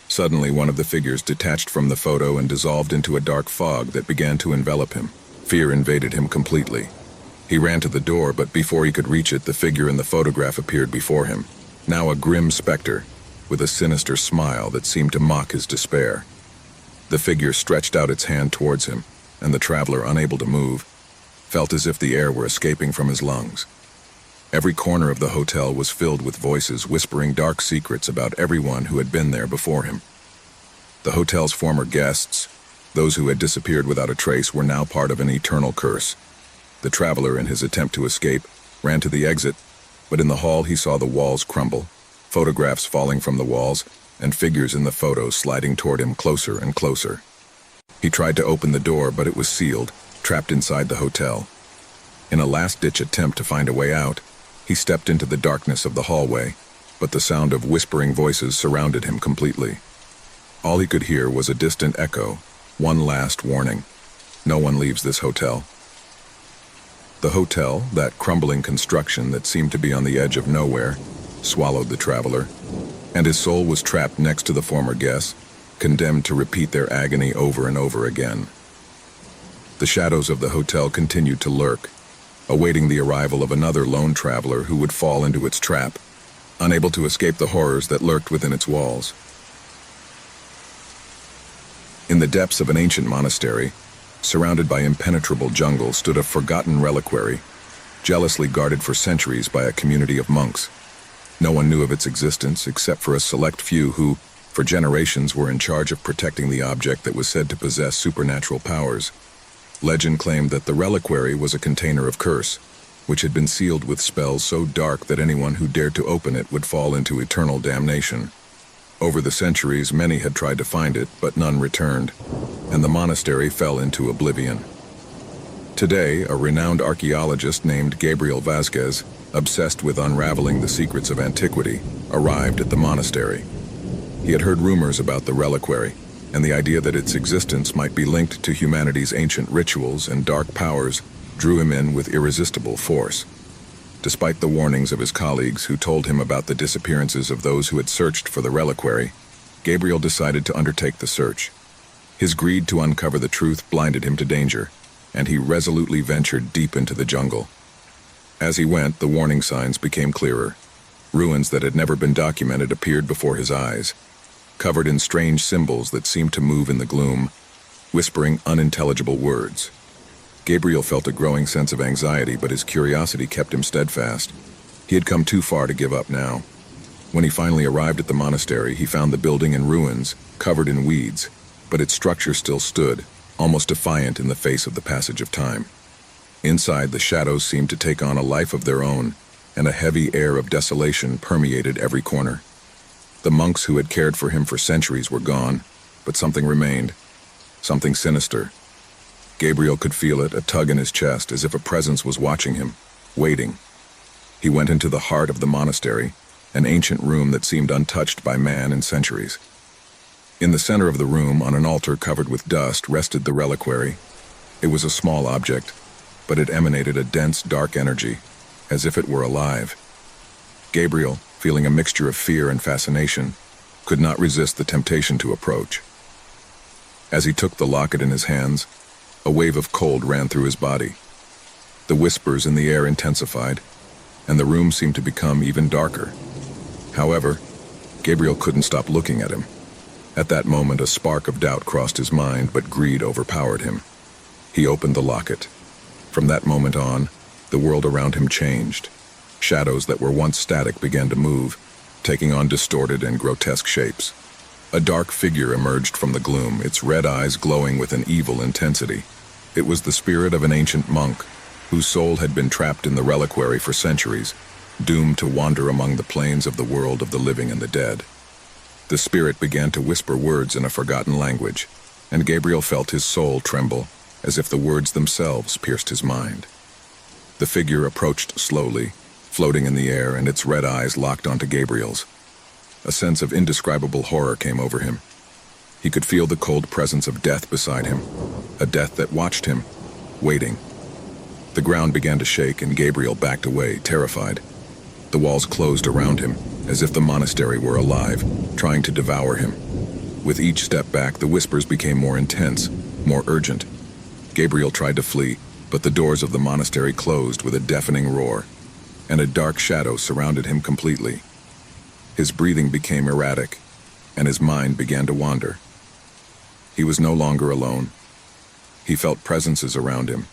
Suddenly, one of the figures detached from the photo and dissolved into a dark fog that began to envelop him. Fear invaded him completely. He ran to the door, but before he could reach it, the figure in the photograph appeared before him, now a grim specter, with a sinister smile that seemed to mock his despair. The figure stretched out its hand towards him, and the traveler, unable to move, felt as if the air were escaping from his lungs. Every corner of the hotel was filled with voices whispering dark secrets about everyone who had been there before him. The hotel's former guests, those who had disappeared without a trace, were now part of an eternal curse. The traveler, in his attempt to escape, ran to the exit, but in the hall he saw the walls crumble, photographs falling from the walls, and figures in the photos sliding toward him closer and closer. He tried to open the door, but it was sealed, trapped inside the hotel. In a last-ditch attempt to find a way out, He stepped into the darkness of the hallway, but the sound of whispering voices surrounded him completely. All he could hear was a distant echo, one last warning. No one leaves this hotel. The hotel, that crumbling construction that seemed to be on the edge of nowhere, swallowed the traveler, and his soul was trapped next to the former guests, condemned to repeat their agony over and over again. The shadows of the hotel continued to lurk, awaiting the arrival of another lone traveler who would fall into its trap, unable to escape the horrors that lurked within its walls. In the depths of an ancient monastery, surrounded by impenetrable jungle, stood a forgotten reliquary, jealously guarded for centuries by a community of monks. No one knew of its existence except for a select few who, for generations, were in charge of protecting the object that was said to possess supernatural powers. Legend claimed that the reliquary was a container of curse, which had been sealed with spells so dark that anyone who dared to open it would fall into eternal damnation. Over the centuries, many had tried to find it, but none returned, and the monastery fell into oblivion. Today, a renowned archaeologist named Gabriel Vasquez, obsessed with unraveling the secrets of antiquity, arrived at the monastery. He had heard rumors about the reliquary, and the idea that its existence might be linked to humanity's ancient rituals and dark powers drew him in with irresistible force. Despite the warnings of his colleagues who told him about the disappearances of those who had searched for the reliquary, Gabriel decided to undertake the search. His greed to uncover the truth blinded him to danger, and he resolutely ventured deep into the jungle. As he went, the warning signs became clearer. Ruins that had never been documented appeared before his eyes, covered in strange symbols that seemed to move in the gloom, whispering unintelligible words. Gabriel felt a growing sense of anxiety, but his curiosity kept him steadfast. He had come too far to give up now. When he finally arrived at the monastery, he found the building in ruins, covered in weeds, but its structure still stood, almost defiant in the face of the passage of time. Inside, the shadows seemed to take on a life of their own, and a heavy air of desolation permeated every corner. The monks who had cared for him for centuries were gone, but something remained, something sinister. Gabriel could feel it, a tug in his chest, as if a presence was watching him, waiting. He went into the heart of the monastery, an ancient room that seemed untouched by man in centuries. In the center of the room, on an altar covered with dust, rested the reliquary. It was a small object, but it emanated a dense, dark energy, as if it were alive. Gabriel, feeling a mixture of fear and fascination, could not resist the temptation to approach. As he took the locket in his hands, a wave of cold ran through his body. The whispers in the air intensified, and the room seemed to become even darker. However, Gabriel couldn't stop looking at him. At that moment, a spark of doubt crossed his mind, but greed overpowered him. He opened the locket. From that moment on, the world around him changed. Shadows that were once static began to move, taking on distorted and grotesque shapes. A dark figure emerged from the gloom, its red eyes glowing with an evil intensity. It was the spirit of an ancient monk, whose soul had been trapped in the reliquary for centuries, doomed to wander among the plains of the world of the living and the dead. The spirit began to whisper words in a forgotten language, and Gabriel felt his soul tremble, as if the words themselves pierced his mind. The figure approached slowly, floating in the air, and its red eyes locked onto Gabriel's. A sense of indescribable horror came over him. He could feel the cold presence of death beside him, a death that watched him, waiting. The ground began to shake, and Gabriel backed away, terrified. The walls closed around him, as if the monastery were alive, trying to devour him. With each step back, the whispers became more intense, more urgent. Gabriel tried to flee, but the doors of the monastery closed with a deafening roar, and a dark shadow surrounded him completely. His breathing became erratic, and his mind began to wander. He was no longer alone. He felt presences around him,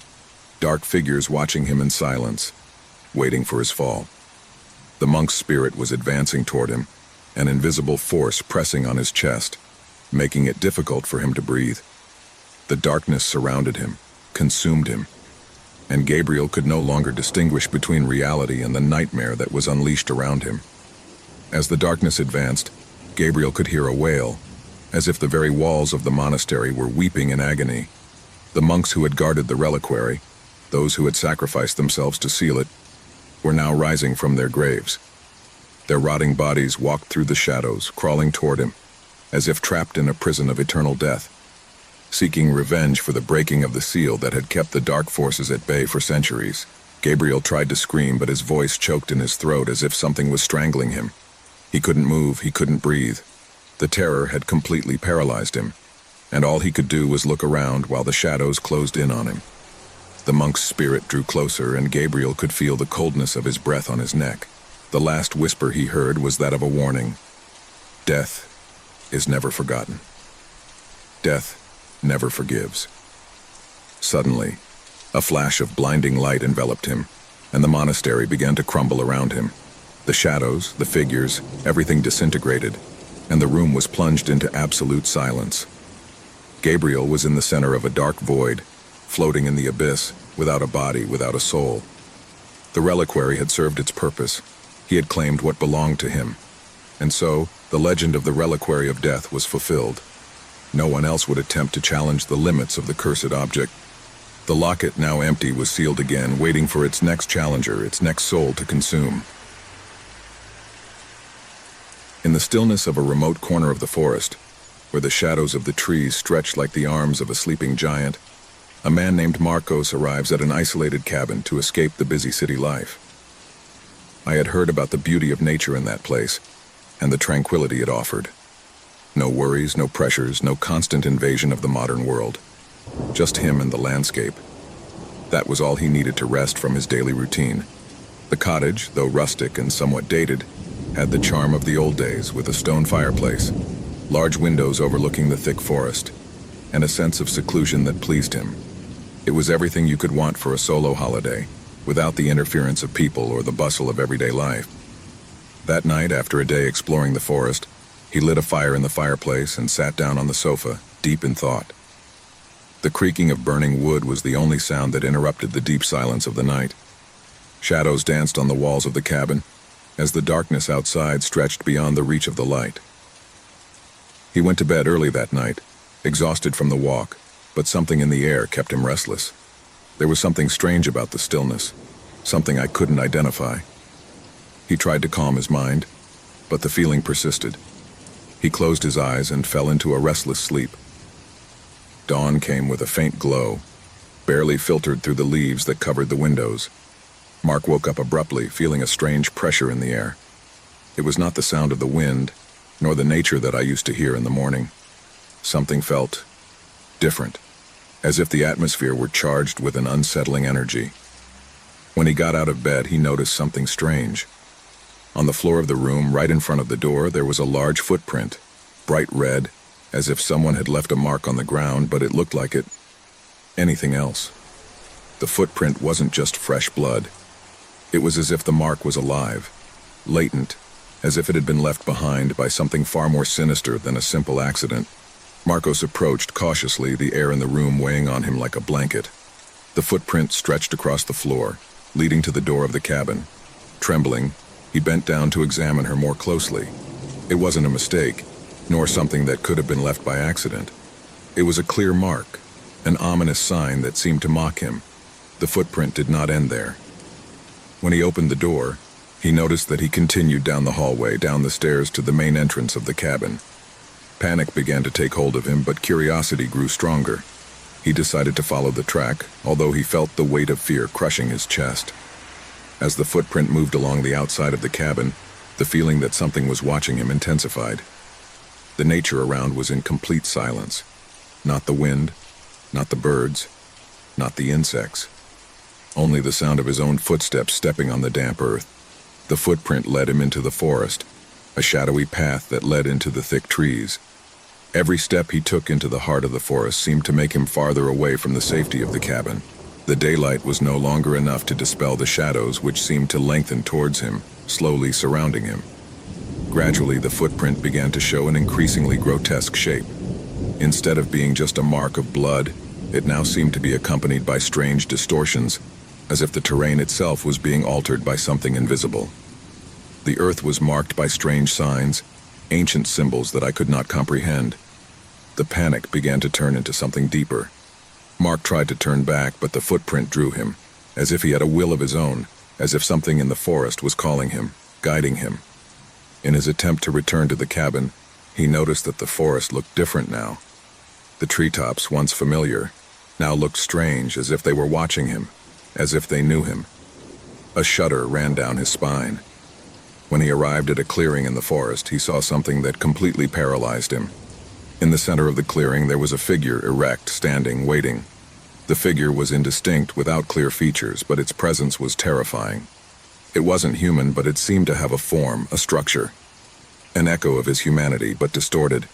dark figures watching him in silence, waiting for his fall. The monk's spirit was advancing toward him, an invisible force pressing on his chest, making it difficult for him to breathe. The darkness surrounded him, consumed him, and Gabriel could no longer distinguish between reality and the nightmare that was unleashed around him. As the darkness advanced, Gabriel could hear a wail, as if the very walls of the monastery were weeping in agony. The monks who had guarded the reliquary, those who had sacrificed themselves to seal it, were now rising from their graves. Their rotting bodies walked through the shadows, crawling toward him, as if trapped in a prison of eternal death, seeking revenge for the breaking of the seal that had kept the dark forces at bay for centuries. Gabriel tried to scream, but his voice choked in his throat as if something was strangling him. He couldn't move, he couldn't breathe. The terror had completely paralyzed him, and all he could do was look around while the shadows closed in on him. The monk's spirit drew closer, and Gabriel could feel the coldness of his breath on his neck. The last whisper he heard was that of a warning. Death is never forgotten. Death never forgives. Suddenly, a flash of blinding light enveloped him, and the monastery began to crumble around him. The shadows, the figures, everything disintegrated, and the room was plunged into absolute silence. Gabriel was in the center of a dark void, floating in the abyss, without a body, without a soul. The reliquary had served its purpose. He had claimed what belonged to him. And so, the legend of the reliquary of death was fulfilled. No one else would attempt to challenge the limits of the cursed object. The locket, now empty, was sealed again, waiting for its next challenger, its next soul to consume. In the stillness of a remote corner of the forest, where the shadows of the trees stretched like the arms of a sleeping giant, a man named Marcos arrives at an isolated cabin to escape the busy city life. I had heard about the beauty of nature in that place, and the tranquility it offered. No worries, no pressures, no constant invasion of the modern world. Just him and the landscape. That was all he needed to rest from his daily routine. The cottage, though rustic and somewhat dated, had the charm of the old days, with a stone fireplace, large windows overlooking the thick forest, and a sense of seclusion that pleased him. It was everything you could want for a solo holiday, without the interference of people or the bustle of everyday life. That night, after a day exploring the forest, he lit a fire in the fireplace and sat down on the sofa, deep in thought. The creaking of burning wood was the only sound that interrupted the deep silence of the night. Shadows danced on the walls of the cabin, as the darkness outside stretched beyond the reach of the light. He went to bed early that night, exhausted from the walk, but something in the air kept him restless. There was something strange about the stillness, something I couldn't identify. He tried to calm his mind, but the feeling persisted. He closed his eyes and fell into a restless sleep. Dawn came with a faint glow, barely filtered through the leaves that covered the windows. Mark woke up abruptly, feeling a strange pressure in the air. It was not the sound of the wind, nor the nature that I used to hear in the morning. Something felt different, as if the atmosphere were charged with an unsettling energy. When he got out of bed, he noticed something strange. On the floor of the room, right in front of the door, there was a large footprint, bright red, as if someone had left a mark on the ground, but it looked like anything else. The footprint wasn't just fresh blood. It was as if the mark was alive, latent, as if it had been left behind by something far more sinister than a simple accident. Marcos approached cautiously, the air in the room weighing on him like a blanket. The footprint stretched across the floor, leading to the door of the cabin. Trembling, he bent down to examine her more closely. It wasn't a mistake, nor something that could have been left by accident. It was a clear mark, an ominous sign that seemed to mock him. The footprint did not end there. When he opened the door, he noticed that he continued down the hallway, down the stairs to the main entrance of the cabin. Panic began to take hold of him, but curiosity grew stronger. He decided to follow the track, although he felt the weight of fear crushing his chest. As the footprint moved along the outside of the cabin, the feeling that something was watching him intensified. The nature around was in complete silence. Not the wind, not the birds, not the insects. Only the sound of his own footsteps stepping on the damp earth. The footprint led him into the forest, a shadowy path that led into the thick trees. Every step he took into the heart of the forest seemed to make him farther away from the safety of the cabin. The daylight was no longer enough to dispel the shadows which seemed to lengthen towards him, slowly surrounding him. Gradually, the footprint began to show an increasingly grotesque shape. Instead of being just a mark of blood, it now seemed to be accompanied by strange distortions, as if the terrain itself was being altered by something invisible. The earth was marked by strange signs, ancient symbols that I could not comprehend. The panic began to turn into something deeper. Mark tried to turn back, but the footprint drew him, as if he had a will of his own, as if something in the forest was calling him, guiding him. In his attempt to return to the cabin, he noticed that the forest looked different now. The treetops, once familiar, now looked strange, as if they were watching him, as if they knew him. A shudder ran down his spine. When he arrived at a clearing in the forest, he saw something that completely paralyzed him. In the center of the clearing, there was a figure erect, standing, waiting. The figure was indistinct, without clear features, but its presence was terrifying. It wasn't human, but it seemed to have a form, a structure. An echo of his humanity, but distorted.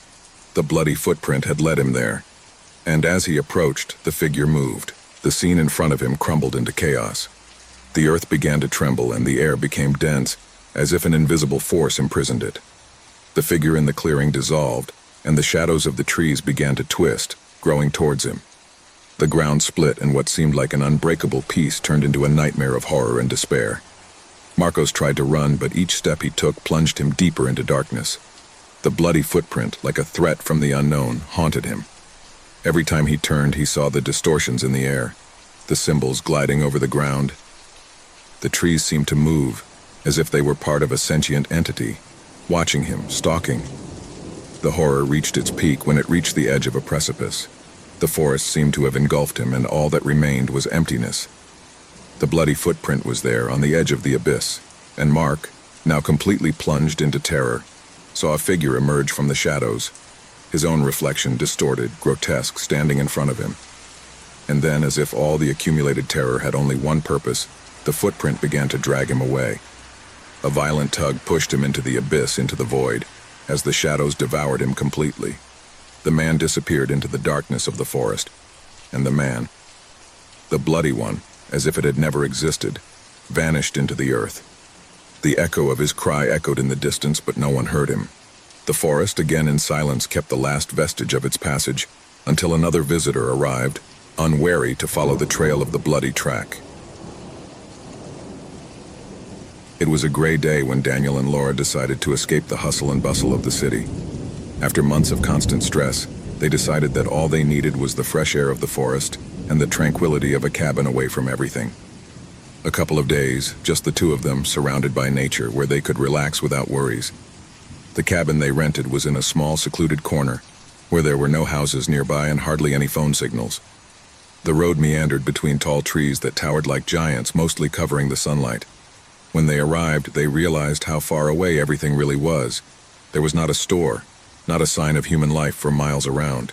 The bloody footprint had led him there. And as he approached, the figure moved. The scene in front of him crumbled into chaos. The earth began to tremble and the air became dense, as if an invisible force imprisoned it. The figure in the clearing dissolved, and the shadows of the trees began to twist, growing towards him. The ground split, and what seemed like an unbreakable peace turned into a nightmare of horror and despair. Marcos tried to run, but each step he took plunged him deeper into darkness. The bloody footprint, like a threat from the unknown, haunted him. Every time he turned, he saw the distortions in the air, the symbols gliding over the ground. The trees seemed to move, as if they were part of a sentient entity, watching him, stalking. The horror reached its peak when it reached the edge of a precipice. The forest seemed to have engulfed him, and all that remained was emptiness. The bloody footprint was there, on the edge of the abyss, and Mark, now completely plunged into terror, saw a figure emerge from the shadows, his own reflection distorted, grotesque, standing in front of him. And then, as if all the accumulated terror had only one purpose, the footprint began to drag him away. A violent tug pushed him into the abyss, into the void, as the shadows devoured him completely. The man disappeared into the darkness of the forest, and the man, the bloody one, as if it had never existed, vanished into the earth. The echo of his cry echoed in the distance, but no one heard him. The forest, again in silence, kept the last vestige of its passage, until another visitor arrived, unwary to follow the trail of the bloody track. It was a gray day when Daniel and Laura decided to escape the hustle and bustle of the city. After months of constant stress, they decided that all they needed was the fresh air of the forest and the tranquility of a cabin away from everything. A couple of days, just the two of them, surrounded by nature, where they could relax without worries. The cabin they rented was in a small, secluded corner, where there were no houses nearby and hardly any phone signals. The road meandered between tall trees that towered like giants, mostly covering the sunlight. When they arrived, they realized how far away everything really was. There was not a store, not a sign of human life for miles around.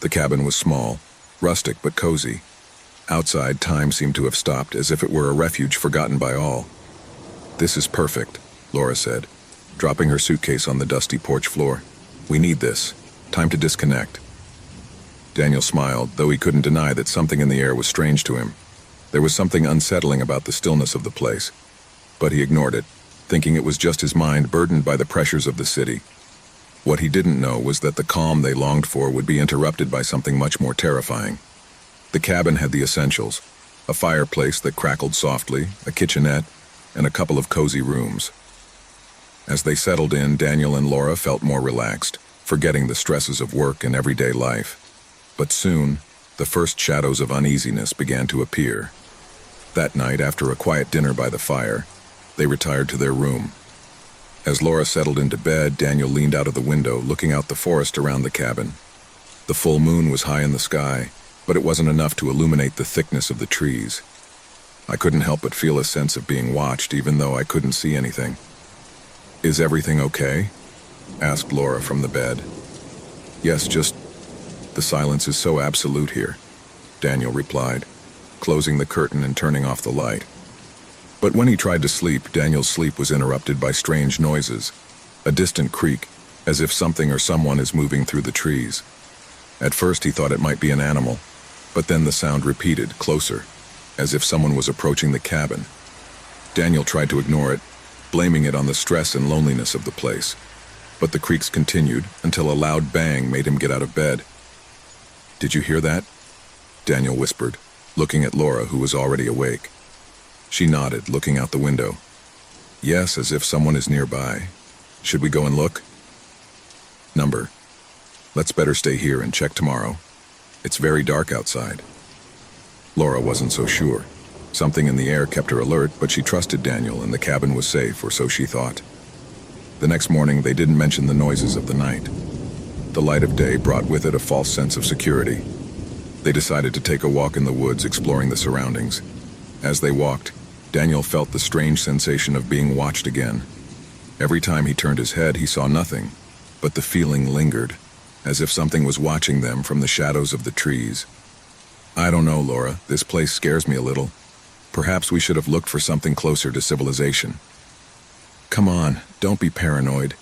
The cabin was small, rustic but cozy. Outside, time seemed to have stopped, as if it were a refuge forgotten by all. "This is perfect," Laura said, dropping her suitcase on the dusty porch floor. "We need this. Time to disconnect." Daniel smiled, though he couldn't deny that something in the air was strange to him. There was something unsettling about the stillness of the place. But he ignored it, thinking it was just his mind burdened by the pressures of the city. What he didn't know was that the calm they longed for would be interrupted by something much more terrifying. The cabin had the essentials: a fireplace that crackled softly, a kitchenette, and a couple of cozy rooms. As they settled in, Daniel and Laura felt more relaxed, forgetting the stresses of work and everyday life. But soon, the first shadows of uneasiness began to appear. That night, after a quiet dinner by the fire, they retired to their room. As Laura settled into bed, Daniel leaned out of the window, looking out the forest around the cabin. The full moon was high in the sky, but it wasn't enough to illuminate the thickness of the trees. "I couldn't help but feel a sense of being watched, even though I couldn't see anything." "Is everything okay?" asked Laura from the bed. "Yes, just the silence is so absolute here," Daniel replied, closing the curtain and turning off the light. But when he tried to sleep, Daniel's sleep was interrupted by strange noises, a distant creak, as if something or someone is moving through the trees. At first he thought it might be an animal, but then the sound repeated, closer, as if someone was approaching the cabin. Daniel tried to ignore it, blaming it on the stress and loneliness of the place. But the creaks continued until a loud bang made him get out of bed. "Did you hear that?" Daniel whispered, looking at Laura, who was already awake. She nodded, looking out the window. "Yes, as if someone is nearby. Should we go and look?" "Number. Let's better stay here and check tomorrow. It's very dark outside." Laura wasn't so sure. Something in the air kept her alert, but she trusted Daniel and the cabin was safe, or so she thought. The next morning, they didn't mention the noises of the night. The light of day brought with it a false sense of security. They decided to take a walk in the woods, exploring the surroundings. As they walked, Daniel felt the strange sensation of being watched again. Every time he turned his head, he saw nothing, but the feeling lingered, as if something was watching them from the shadows of the trees. "I don't know, Laura. This place scares me a little. Perhaps we should have looked for something closer to civilization." "Come on, don't be paranoid.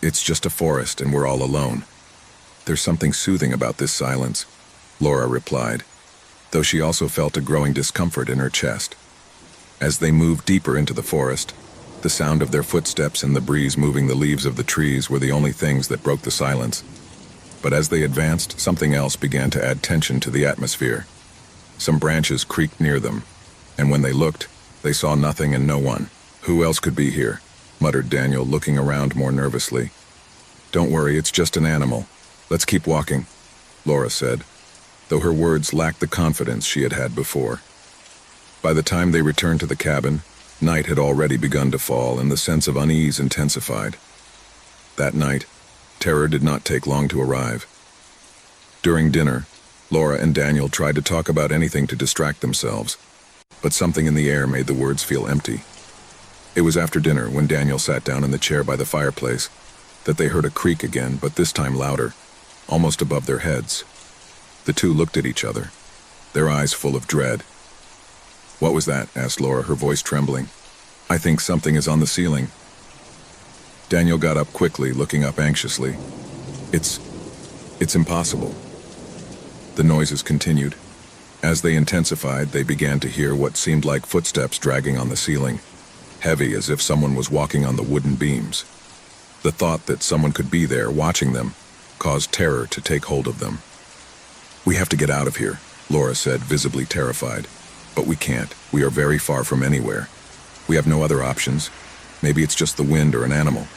It's just a forest and we're all alone." "There's something soothing about this silence," Laura replied, though she also felt a growing discomfort in her chest. As they moved deeper into the forest, the sound of their footsteps and the breeze moving the leaves of the trees were the only things that broke the silence. But as they advanced, something else began to add tension to the atmosphere. Some branches creaked near them, and when they looked, they saw nothing and no one. "Who else could be here?" muttered Daniel, looking around more nervously. "Don't worry, it's just an animal. Let's keep walking," Laura said, though her words lacked the confidence she had had before. By the time they returned to the cabin, night had already begun to fall and the sense of unease intensified. That night, terror did not take long to arrive. During dinner, Laura and Daniel tried to talk about anything to distract themselves, but something in the air made the words feel empty. It was after dinner, when Daniel sat down in the chair by the fireplace, that they heard a creak again, but this time louder, almost above their heads. The two looked at each other, their eyes full of dread. "What was that?" asked Laura, her voice trembling. "I think something is on the ceiling." Daniel got up quickly, looking up anxiously. It's impossible." The noises continued. As they intensified, they began to hear what seemed like footsteps dragging on the ceiling, heavy as if someone was walking on the wooden beams. The thought that someone could be there, watching them, caused terror to take hold of them. "We have to get out of here," Laura said, visibly terrified. "But we can't. We are very far from anywhere. We have no other options. Maybe it's just the wind or an animal.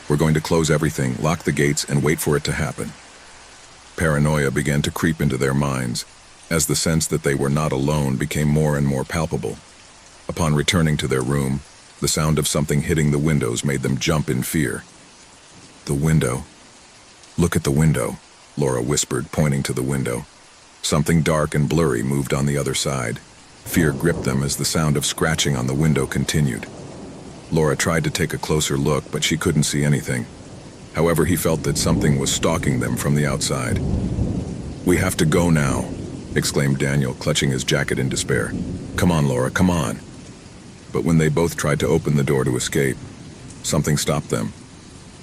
We're going to close everything, lock the gates, and wait for it to happen." Paranoia began to creep into their minds, as the sense that they were not alone became more and more palpable. Upon returning to their room, the sound of something hitting the windows made them jump in fear. "The window. Look at the window," Laura whispered, pointing to the window. Something dark and blurry moved on the other side. Fear gripped them as the sound of scratching on the window continued. Laura tried to take a closer look, but she couldn't see anything. However, he felt that something was stalking them from the outside. "We have to go now," exclaimed Daniel, clutching his jacket in despair. "Come on, Laura, come on." But when they both tried to open the door to escape, something stopped them.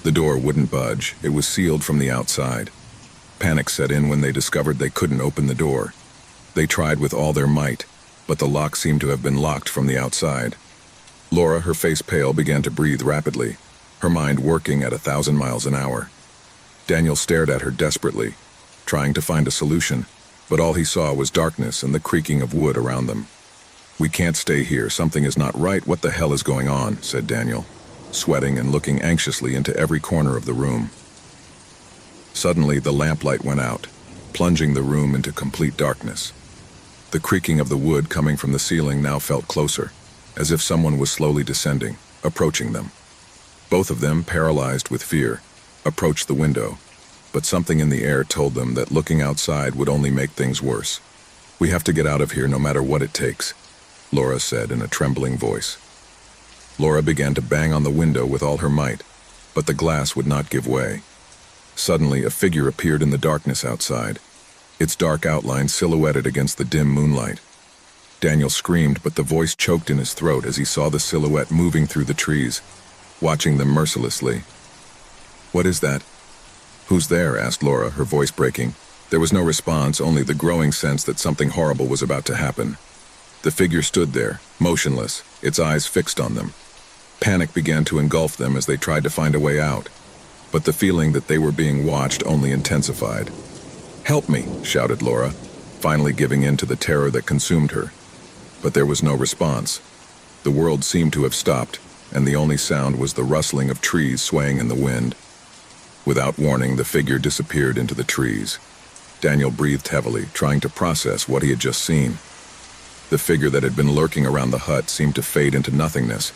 The door wouldn't budge. It was sealed from the outside. Panic set in when they discovered they couldn't open the door. They tried with all their might, but the lock seemed to have been locked from the outside. Laura, her face pale, began to breathe rapidly, her mind working at 1,000 miles an hour. Daniel stared at her desperately, trying to find a solution, but all he saw was darkness and the creaking of wood around them. "We can't stay here. Something is not right. What the hell is going on?" said Daniel, sweating and looking anxiously into every corner of the room. Suddenly, the lamplight went out, plunging the room into complete darkness. The creaking of the wood coming from the ceiling now felt closer, as if someone was slowly descending, approaching them. Both of them, paralyzed with fear, approached the window, but something in the air told them that looking outside would only make things worse. "We have to get out of here no matter what it takes," Laura said in a trembling voice. Laura began to bang on the window with all her might, but the glass would not give way. Suddenly, a figure appeared in the darkness outside, its dark outline silhouetted against the dim moonlight. Daniel screamed, but the voice choked in his throat as he saw the silhouette moving through the trees, watching them mercilessly. "What is that?" "Who's there?" asked Laura, her voice breaking. There was no response, only the growing sense that something horrible was about to happen. The figure stood there, motionless, its eyes fixed on them. Panic began to engulf them as they tried to find a way out, but the feeling that they were being watched only intensified. "Help me!" shouted Laura, finally giving in to the terror that consumed her. But there was no response. The world seemed to have stopped, and the only sound was the rustling of trees swaying in the wind. Without warning, the figure disappeared into the trees. Daniel breathed heavily, trying to process what he had just seen. The figure that had been lurking around the hut seemed to fade into nothingness,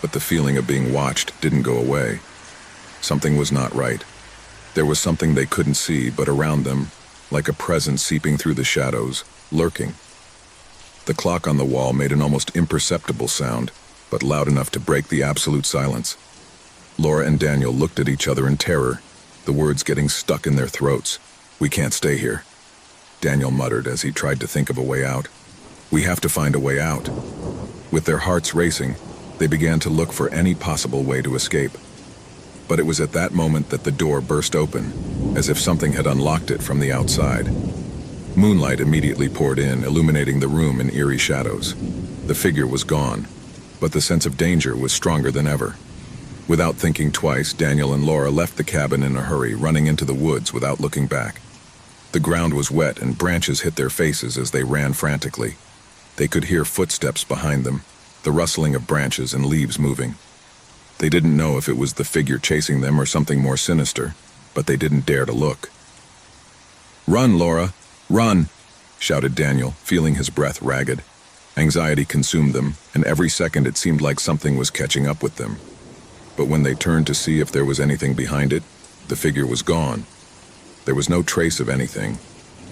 but the feeling of being watched didn't go away. Something was not right. There was something they couldn't see, but around them, like a presence seeping through the shadows, lurking. The clock on the wall made an almost imperceptible sound, but loud enough to break the absolute silence. Laura and Daniel looked at each other in terror, the words getting stuck in their throats. "We can't stay here," Daniel muttered as he tried to think of a way out. "We have to find a way out." With their hearts racing, they began to look for any possible way to escape. But it was at that moment that the door burst open, as if something had unlocked it from the outside. Moonlight immediately poured in, illuminating the room in eerie shadows. The figure was gone, but the sense of danger was stronger than ever. Without thinking twice, Daniel and Laura left the cabin in a hurry, running into the woods without looking back. The ground was wet and branches hit their faces as they ran frantically. They could hear footsteps behind them, the rustling of branches and leaves moving. They didn't know if it was the figure chasing them or something more sinister, but they didn't dare to look. "Run, Laura! Run!" shouted Daniel, feeling his breath ragged. Anxiety consumed them, and every second it seemed like something was catching up with them. But when they turned to see if there was anything behind it, the figure was gone. There was no trace of anything,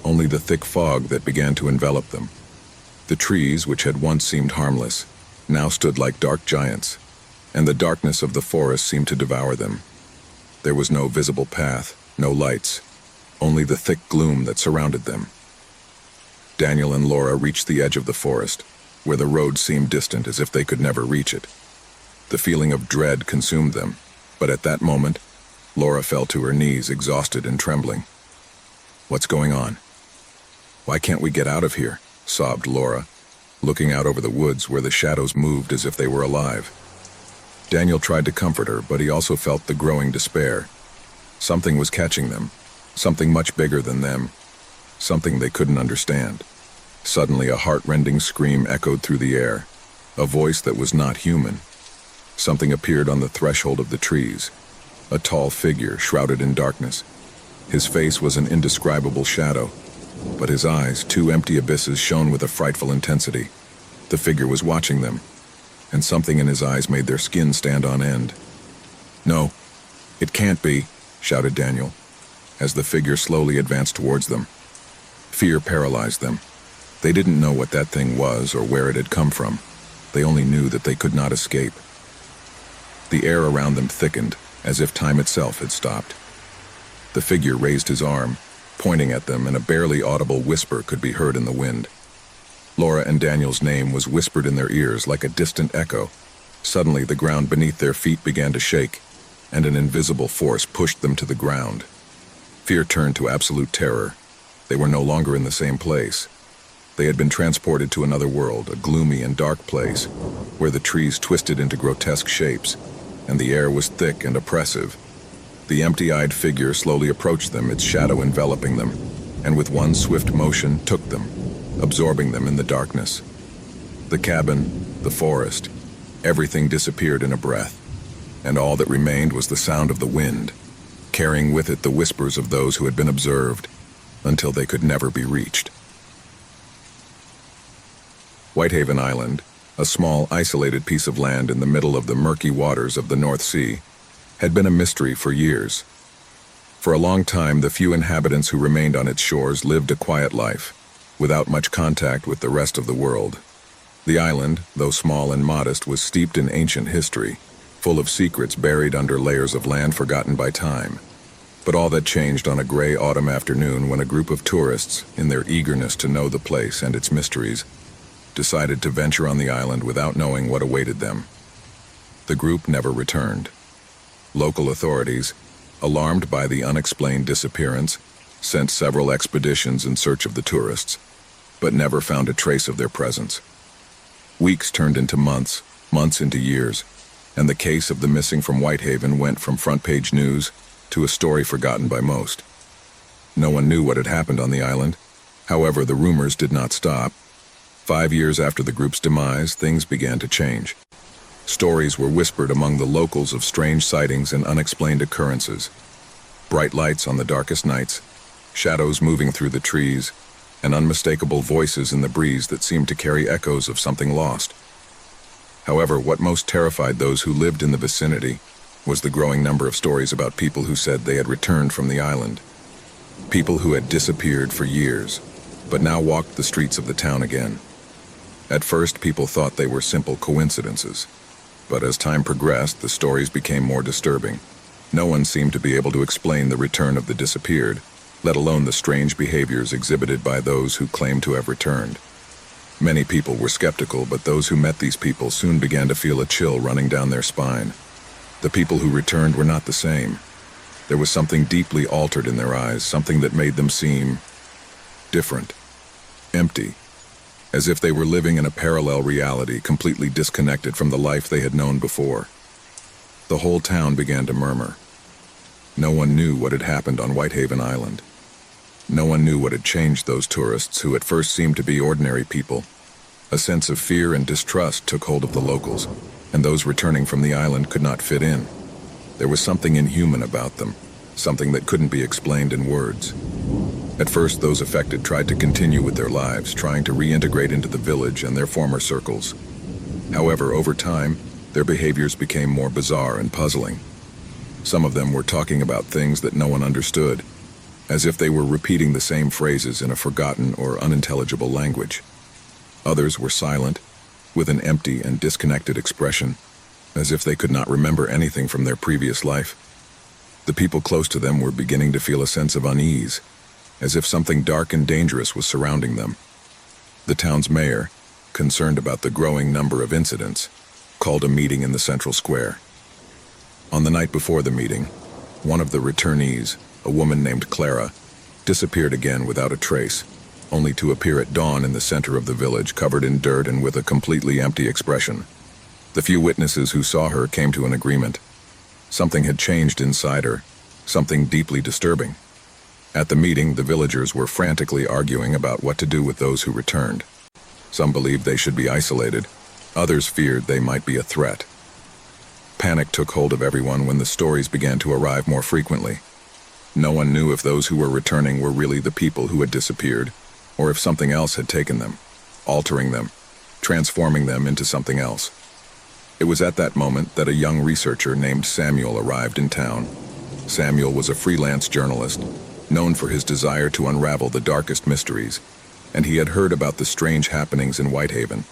only the thick fog that began to envelop them. The trees, which had once seemed harmless, now stood like dark giants, and the darkness of the forest seemed to devour them. There was no visible path, no lights, only the thick gloom that surrounded them. Daniel and Laura reached the edge of the forest, where the road seemed distant as if they could never reach it. The feeling of dread consumed them, but at that moment, Laura fell to her knees, exhausted and trembling. "What's going on? Why can't we get out of here?" sobbed Laura, looking out over the woods where the shadows moved as if they were alive. Daniel tried to comfort her, but he also felt the growing despair. Something was catching them, something much bigger than them, something they couldn't understand. Suddenly, a heart-rending scream echoed through the air, a voice that was not human. Something appeared on the threshold of the trees, a tall figure shrouded in darkness. His face was an indescribable shadow, but his eyes, two empty abysses, shone with a frightful intensity. The figure was watching them, and something in his eyes made their skin stand on end. "No, it can't be," shouted Daniel, as the figure slowly advanced towards them. Fear paralyzed them. They didn't know what that thing was or where it had come from. They only knew that they could not escape. The air around them thickened, as if time itself had stopped. The figure raised his arm, pointing at them, and a barely audible whisper could be heard in the wind. Laura and Daniel's name was whispered in their ears like a distant echo. Suddenly, the ground beneath their feet began to shake, and an invisible force pushed them to the ground. Fear turned to absolute terror. They were no longer in the same place. They had been transported to another world, a gloomy and dark place, where the trees twisted into grotesque shapes, and the air was thick and oppressive. The empty-eyed figure slowly approached them, its shadow enveloping them, and with one swift motion took them, absorbing them in the darkness. The cabin, the forest, everything disappeared in a breath, and all that remained was the sound of the wind, carrying with it the whispers of those who had been observed, until they could never be reached. Whitehaven Island, a small, isolated piece of land in the middle of the murky waters of the North Sea, had been a mystery for years. For a long time, the few inhabitants who remained on its shores lived a quiet life, without much contact with the rest of the world. The island, though small and modest, was steeped in ancient history, full of secrets buried under layers of land forgotten by time. But all that changed on a gray autumn afternoon when a group of tourists, in their eagerness to know the place and its mysteries, decided to venture on the island without knowing what awaited them. The group never returned. Local authorities, alarmed by the unexplained disappearance, sent several expeditions in search of the tourists, but never found a trace of their presence. Weeks turned into months, months into years, and the case of the missing from Whitehaven went from front-page news to a story forgotten by most. No one knew what had happened on the island. However, the rumors did not stop. 5 years after the group's demise, things began to change. Stories were whispered among the locals of strange sightings and unexplained occurrences. Bright lights on the darkest nights, shadows moving through the trees, and unmistakable voices in the breeze that seemed to carry echoes of something lost. However, what most terrified those who lived in the vicinity was the growing number of stories about people who said they had returned from the island. People who had disappeared for years, but now walked the streets of the town again. At first, people thought they were simple coincidences, but as time progressed, the stories became more disturbing. No one seemed to be able to explain the return of the disappeared, let alone the strange behaviors exhibited by those who claimed to have returned. Many people were skeptical, but those who met these people soon began to feel a chill running down their spine. The people who returned were not the same. There was something deeply altered in their eyes, something that made them seem different, empty, as if they were living in a parallel reality, completely disconnected from the life they had known before. The whole town began to murmur. No one knew what had happened on Whitehaven Island. No one knew what had changed those tourists who at first seemed to be ordinary people. A sense of fear and distrust took hold of the locals, and those returning from the island could not fit in. There was something inhuman about them, something that couldn't be explained in words. At first, those affected tried to continue with their lives, trying to reintegrate into the village and their former circles. However, over time, their behaviors became more bizarre and puzzling. Some of them were talking about things that no one understood, as if they were repeating the same phrases in a forgotten or unintelligible language. Others were silent, with an empty and disconnected expression, as if they could not remember anything from their previous life. The people close to them were beginning to feel a sense of unease, as if something dark and dangerous was surrounding them. The town's mayor, concerned about the growing number of incidents, called a meeting in the central square. On the night before the meeting, one of the returnees, a woman named Clara, disappeared again without a trace, only to appear at dawn in the center of the village, covered in dirt and with a completely empty expression. The few witnesses who saw her came to an agreement. Something had changed inside her, something deeply disturbing. At the meeting, the villagers were frantically arguing about what to do with those who returned. Some believed they should be isolated. Others feared they might be a threat. Panic took hold of everyone when the stories began to arrive more frequently. No one knew if those who were returning were really the people who had disappeared, or if something else had taken them, altering them, transforming them into something else. It was at that moment that a young researcher named Samuel arrived in town. Samuel was a freelance journalist, known for his desire to unravel the darkest mysteries, and he had heard about the strange happenings in Whitehaven.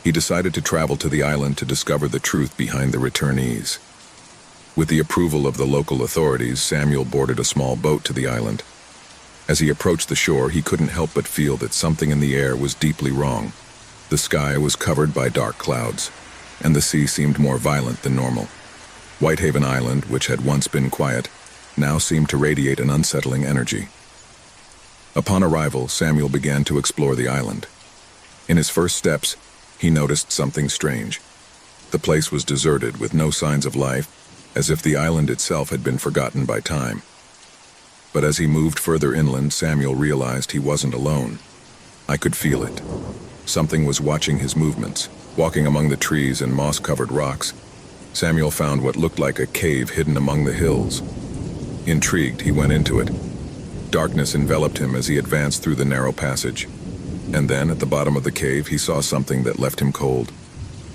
He decided to travel to the island to discover the truth behind the returnees. With the approval of the local authorities, Samuel boarded a small boat to the island. As he approached the shore, he couldn't help but feel that something in the air was deeply wrong. The sky was covered by dark clouds, and the sea seemed more violent than normal. Whitehaven Island, which had once been quiet, now seemed to radiate an unsettling energy. Upon arrival, Samuel began to explore the island. In his first steps, he noticed something strange. The place was deserted with no signs of life, as if the island itself had been forgotten by time. But as he moved further inland, Samuel realized he wasn't alone. I could feel it. Something was watching his movements, walking among the trees and moss-covered rocks. Samuel found what looked like a cave hidden among the hills. Intrigued, he went into it. Darkness enveloped him as he advanced through the narrow passage. And then, at the bottom of the cave, he saw something that left him cold.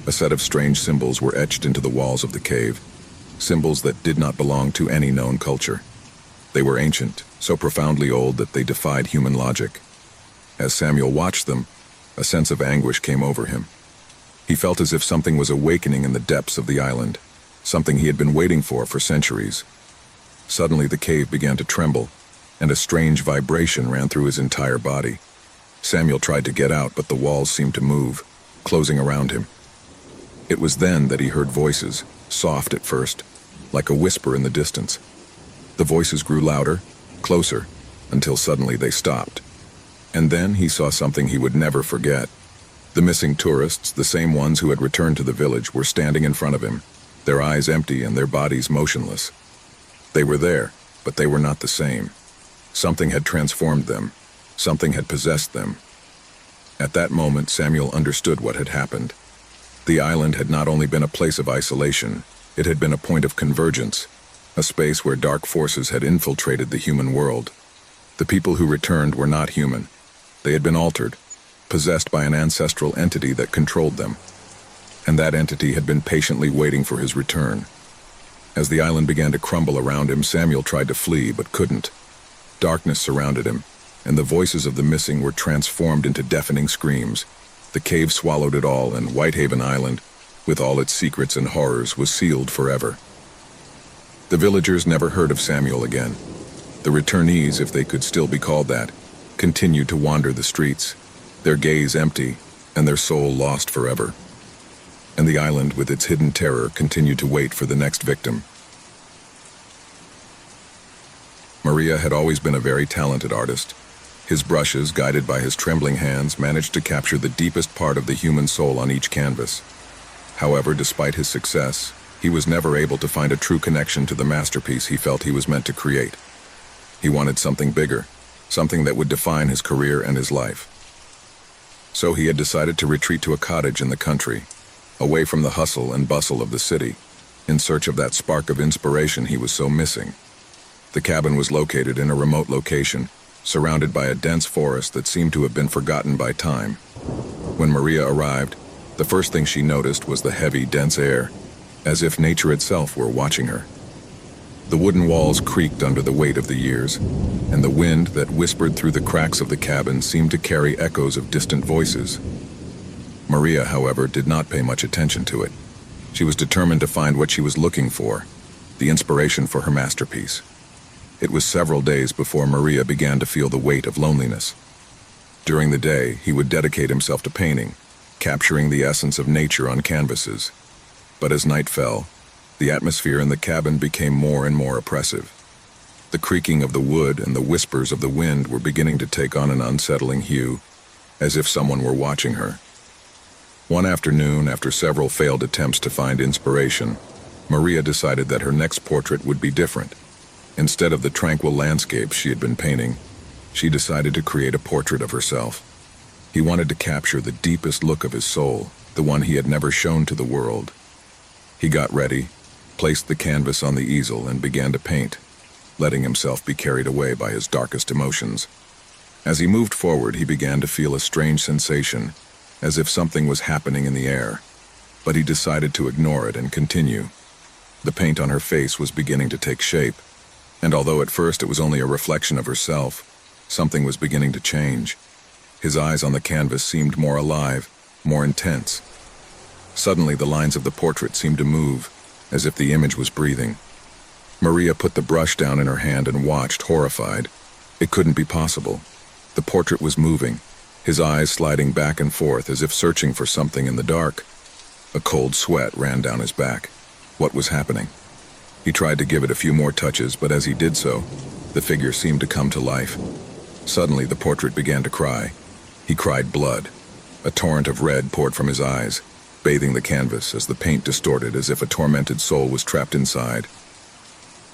A set of strange symbols were etched into the walls of the cave, symbols that did not belong to any known culture. They were ancient, so profoundly old that they defied human logic. As Samuel watched them, a sense of anguish came over him. He felt as if something was awakening in the depths of the island, something he had been waiting for centuries. Suddenly the cave began to tremble, and a strange vibration ran through his entire body. Samuel tried to get out, but the walls seemed to move, closing around him. It was then that he heard voices, soft at first, like a whisper in the distance. The voices grew louder, closer, until suddenly they stopped. And then he saw something he would never forget. The missing tourists, the same ones who had returned to the village, were standing in front of him, their eyes empty and their bodies motionless. They were there, but they were not the same. Something had transformed them. Something had possessed them. At that moment, Samuel understood what had happened. The island had not only been a place of isolation, it had been a point of convergence, a space where dark forces had infiltrated the human world. The people who returned were not human. They had been altered, possessed by an ancestral entity that controlled them. And that entity had been patiently waiting for his return. As the island began to crumble around him, Samuel tried to flee but couldn't. Darkness surrounded him, and the voices of the missing were transformed into deafening screams. The cave swallowed it all, and Whitehaven Island, with all its secrets and horrors, was sealed forever. The villagers never heard of Samuel again. The returnees, if they could still be called that, continued to wander the streets, their gaze empty and their soul lost forever. And the island, with its hidden terror, continued to wait for the next victim. Maria had always been a very talented artist. His brushes, guided by his trembling hands, managed to capture the deepest part of the human soul on each canvas. However, despite his success, he was never able to find a true connection to the masterpiece he felt he was meant to create. He wanted something bigger, something that would define his career and his life. So he had decided to retreat to a cottage in the country, away from the hustle and bustle of the city, in search of that spark of inspiration he was so missing. The cabin was located in a remote location, surrounded by a dense forest that seemed to have been forgotten by time. When Maria arrived, the first thing she noticed was the heavy, dense air, as if nature itself were watching her. The wooden walls creaked under the weight of the years, and the wind that whispered through the cracks of the cabin seemed to carry echoes of distant voices. Maria, however, did not pay much attention to it. She was determined to find what she was looking for, the inspiration for her masterpiece. It was several days before Maria began to feel the weight of loneliness. During the day, he would dedicate himself to painting, capturing the essence of nature on canvases. But as night fell, the atmosphere in the cabin became more and more oppressive. The creaking of the wood and the whispers of the wind were beginning to take on an unsettling hue, as if someone were watching her. One afternoon, after several failed attempts to find inspiration, Maria decided that her next portrait would be different. Instead of the tranquil landscapes she had been painting, she decided to create a portrait of herself. He wanted to capture the deepest look of his soul, the one he had never shown to the world. He got ready, placed the canvas on the easel, and began to paint, letting himself be carried away by his darkest emotions. As he moved forward, he began to feel a strange sensation, as if something was happening in the air, but he decided to ignore it and continue. The paint on her face was beginning to take shape, and although at first it was only a reflection of herself, something was beginning to change. His eyes on the canvas seemed more alive, more intense. Suddenly, the lines of the portrait seemed to move, as if the image was breathing. Maria put the brush down in her hand and watched, horrified. It couldn't be possible. The portrait was moving, his eyes sliding back and forth as if searching for something in the dark. A cold sweat ran down his back. What was happening? He tried to give it a few more touches, but as he did so, the figure seemed to come to life. Suddenly, the portrait began to cry. He cried blood. A torrent of red poured from his eyes, bathing the canvas as the paint distorted as if a tormented soul was trapped inside.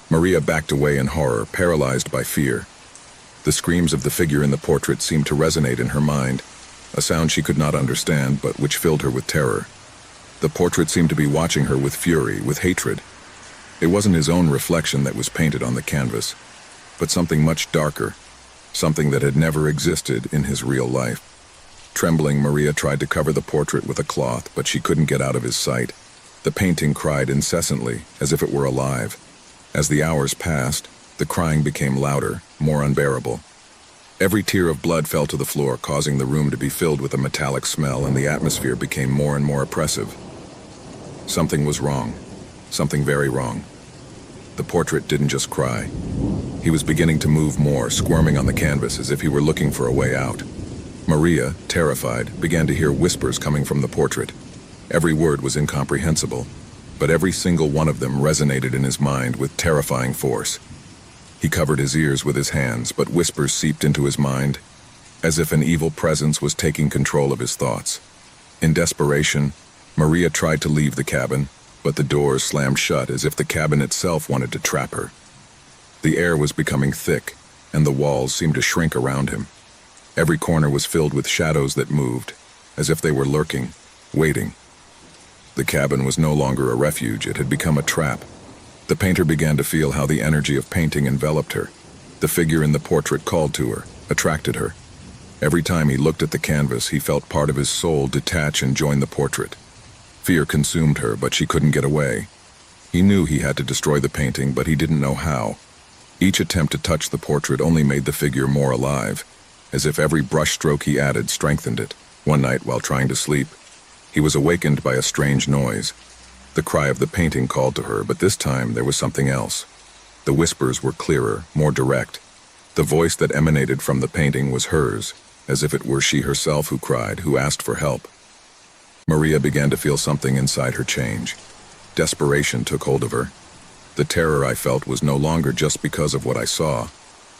Maria backed away in horror, paralyzed by fear. The screams of the figure in the portrait seemed to resonate in her mind, a sound she could not understand but which filled her with terror. The portrait seemed to be watching her with fury, with hatred. It wasn't his own reflection that was painted on the canvas, but something much darker, something that had never existed in his real life. Trembling, Maria tried to cover the portrait with a cloth, but she couldn't get out of his sight. The painting cried incessantly, as if it were alive. As the hours passed, the crying became louder, more unbearable. Every tear of blood fell to the floor, causing the room to be filled with a metallic smell, and the atmosphere became more and more oppressive. Something was wrong. Something very wrong. The portrait didn't just cry. He was beginning to move more, squirming on the canvas as if he were looking for a way out. Maria, terrified, began to hear whispers coming from the portrait. Every word was incomprehensible, but every single one of them resonated in his mind with terrifying force. He covered his ears with his hands, but whispers seeped into his mind, as if an evil presence was taking control of his thoughts. In desperation, Maria tried to leave the cabin, but the doors slammed shut as if the cabin itself wanted to trap her. The air was becoming thick, and the walls seemed to shrink around him. Every corner was filled with shadows that moved, as if they were lurking, waiting. The cabin was no longer a refuge, it had become a trap. The painter began to feel how the energy of painting enveloped her. The figure in the portrait called to her, attracted her. Every time he looked at the canvas, he felt part of his soul detach and join the portrait. Fear consumed her, but she couldn't get away. He knew he had to destroy the painting, but he didn't know how. Each attempt to touch the portrait only made the figure more alive, as if every brushstroke he added strengthened it. One night, while trying to sleep, he was awakened by a strange noise. The cry of the painting called to her, but this time there was something else. The whispers were clearer, more direct. The voice that emanated from the painting was hers, as if it were she herself who cried, who asked for help. Maria began to feel something inside her change. Desperation took hold of her. The terror I felt was no longer just because of what I saw,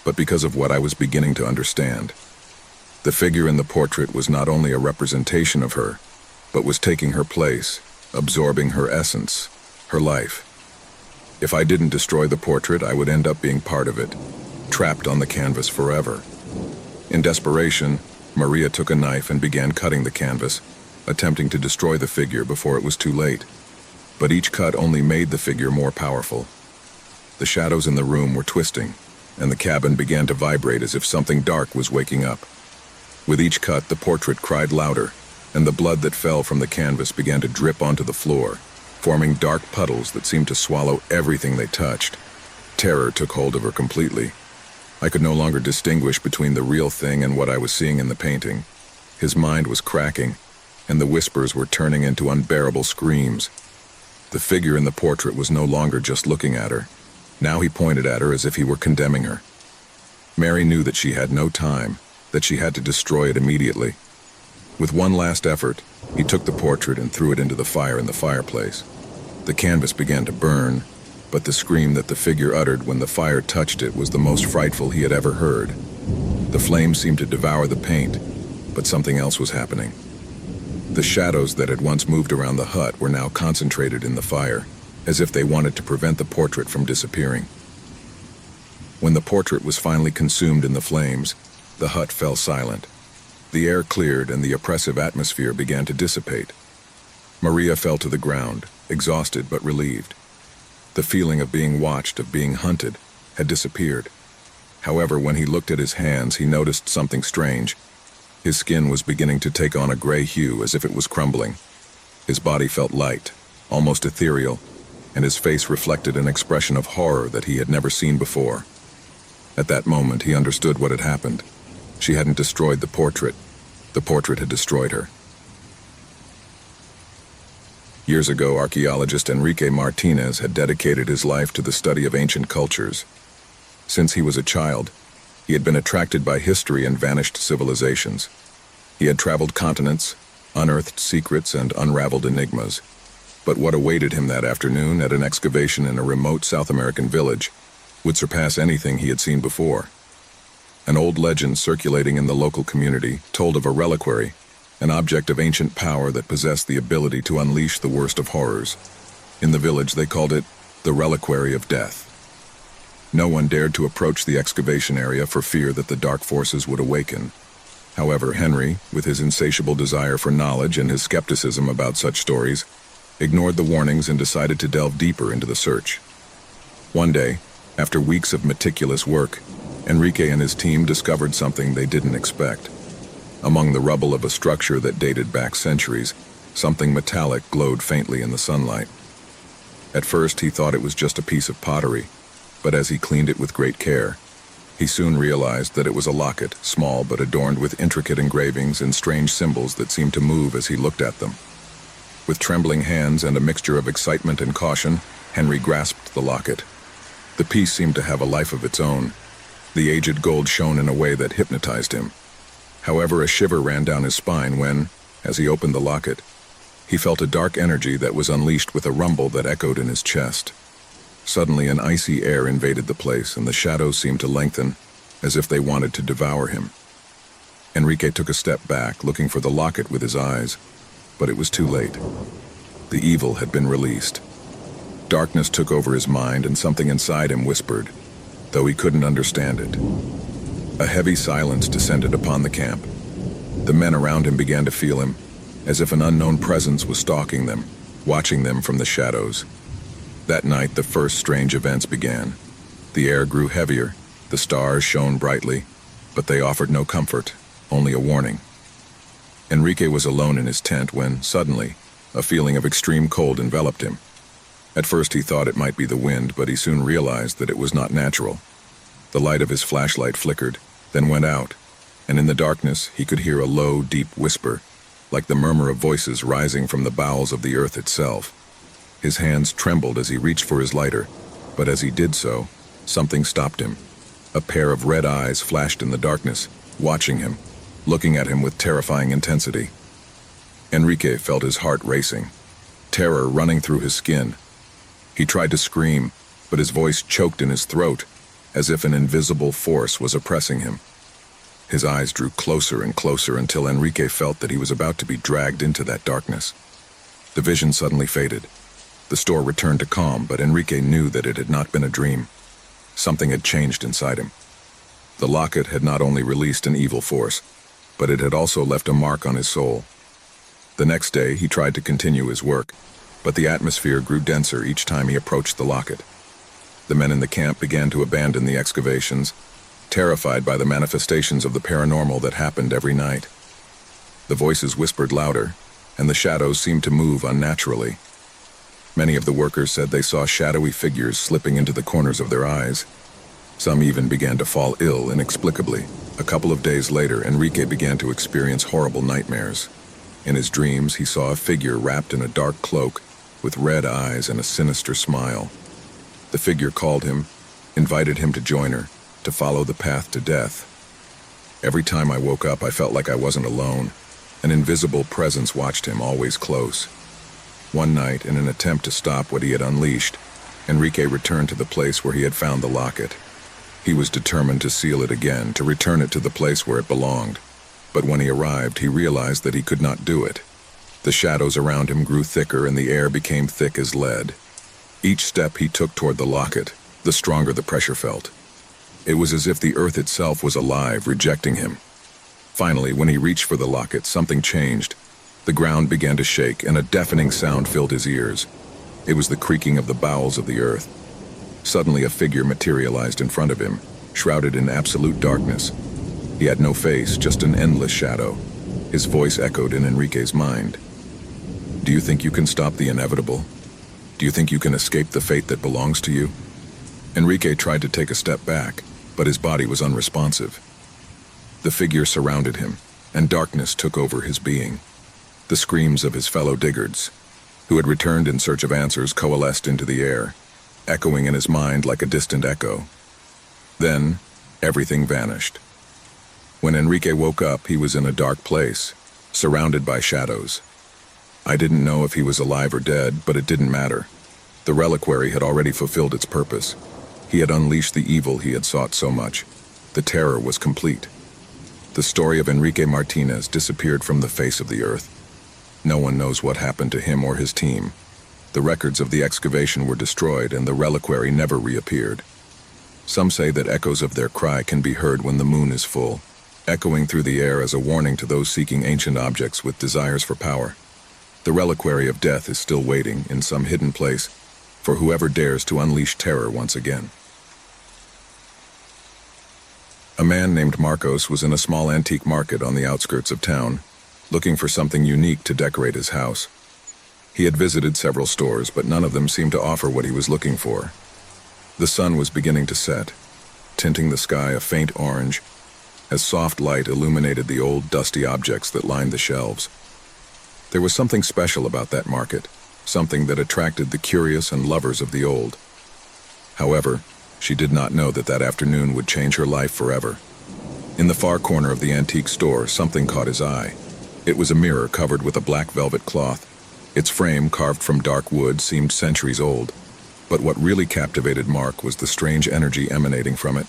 but because of what I was beginning to understand. The figure in the portrait was not only a representation of her, but was taking her place, absorbing her essence, her life. If I didn't destroy the portrait, I would end up being part of it, trapped on the canvas forever. In desperation, Maria took a knife and began cutting the canvas, attempting to destroy the figure before it was too late. But each cut only made the figure more powerful. The shadows in the room were twisting, and the cabin began to vibrate as if something dark was waking up. With each cut, the portrait cried louder, and the blood that fell from the canvas began to drip onto the floor, forming dark puddles that seemed to swallow everything they touched. Terror took hold of her completely. I could no longer distinguish between the real thing and what I was seeing in the painting. His mind was cracking, and the whispers were turning into unbearable screams. The figure in the portrait was no longer just looking at her. Now he pointed at her as if he were condemning her. Mary knew that she had no time, that she had to destroy it immediately. With one last effort, he took the portrait and threw it into the fire in the fireplace. The canvas began to burn, but the scream that the figure uttered when the fire touched it was the most frightful he had ever heard. The flames seemed to devour the paint, but something else was happening. The shadows that had once moved around the hut were now concentrated in the fire, as if they wanted to prevent the portrait from disappearing. When the portrait was finally consumed in the flames, the hut fell silent. The air cleared and the oppressive atmosphere began to dissipate. Maria fell to the ground, exhausted but relieved. The feeling of being watched, of being hunted, had disappeared. However, when he looked at his hands, he noticed something strange. His skin was beginning to take on a gray hue as if it was crumbling. His body felt light, almost ethereal, and his face reflected an expression of horror that he had never seen before. At that moment, he understood what had happened. She hadn't destroyed the portrait. The portrait had destroyed her. Years ago, archaeologist Enrique Martinez had dedicated his life to the study of ancient cultures. Since he was a child, he had been attracted by history and vanished civilizations. He had traveled continents, unearthed secrets, and unraveled enigmas. But what awaited him that afternoon at an excavation in a remote South American village would surpass anything he had seen before. An old legend circulating in the local community told of a reliquary, an object of ancient power that possessed the ability to unleash the worst of horrors. In the village, they called it the Reliquary of Death. No one dared to approach the excavation area for fear that the dark forces would awaken. However, Henry, with his insatiable desire for knowledge and his skepticism about such stories, ignored the warnings and decided to delve deeper into the search. One day, after weeks of meticulous work, Enrique and his team discovered something they didn't expect. Among the rubble of a structure that dated back centuries, something metallic glowed faintly in the sunlight. At first, he thought it was just a piece of pottery, but as he cleaned it with great care, he soon realized that it was a locket, small but adorned with intricate engravings and strange symbols that seemed to move as he looked at them. With trembling hands and a mixture of excitement and caution, Henry grasped the locket. The piece seemed to have a life of its own. The aged gold shone in a way that hypnotized him. However, a shiver ran down his spine when, as he opened the locket, he felt a dark energy that was unleashed with a rumble that echoed in his chest. Suddenly, an icy air invaded the place, and the shadows seemed to lengthen, as if they wanted to devour him. Enrique took a step back, looking for the locket with his eyes, but it was too late. The evil had been released. Darkness took over his mind, and something inside him whispered, though he couldn't understand it. A heavy silence descended upon the camp. The men around him began to feel him, as if an unknown presence was stalking them, watching them from the shadows. That night, the first strange events began. The air grew heavier, the stars shone brightly, but they offered no comfort. only a warning. Enrique was alone in his tent when, suddenly, a feeling of extreme cold enveloped him. At first he thought it might be the wind, but he soon realized that it was not natural. The light of his flashlight flickered, then went out, and in the darkness he could hear a low, deep whisper, like the murmur of voices rising from the bowels of the earth itself. His hands trembled as he reached for his lighter, but as he did so, something stopped him. A pair of red eyes flashed in the darkness, watching him, looking at him with terrifying intensity. Enrique felt his heart racing, terror running through his skin. He tried to scream, but his voice choked in his throat, as if an invisible force was oppressing him. His eyes drew closer and closer until Enrique felt that he was about to be dragged into that darkness. The vision suddenly faded. The store returned to calm, but Enrique knew that it had not been a dream. Something had changed inside him. The locket had not only released an evil force, but it had also left a mark on his soul. The next day, he tried to continue his work, but the atmosphere grew denser each time he approached the locket. The men in the camp began to abandon the excavations, terrified by the manifestations of the paranormal that happened every night. The voices whispered louder, and the shadows seemed to move unnaturally. Many of the workers said they saw shadowy figures slipping into the corners of their eyes. Some even began to fall ill inexplicably. A couple of days later, Enrique began to experience horrible nightmares. In his dreams, he saw a figure wrapped in a dark cloak, with red eyes and a sinister smile. The figure called him, invited him to join her, to follow the path to death. Every time I woke up, I felt like I wasn't alone. An invisible presence watched him, always close. One night, in an attempt to stop what he had unleashed, Enrique returned to the place where he had found the locket. He was determined to seal it again, to return it to the place where it belonged. But when he arrived, he realized that he could not do it. The shadows around him grew thicker and the air became thick as lead. Each step he took toward the locket, the stronger the pressure felt. It was as if the earth itself was alive, rejecting him. Finally, when he reached for the locket, something changed. The ground began to shake, and a deafening sound filled his ears. It was the creaking of the bowels of the earth. Suddenly, a figure materialized in front of him, shrouded in absolute darkness. He had no face, just an endless shadow. His voice echoed in Enrique's mind. "Do you think you can stop the inevitable? Do you think you can escape the fate that belongs to you?" Enrique tried to take a step back, but his body was unresponsive. The figure surrounded him, and darkness took over his being. The screams of his fellow diggards, who had returned in search of answers, coalesced into the air, echoing in his mind like a distant echo. Then, everything vanished. When Enrique woke up, he was in a dark place, surrounded by shadows. I didn't know if he was alive or dead, but it didn't matter. The reliquary had already fulfilled its purpose. He had unleashed the evil he had sought so much. The terror was complete. The story of Enrique Martinez disappeared from the face of the earth. No one knows what happened to him or his team. The records of the excavation were destroyed and the reliquary never reappeared. Some say that echoes of their cry can be heard when the moon is full, echoing through the air as a warning to those seeking ancient objects with desires for power. The reliquary of death is still waiting in some hidden place for whoever dares to unleash terror once again. A man named Marcos was in a small antique market on the outskirts of town, looking for something unique to decorate his house. He had visited several stores, but none of them seemed to offer what he was looking for. The sun was beginning to set, tinting the sky a faint orange, as soft light illuminated the old, dusty objects that lined the shelves. There was something special about that market, something that attracted the curious and lovers of the old. However, she did not know that that afternoon would change her life forever. In the far corner of the antique store, something caught his eye. It was a mirror covered with a black velvet cloth. Its frame, carved from dark wood, seemed centuries old. But what really captivated Mark was the strange energy emanating from it.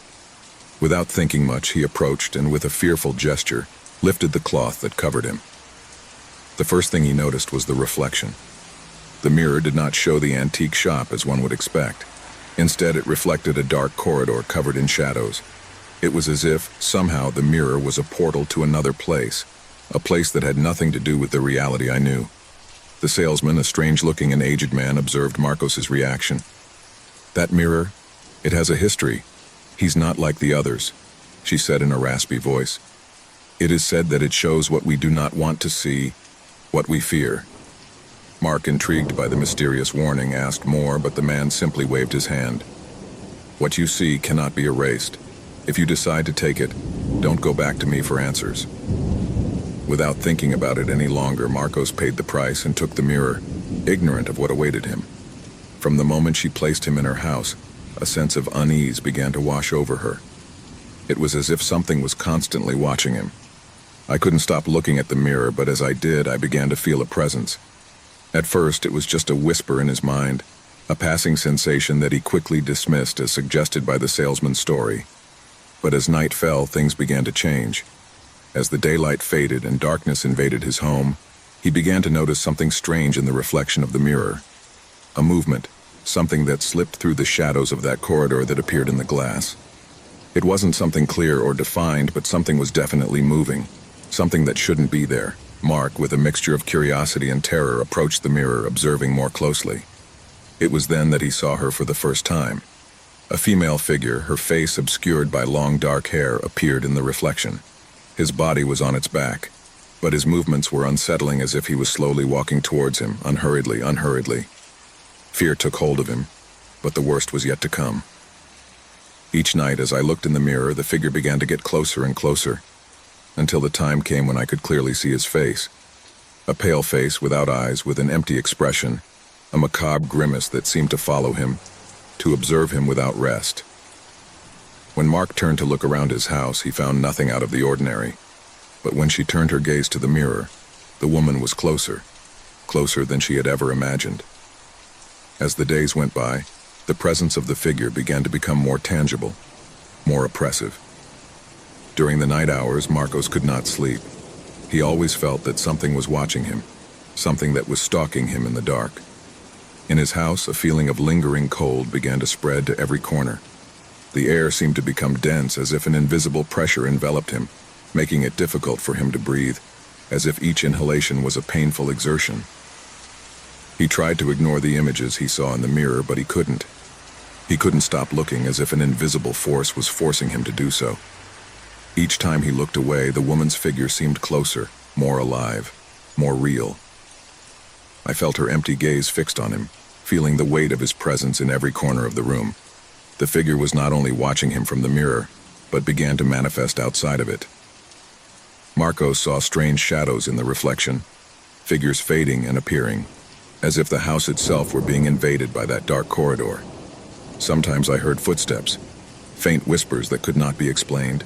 Without thinking much, he approached and, with a fearful gesture, lifted the cloth that covered him. The first thing he noticed was the reflection. The mirror did not show the antique shop as one would expect. Instead, it reflected a dark corridor covered in shadows. It was as if, somehow, the mirror was a portal to another place, a place that had nothing to do with the reality I knew. The salesman, a strange-looking and aged man, observed Marcos's reaction. "That mirror, it has a history. He's not like the others," she said in a raspy voice. It is said that it shows what we do not want to see, what we fear. Mark, intrigued by the mysterious warning, asked more, but the man simply waved his hand. What you see cannot be erased. If you decide to take it, don't go back to me for answers. Without thinking about it any longer, Marcos paid the price and took the mirror, ignorant of what awaited him. From the moment she placed him in her house, a sense of unease began to wash over her. It was as if something was constantly watching him. I couldn't stop looking at the mirror, but as I did, I began to feel a presence. At first, it was just a whisper in his mind, a passing sensation that he quickly dismissed as suggested by the salesman's story. But as night fell, things began to change. As the daylight faded and darkness invaded his home, he began to notice something strange in the reflection of the mirror. A movement, something that slipped through the shadows of that corridor that appeared in the glass. It wasn't something clear or defined, but something was definitely moving, something that shouldn't be there. Mark, with a mixture of curiosity and terror, approached the mirror, observing more closely. It was then that he saw her for the first time. A female figure, her face obscured by long dark hair, appeared in the reflection. His body was on its back, but his movements were unsettling, as if he was slowly walking towards him, unhurriedly. Fear took hold of him, but the worst was yet to come. Each night, as I looked in the mirror, the figure began to get closer and closer, until the time came when I could clearly see his face. A pale face without eyes, with an empty expression, a macabre grimace that seemed to follow him, to observe him without rest. When Mark turned to look around his house, he found nothing out of the ordinary. But when she turned her gaze to the mirror, the woman was closer than she had ever imagined. As the days went by, the presence of the figure began to become more tangible, more oppressive. During the night hours, Marcos could not sleep. He always felt that something was watching him, something that was stalking him in the dark. In his house, a feeling of lingering cold began to spread to every corner. The air seemed to become dense, as if an invisible pressure enveloped him, making it difficult for him to breathe, as if each inhalation was a painful exertion. He tried to ignore the images he saw in the mirror, but he couldn't. He couldn't stop looking, as if an invisible force was forcing him to do so. Each time he looked away, the woman's figure seemed closer, more alive, more real. I felt her empty gaze fixed on him, feeling the weight of his presence in every corner of the room. The figure was not only watching him from the mirror, but began to manifest outside of it. Marcos saw strange shadows in the reflection, figures fading and appearing, as if the house itself were being invaded by that dark corridor. Sometimes I heard footsteps, faint whispers that could not be explained.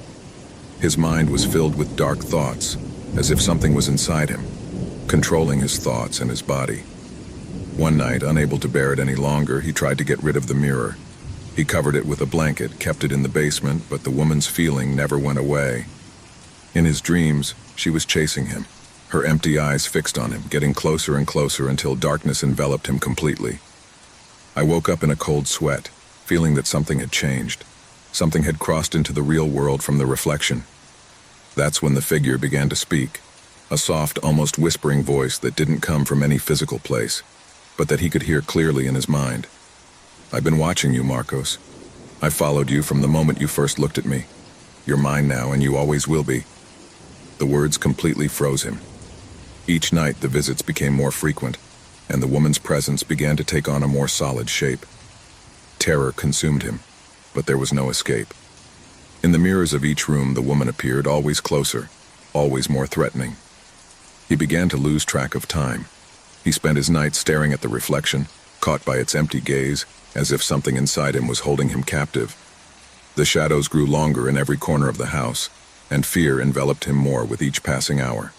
His mind was filled with dark thoughts, as if something was inside him, controlling his thoughts and his body. One night, unable to bear it any longer, he tried to get rid of the mirror. He covered it with a blanket, kept it in the basement, but the woman's feeling never went away. In his dreams, she was chasing him, her empty eyes fixed on him, getting closer and closer until darkness enveloped him completely. I woke up in a cold sweat, feeling that something had changed. Something had crossed into the real world from the reflection. That's when the figure began to speak, a soft, almost whispering voice that didn't come from any physical place, but that he could hear clearly in his mind. I've been watching you, Marcos. I followed you from the moment you first looked at me. You're mine now, and you always will be. The words completely froze him. Each night the visits became more frequent, and the woman's presence began to take on a more solid shape. Terror consumed him, but there was no escape. In the mirrors of each room, the woman appeared, always closer, always more threatening. He began to lose track of time. He spent his nights staring at the reflection, caught by its empty gaze, as if something inside him was holding him captive. The shadows grew longer in every corner of the house, and fear enveloped him more with each passing hour.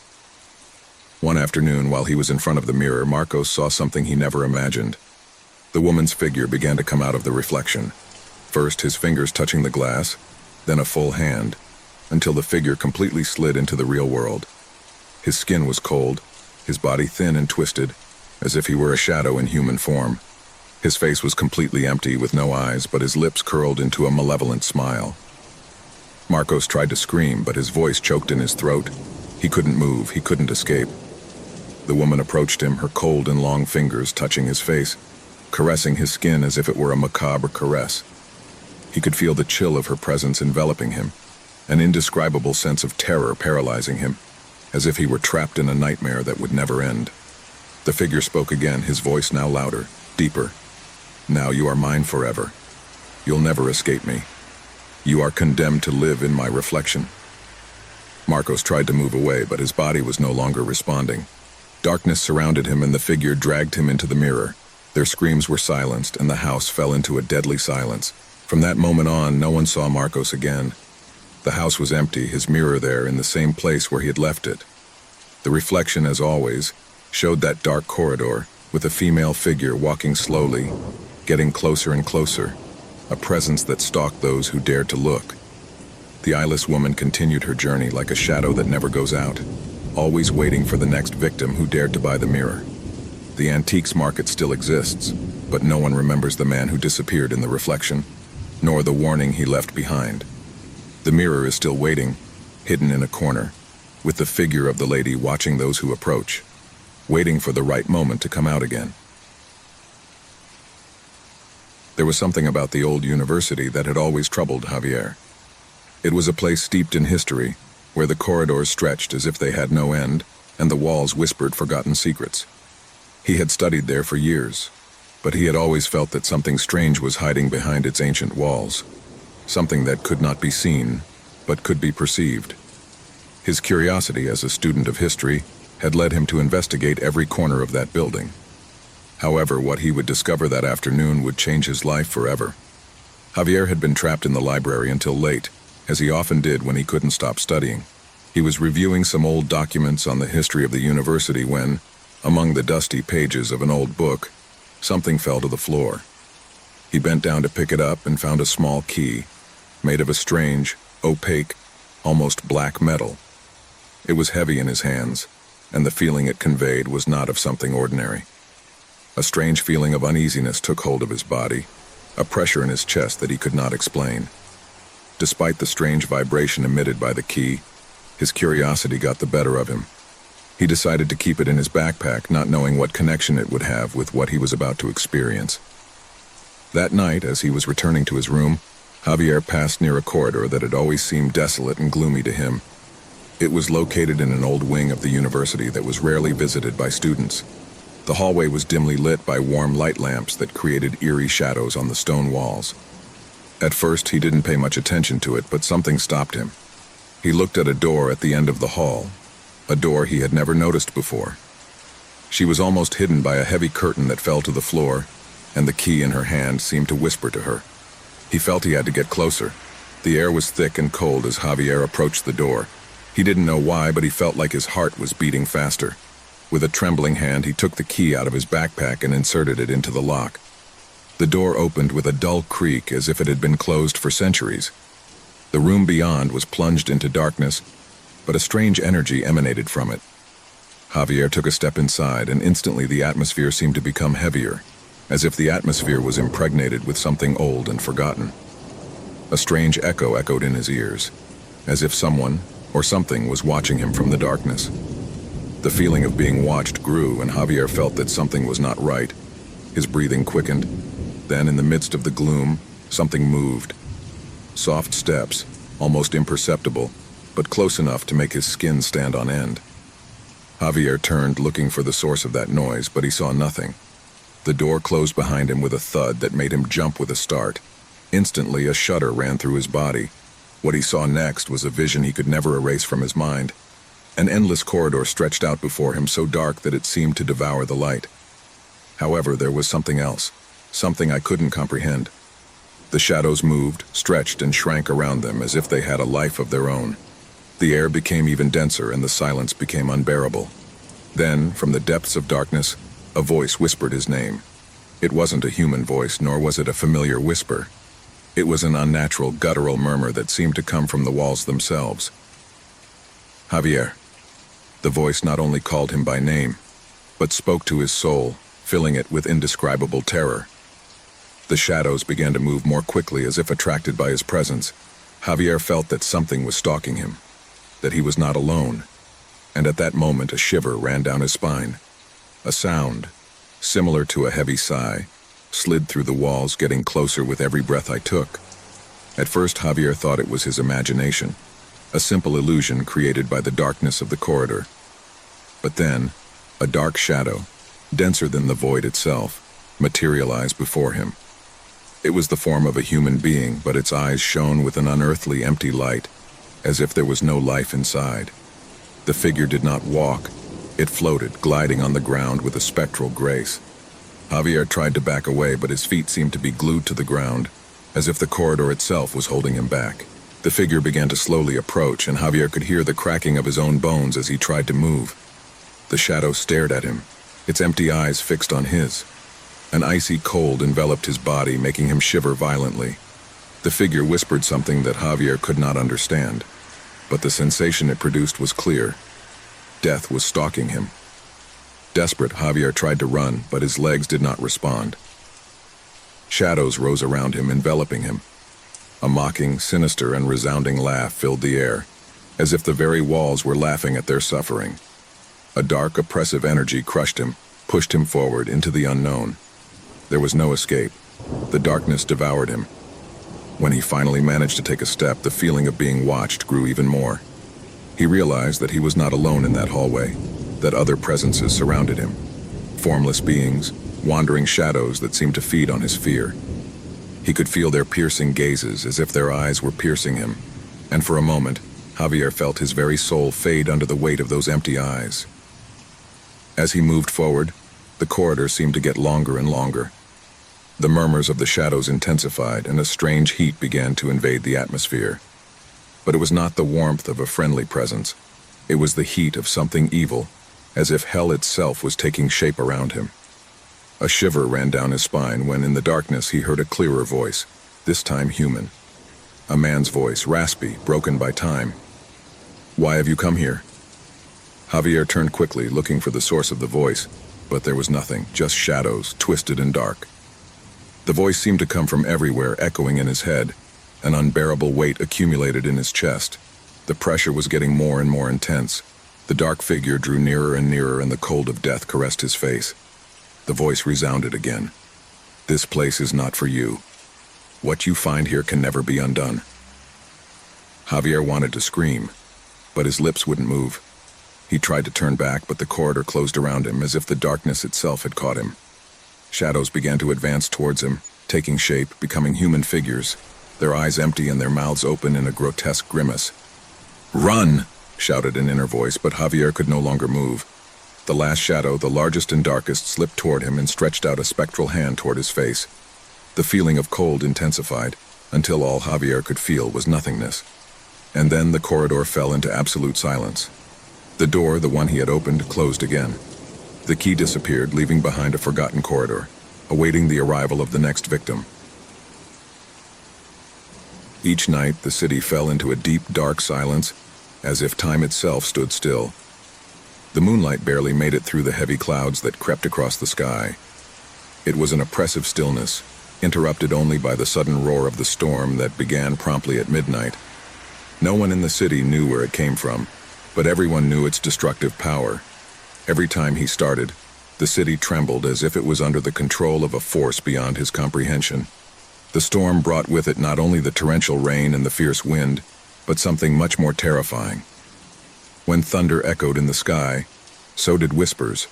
One afternoon, while he was in front of the mirror, Marcos saw something he never imagined. The woman's figure began to come out of the reflection. First, his fingers touching the glass, then a full hand, until the figure completely slid into the real world. His skin was cold, his body thin and twisted, as if he were a shadow in human form. His face was completely empty, with no eyes, but his lips curled into a malevolent smile. Marcos tried to scream, but his voice choked in his throat. He couldn't move, he couldn't escape. The woman approached him, her cold and long fingers touching his face, caressing his skin as if it were a macabre caress. He could feel the chill of her presence enveloping him, an indescribable sense of terror paralyzing him, as if he were trapped in a nightmare that would never end. The figure spoke again, his voice now louder, deeper. "Now you are mine forever. You'll never escape me. You are condemned to live in my reflection." Marcos tried to move away, but his body was no longer responding. Darkness surrounded him and the figure dragged him into the mirror. Their screams were silenced and the house fell into a deadly silence. From that moment on, no one saw Marcos again. The house was empty, his mirror there in the same place where he had left it. The reflection, as always, showed that dark corridor with a female figure walking slowly, getting closer and closer, a presence that stalked those who dared to look. The eyeless woman continued her journey like a shadow that never goes out, always waiting for the next victim who dared to buy the mirror. The antiques market still exists, but no one remembers the man who disappeared in the reflection, nor the warning he left behind. The mirror is still waiting, hidden in a corner, with the figure of the lady watching those who approach, waiting for the right moment to come out again. There was something about the old university that had always troubled Javier. It was a place steeped in history, where the corridors stretched as if they had no end, and the walls whispered forgotten secrets. He had studied there for years, but he had always felt that something strange was hiding behind its ancient walls, something that could not be seen, but could be perceived. His curiosity as a student of history had led him to investigate every corner of that building. However, what he would discover that afternoon would change his life forever. Javier had been trapped in the library until late, as he often did when he couldn't stop studying. He was reviewing some old documents on the history of the university when, among the dusty pages of an old book, something fell to the floor. He bent down to pick it up and found a small key, made of a strange, opaque, almost black metal. It was heavy in his hands, and the feeling it conveyed was not of something ordinary. A strange feeling of uneasiness took hold of his body, a pressure in his chest that he could not explain. Despite the strange vibration emitted by the key, his curiosity got the better of him. He decided to keep it in his backpack, not knowing what connection it would have with what he was about to experience. That night, as he was returning to his room, Javier passed near a corridor that had always seemed desolate and gloomy to him. It was located in an old wing of the university that was rarely visited by students. The hallway was dimly lit by warm light lamps that created eerie shadows on the stone walls. At first, he didn't pay much attention to it, but something stopped him. He looked at a door at the end of the hall, a door he had never noticed before. She was almost hidden by a heavy curtain that fell to the floor, and the key in her hand seemed to whisper to her. He felt he had to get closer. The air was thick and cold as Javier approached the door. He didn't know why, but he felt like his heart was beating faster. With a trembling hand, he took the key out of his backpack and inserted it into the lock. The door opened with a dull creak as if it had been closed for centuries. The room beyond was plunged into darkness, but a strange energy emanated from it. Javier took a step inside, and instantly the atmosphere seemed to become heavier, as if the atmosphere was impregnated with something old and forgotten. A strange echo echoed in his ears, as if someone or something was watching him from the darkness. The feeling of being watched grew, and Javier felt that something was not right. His breathing quickened. Then, in the midst of the gloom, something moved. Soft steps, almost imperceptible, but close enough to make his skin stand on end. Javier turned, looking for the source of that noise, but he saw nothing. The door closed behind him with a thud that made him jump with a start. Instantly, a shudder ran through his body. What he saw next was a vision he could never erase from his mind. An endless corridor stretched out before him, so dark that it seemed to devour the light. However, there was something else, something I couldn't comprehend. The shadows moved, stretched, and shrank around them as if they had a life of their own. The air became even denser, and the silence became unbearable. Then, from the depths of darkness, a voice whispered his name. It wasn't a human voice, nor was it a familiar whisper. It was an unnatural, guttural murmur that seemed to come from the walls themselves. Javier. The voice not only called him by name, but spoke to his soul, filling it with indescribable terror. The shadows began to move more quickly as if attracted by his presence. Javier felt that something was stalking him, that he was not alone, and at that moment a shiver ran down his spine. A sound, similar to a heavy sigh, slid through the walls, getting closer with every breath I took. At first, Javier thought it was his imagination, a simple illusion created by the darkness of the corridor. But then, a dark shadow, denser than the void itself, materialized before him. It was the form of a human being, but its eyes shone with an unearthly empty light, as if there was no life inside. The figure did not walk. It floated, gliding on the ground with a spectral grace. Javier tried to back away, but his feet seemed to be glued to the ground, as if the corridor itself was holding him back. The figure began to slowly approach, and Javier could hear the cracking of his own bones as he tried to move. The shadow stared at him, its empty eyes fixed on his. An icy cold enveloped his body, making him shiver violently. The figure whispered something that Javier could not understand, but the sensation it produced was clear. Death was stalking him. Desperate, Javier tried to run, but his legs did not respond. Shadows rose around him, enveloping him. A mocking, sinister, and resounding laugh filled the air, as if the very walls were laughing at their suffering. A dark, oppressive energy crushed him, pushed him forward into the unknown. There was no escape. The darkness devoured him. When he finally managed to take a step, the feeling of being watched grew even more. He realized that he was not alone in that hallway, that other presences surrounded him. Formless beings, wandering shadows that seemed to feed on his fear. He could feel their piercing gazes, as if their eyes were piercing him, and for a moment, Javier felt his very soul fade under the weight of those empty eyes. As he moved forward, the corridor seemed to get longer and longer. The murmurs of the shadows intensified, and a strange heat began to invade the atmosphere. But it was not the warmth of a friendly presence. It was the heat of something evil, as if hell itself was taking shape around him. A shiver ran down his spine when, in the darkness, he heard a clearer voice, this time human. A man's voice, raspy, broken by time. "Why have you come here?" Javier turned quickly, looking for the source of the voice, but there was nothing, just shadows, twisted and dark. The voice seemed to come from everywhere, echoing in his head. An unbearable weight accumulated in his chest. The pressure was getting more and more intense. The dark figure drew nearer and nearer, and the cold of death caressed his face. The voice resounded again. "This place is not for you. What you find here can never be undone." Javier wanted to scream, but his lips wouldn't move. He tried to turn back, but the corridor closed around him as if the darkness itself had caught him. Shadows began to advance towards him, taking shape, becoming human figures, their eyes empty and their mouths open in a grotesque grimace. "Run!" shouted an inner voice, but Javier could no longer move. The last shadow, the largest and darkest, slipped toward him and stretched out a spectral hand toward his face. The feeling of cold intensified, until all Javier could feel was nothingness. And then the corridor fell into absolute silence. The door, the one he had opened, closed again. The key disappeared, leaving behind a forgotten corridor, awaiting the arrival of the next victim. Each night, the city fell into a deep, dark silence, as if time itself stood still. The moonlight barely made it through the heavy clouds that crept across the sky. It was an oppressive stillness, interrupted only by the sudden roar of the storm that began promptly at midnight. No one in the city knew where it came from, but everyone knew its destructive power. Every time he started, the city trembled as if it was under the control of a force beyond his comprehension. The storm brought with it not only the torrential rain and the fierce wind, but something much more terrifying. When thunder echoed in the sky, so did whispers.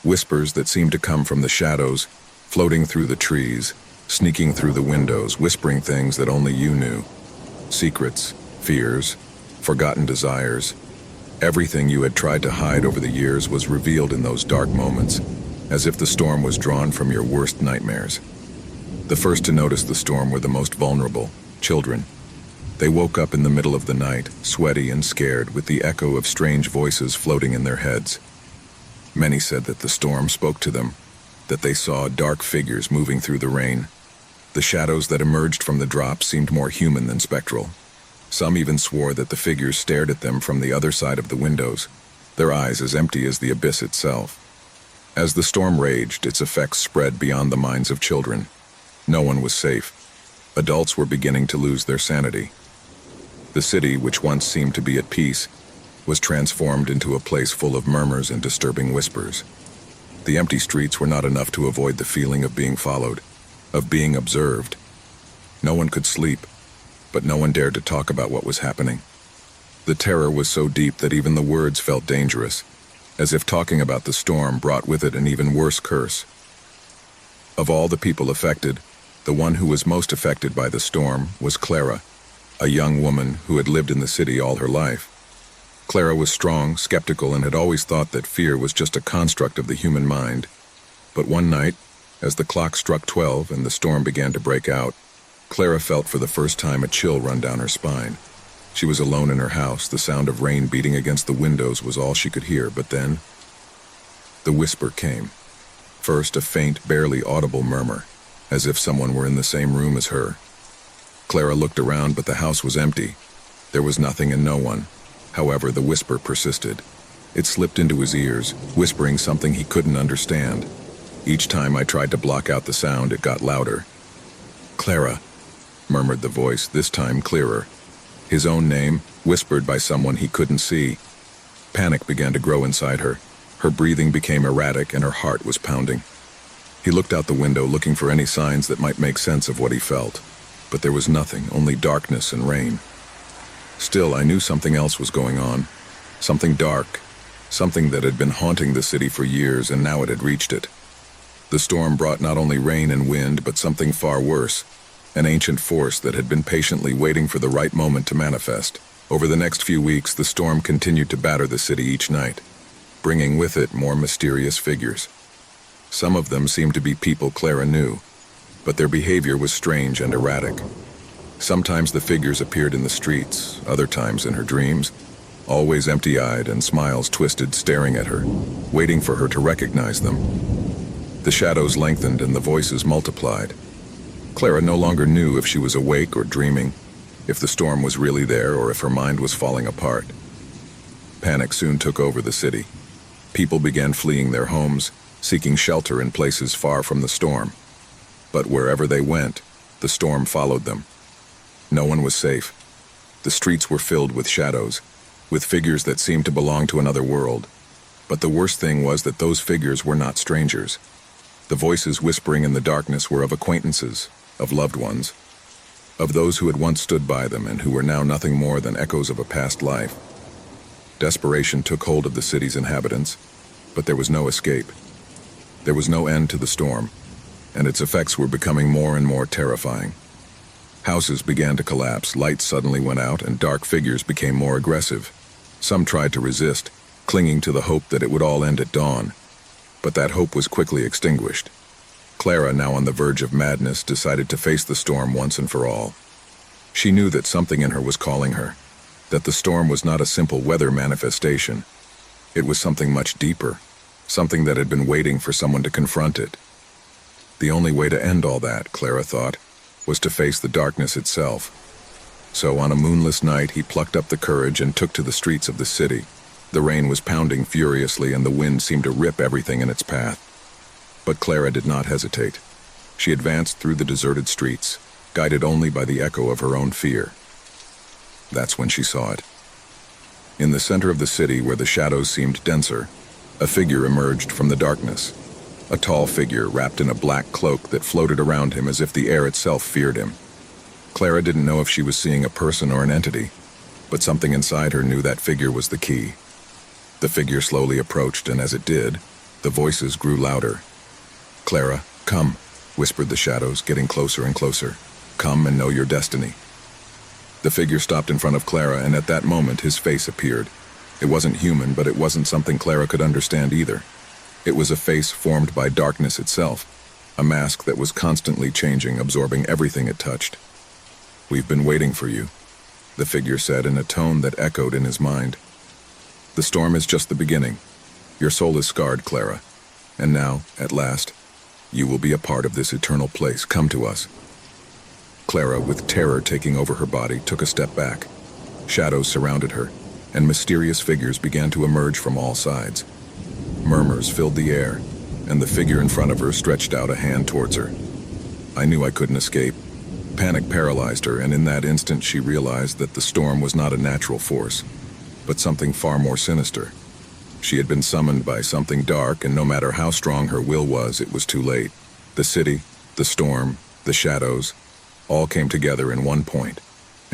Whispers that seemed to come from the shadows, floating through the trees, sneaking through the windows, whispering things that only you knew. Secrets, fears, forgotten desires. Everything you had tried to hide over the years was revealed in those dark moments, as if the storm was drawn from your worst nightmares. The first to notice the storm were the most vulnerable, children. They woke up in the middle of the night, sweaty and scared, with the echo of strange voices floating in their heads. Many said that the storm spoke to them, that they saw dark figures moving through the rain. The shadows that emerged from the drops seemed more human than spectral. Some even swore that the figures stared at them from the other side of the windows, their eyes as empty as the abyss itself. As the storm raged, its effects spread beyond the minds of children. No one was safe. Adults were beginning to lose their sanity. The city, which once seemed to be at peace, was transformed into a place full of murmurs and disturbing whispers. The empty streets were not enough to avoid the feeling of being followed, of being observed. No one could sleep, but no one dared to talk about what was happening. The terror was so deep that even the words felt dangerous, as if talking about the storm brought with it an even worse curse. Of all the people affected, the one who was most affected by the storm was Clara, a young woman who had lived in the city all her life. Clara was strong, skeptical, and had always thought that fear was just a construct of the human mind. But one night, as the clock struck 12 and the storm began to break out, Clara felt for the first time a chill run down her spine. She was alone in her house. The sound of rain beating against the windows was all she could hear, but then the whisper came. First, a faint, barely audible murmur, as if someone were in the same room as her. Clara looked around, but the house was empty. There was nothing and no one. However, the whisper persisted. It slipped into his ears, whispering something he couldn't understand. Each time I tried to block out the sound, it got louder. "Clara," murmured the voice, this time clearer. His own name, whispered by someone he couldn't see. Panic began to grow inside her. Her breathing became erratic and her heart was pounding. He looked out the window, looking for any signs that might make sense of what he felt. But there was nothing, only darkness and rain. Still, I knew something else was going on. Something dark. Something that had been haunting the city for years, and now it had reached it. The storm brought not only rain and wind, but something far worse. An ancient force that had been patiently waiting for the right moment to manifest. Over the next few weeks, the storm continued to batter the city each night, bringing with it more mysterious figures. Some of them seemed to be people Clara knew, but their behavior was strange and erratic. Sometimes the figures appeared in the streets, other times in her dreams, always empty-eyed and smiles twisted, staring at her, waiting for her to recognize them. The shadows lengthened and the voices multiplied. Clara no longer knew if she was awake or dreaming, if the storm was really there or if her mind was falling apart. Panic soon took over the city. People began fleeing their homes, seeking shelter in places far from the storm. But wherever they went, the storm followed them. No one was safe. The streets were filled with shadows, with figures that seemed to belong to another world. But the worst thing was that those figures were not strangers. The voices whispering in the darkness were of acquaintances, of loved ones, of those who had once stood by them and who were now nothing more than echoes of a past life. Desperation took hold of the city's inhabitants, but there was no escape. There was no end to the storm, and its effects were becoming more and more terrifying. Houses began to collapse, lights suddenly went out, and dark figures became more aggressive. Some tried to resist, clinging to the hope that it would all end at dawn. But that hope was quickly extinguished. Clara, now on the verge of madness, decided to face the storm once and for all. She knew that something in her was calling her, that the storm was not a simple weather manifestation. It was something much deeper, something that had been waiting for someone to confront it. The only way to end all that, Clara thought, was to face the darkness itself. So on a moonless night, he plucked up the courage and took to the streets of the city. The rain was pounding furiously and the wind seemed to rip everything in its path. But Clara did not hesitate. She advanced through the deserted streets, guided only by the echo of her own fear. That's when she saw it. In the center of the city, where the shadows seemed denser, a figure emerged from the darkness. A tall figure wrapped in a black cloak that floated around him as if the air itself feared him. Clara didn't know if she was seeing a person or an entity, but something inside her knew that figure was the key. The figure slowly approached, and as it did, the voices grew louder. "Clara, come," whispered the shadows, getting closer and closer. "Come and know your destiny." The figure stopped in front of Clara, and at that moment his face appeared. It wasn't human, but it wasn't something Clara could understand either. It was a face formed by darkness itself, a mask that was constantly changing, absorbing everything it touched. "We've been waiting for you," the figure said in a tone that echoed in his mind. "The storm is just the beginning. Your soul is scarred, Clara, and now, at last, you will be a part of this eternal place. Come to us." Clara, with terror taking over her body, took a step back. Shadows surrounded her, and mysterious figures began to emerge from all sides. Murmurs filled the air, and the figure in front of her stretched out a hand towards her. I knew I couldn't escape. Panic paralyzed her, and in that instant she realized that the storm was not a natural force, but something far more sinister. She had been summoned by something dark, and no matter how strong her will was, it was too late. The city, the storm, the shadows, all came together in one point,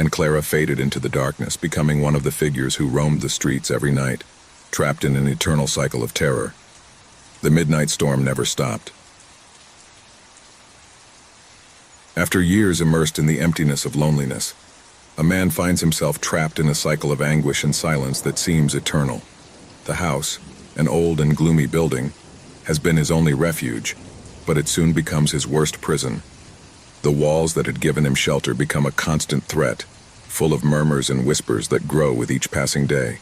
and Clara faded into the darkness, becoming one of the figures who roamed the streets every night, trapped in an eternal cycle of terror. The midnight storm never stopped. After years immersed in the emptiness of loneliness, a man finds himself trapped in a cycle of anguish and silence that seems eternal. The house, an old and gloomy building, has been his only refuge, but it soon becomes his worst prison. The walls that had given him shelter become a constant threat, full of murmurs and whispers that grow with each passing day.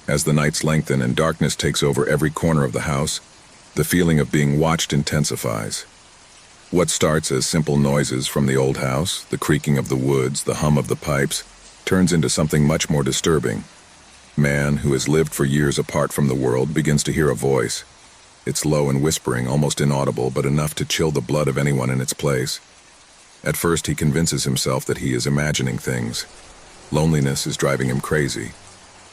As the nights lengthen and darkness takes over every corner of the house, the feeling of being watched intensifies. What starts as simple noises from the old house, the creaking of the woods, the hum of the pipes, turns into something much more disturbing. Man, who has lived for years apart from the world, begins to hear a voice. It's low and whispering, almost inaudible, but enough to chill the blood of anyone in its place. At first, he convinces himself that he is imagining things. Loneliness is driving him crazy.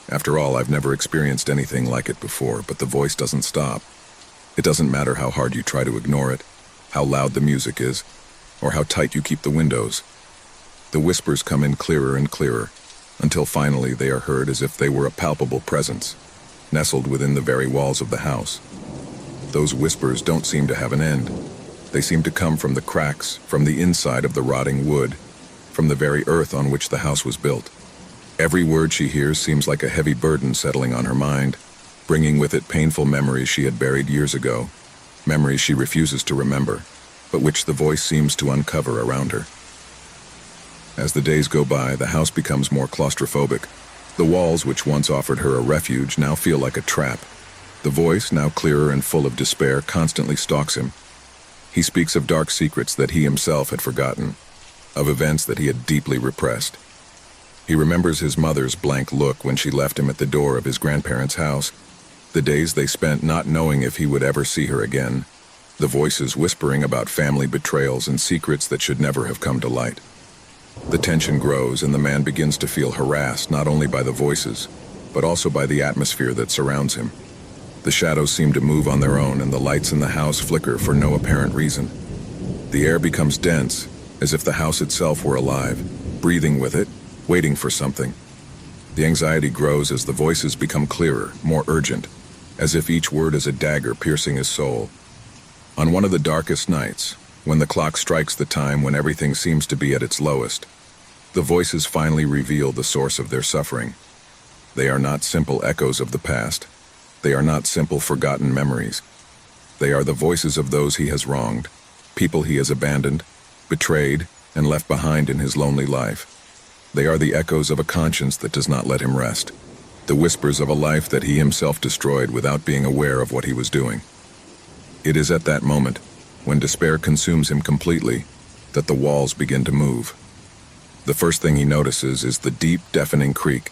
After all, I've never experienced anything like it before, but the voice doesn't stop. It doesn't matter how hard you try to ignore it, how loud the music is, or how tight you keep the windows. The whispers come in clearer and clearer, until finally they are heard as if they were a palpable presence, nestled within the very walls of the house. Those whispers don't seem to have an end. They seem to come from the cracks, from the inside of the rotting wood, from the very earth on which the house was built. Every word she hears seems like a heavy burden settling on her mind, bringing with it painful memories she had buried years ago, memories she refuses to remember, but which the voice seems to uncover around her. As the days go by, the house becomes more claustrophobic. The walls, which once offered her a refuge, now feel like a trap. The voice, now clearer and full of despair, constantly stalks him. He speaks of dark secrets that he himself had forgotten, of events that he had deeply repressed. He remembers his mother's blank look when she left him at the door of his grandparents' house, the days they spent not knowing if he would ever see her again, the voices whispering about family betrayals and secrets that should never have come to light. The tension grows and the man begins to feel harassed not only by the voices, but also by the atmosphere that surrounds him. The shadows seem to move on their own and the lights in the house flicker for no apparent reason. The air becomes dense, as if the house itself were alive, breathing with it, waiting for something. The anxiety grows as the voices become clearer, more urgent, as if each word is a dagger piercing his soul. On one of the darkest nights, when the clock strikes the time when everything seems to be at its lowest, the voices finally reveal the source of their suffering. They are not simple echoes of the past. They are not simple forgotten memories. They are the voices of those he has wronged, people he has abandoned, betrayed, and left behind in his lonely life. They are the echoes of a conscience that does not let him rest, the whispers of a life that he himself destroyed without being aware of what he was doing. It is at that moment, when despair consumes him completely, that the walls begin to move. The first thing he notices is the deep, deafening creak,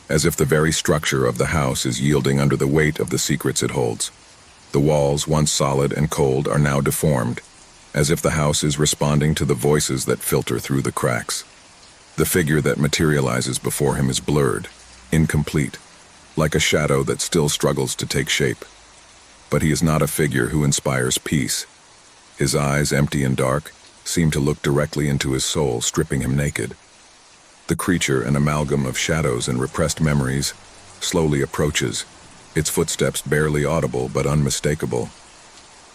as if the very structure of the house is yielding under the weight of the secrets it holds. The walls, once solid and cold, are now deformed, as if the house is responding to the voices that filter through the cracks. The figure that materializes before him is blurred, incomplete, like a shadow that still struggles to take shape. But he is not a figure who inspires peace. His eyes, empty and dark, seem to look directly into his soul, stripping him naked. The creature, an amalgam of shadows and repressed memories, slowly approaches, its footsteps barely audible but unmistakable.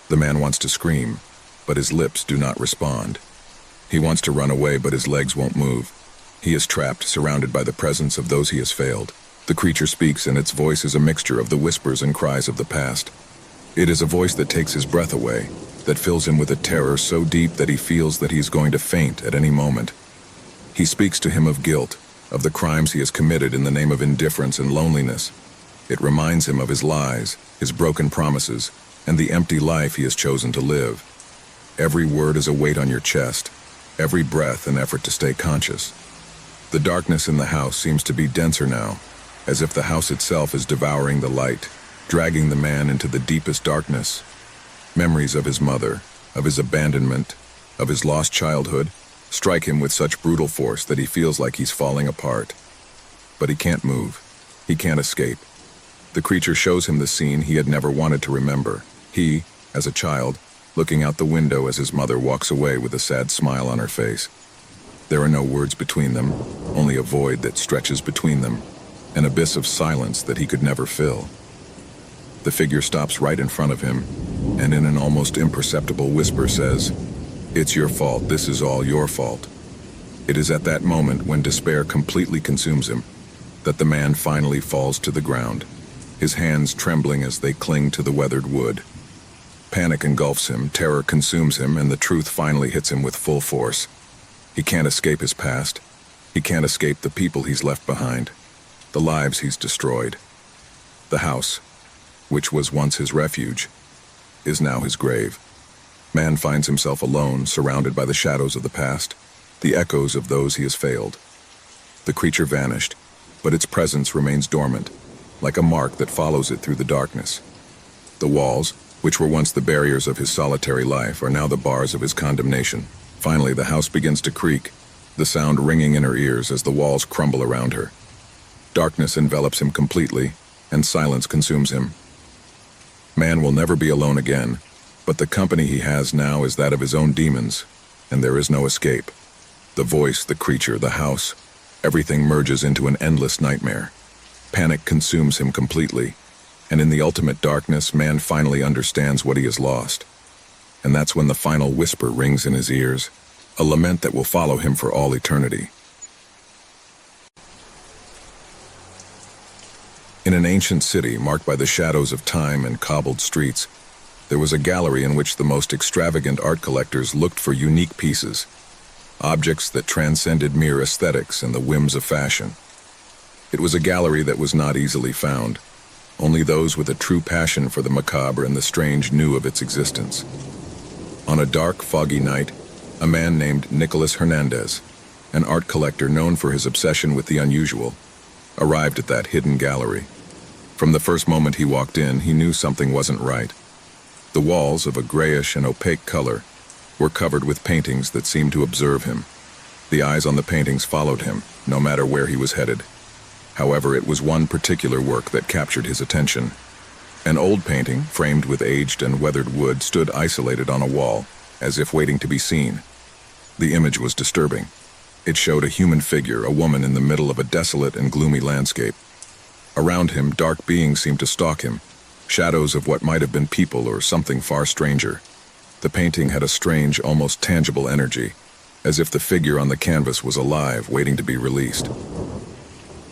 The man wants to scream, but his lips do not respond. He wants to run away, but his legs won't move. He is trapped, surrounded by the presence of those he has failed. The creature speaks, and its voice is a mixture of the whispers and cries of the past. It is a voice that takes his breath away, that fills him with a terror so deep that he feels that he is going to faint at any moment. He speaks to him of guilt, of the crimes he has committed in the name of indifference and loneliness. It reminds him of his lies, his broken promises, and the empty life he has chosen to live. Every word is a weight on your chest, every breath an effort to stay conscious. The darkness in the house seems to be denser now, as if the house itself is devouring the light, dragging the man into the deepest darkness. Memories of his mother, of his abandonment, of his lost childhood, strike him with such brutal force that he feels like he's falling apart. But he can't move. He can't escape. The creature shows him the scene he had never wanted to remember. He, as a child, looking out the window as his mother walks away with a sad smile on her face. There are no words between them, only a void that stretches between them, an abyss of silence that he could never fill. The figure stops right in front of him, and in an almost imperceptible whisper says, "It's your fault, this is all your fault." It is at that moment, when despair completely consumes him, that the man finally falls to the ground, his hands trembling as they cling to the weathered wood. Panic engulfs him, terror consumes him, and the truth finally hits him with full force. He can't escape his past. He can't escape the people he's left behind, the lives he's destroyed. The house, which was once his refuge, is now his grave. Man finds himself alone, surrounded by the shadows of the past, the echoes of those he has failed. The creature vanished, but its presence remains dormant, like a mark that follows it through the darkness. The walls, which were once the barriers of his solitary life, are now the bars of his condemnation. Finally, the house begins to creak, the sound ringing in her ears as the walls crumble around her. Darkness envelops him completely, and silence consumes him. Man will never be alone again, but the company he has now is that of his own demons, and there is no escape. The voice, the creature, the house, everything merges into an endless nightmare. Panic consumes him completely, and in the ultimate darkness, man finally understands what he has lost. And that's when the final whisper rings in his ears, a lament that will follow him for all eternity. In an ancient city marked by the shadows of time and cobbled streets, there was a gallery in which the most extravagant art collectors looked for unique pieces, objects that transcended mere aesthetics and the whims of fashion. It was a gallery that was not easily found. Only those with a true passion for the macabre and the strange knew of its existence. On a dark, foggy night, a man named Nicholas Hernandez, an art collector known for his obsession with the unusual, arrived at that hidden gallery. From the first moment he walked in, he knew something wasn't right. The walls, of a grayish and opaque color, were covered with paintings that seemed to observe him. The eyes on the paintings followed him, no matter where he was headed. However, it was one particular work that captured his attention. An old painting, framed with aged and weathered wood, stood isolated on a wall, as if waiting to be seen. The image was disturbing. It showed a human figure, a woman in the middle of a desolate and gloomy landscape. Around him, dark beings seemed to stalk him, shadows of what might have been people or something far stranger. The painting had a strange, almost tangible energy, as if the figure on the canvas was alive, waiting to be released.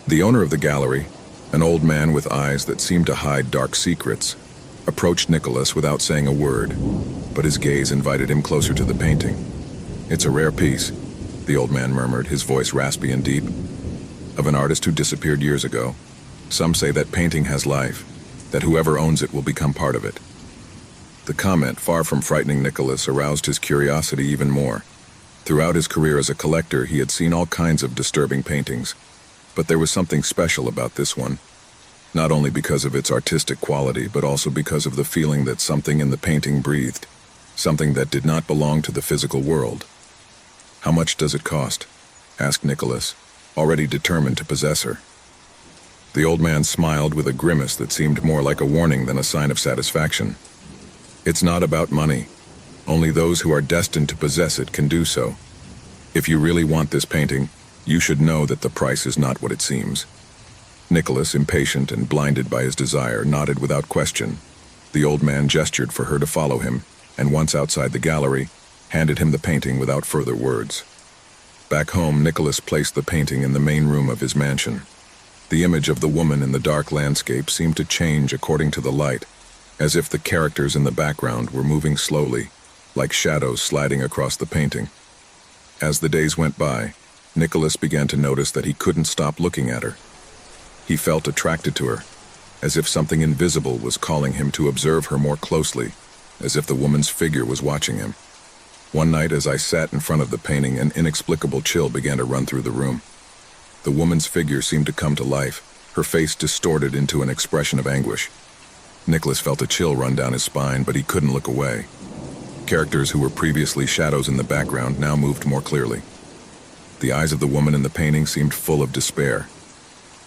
The owner of the gallery, an old man with eyes that seemed to hide dark secrets, approached Nicholas without saying a word, but his gaze invited him closer to the painting. "It's a rare piece," the old man murmured, his voice raspy and deep, "of an artist who disappeared years ago. Some say that painting has life, that whoever owns it will become part of it." The comment, far from frightening Nicholas, aroused his curiosity even more. Throughout his career as a collector, he had seen all kinds of disturbing paintings, but there was something special about this one, not only because of its artistic quality, but also because of the feeling that something in the painting breathed, something that did not belong to the physical world. "How much does it cost?" asked Nicholas, already determined to possess her. The old man smiled with a grimace that seemed more like a warning than a sign of satisfaction. "It's not about money. Only those who are destined to possess it can do so. If you really want this painting, you should know that the price is not what it seems." Nicholas, impatient and blinded by his desire, nodded without question. The old man gestured for her to follow him, and once outside the gallery, handed him the painting without further words. Back home, Nicholas placed the painting in the main room of his mansion. The image of the woman in the dark landscape seemed to change according to the light, as if the characters in the background were moving slowly, like shadows sliding across the painting. As the days went by, Nicholas began to notice that he couldn't stop looking at her. He felt attracted to her, as if something invisible was calling him to observe her more closely, as if the woman's figure was watching him. One night, as I sat in front of the painting, an inexplicable chill began to run through the room. The woman's figure seemed to come to life, her face distorted into an expression of anguish. Nicholas felt a chill run down his spine, but he couldn't look away. Characters who were previously shadows in the background now moved more clearly. The eyes of the woman in the painting seemed full of despair,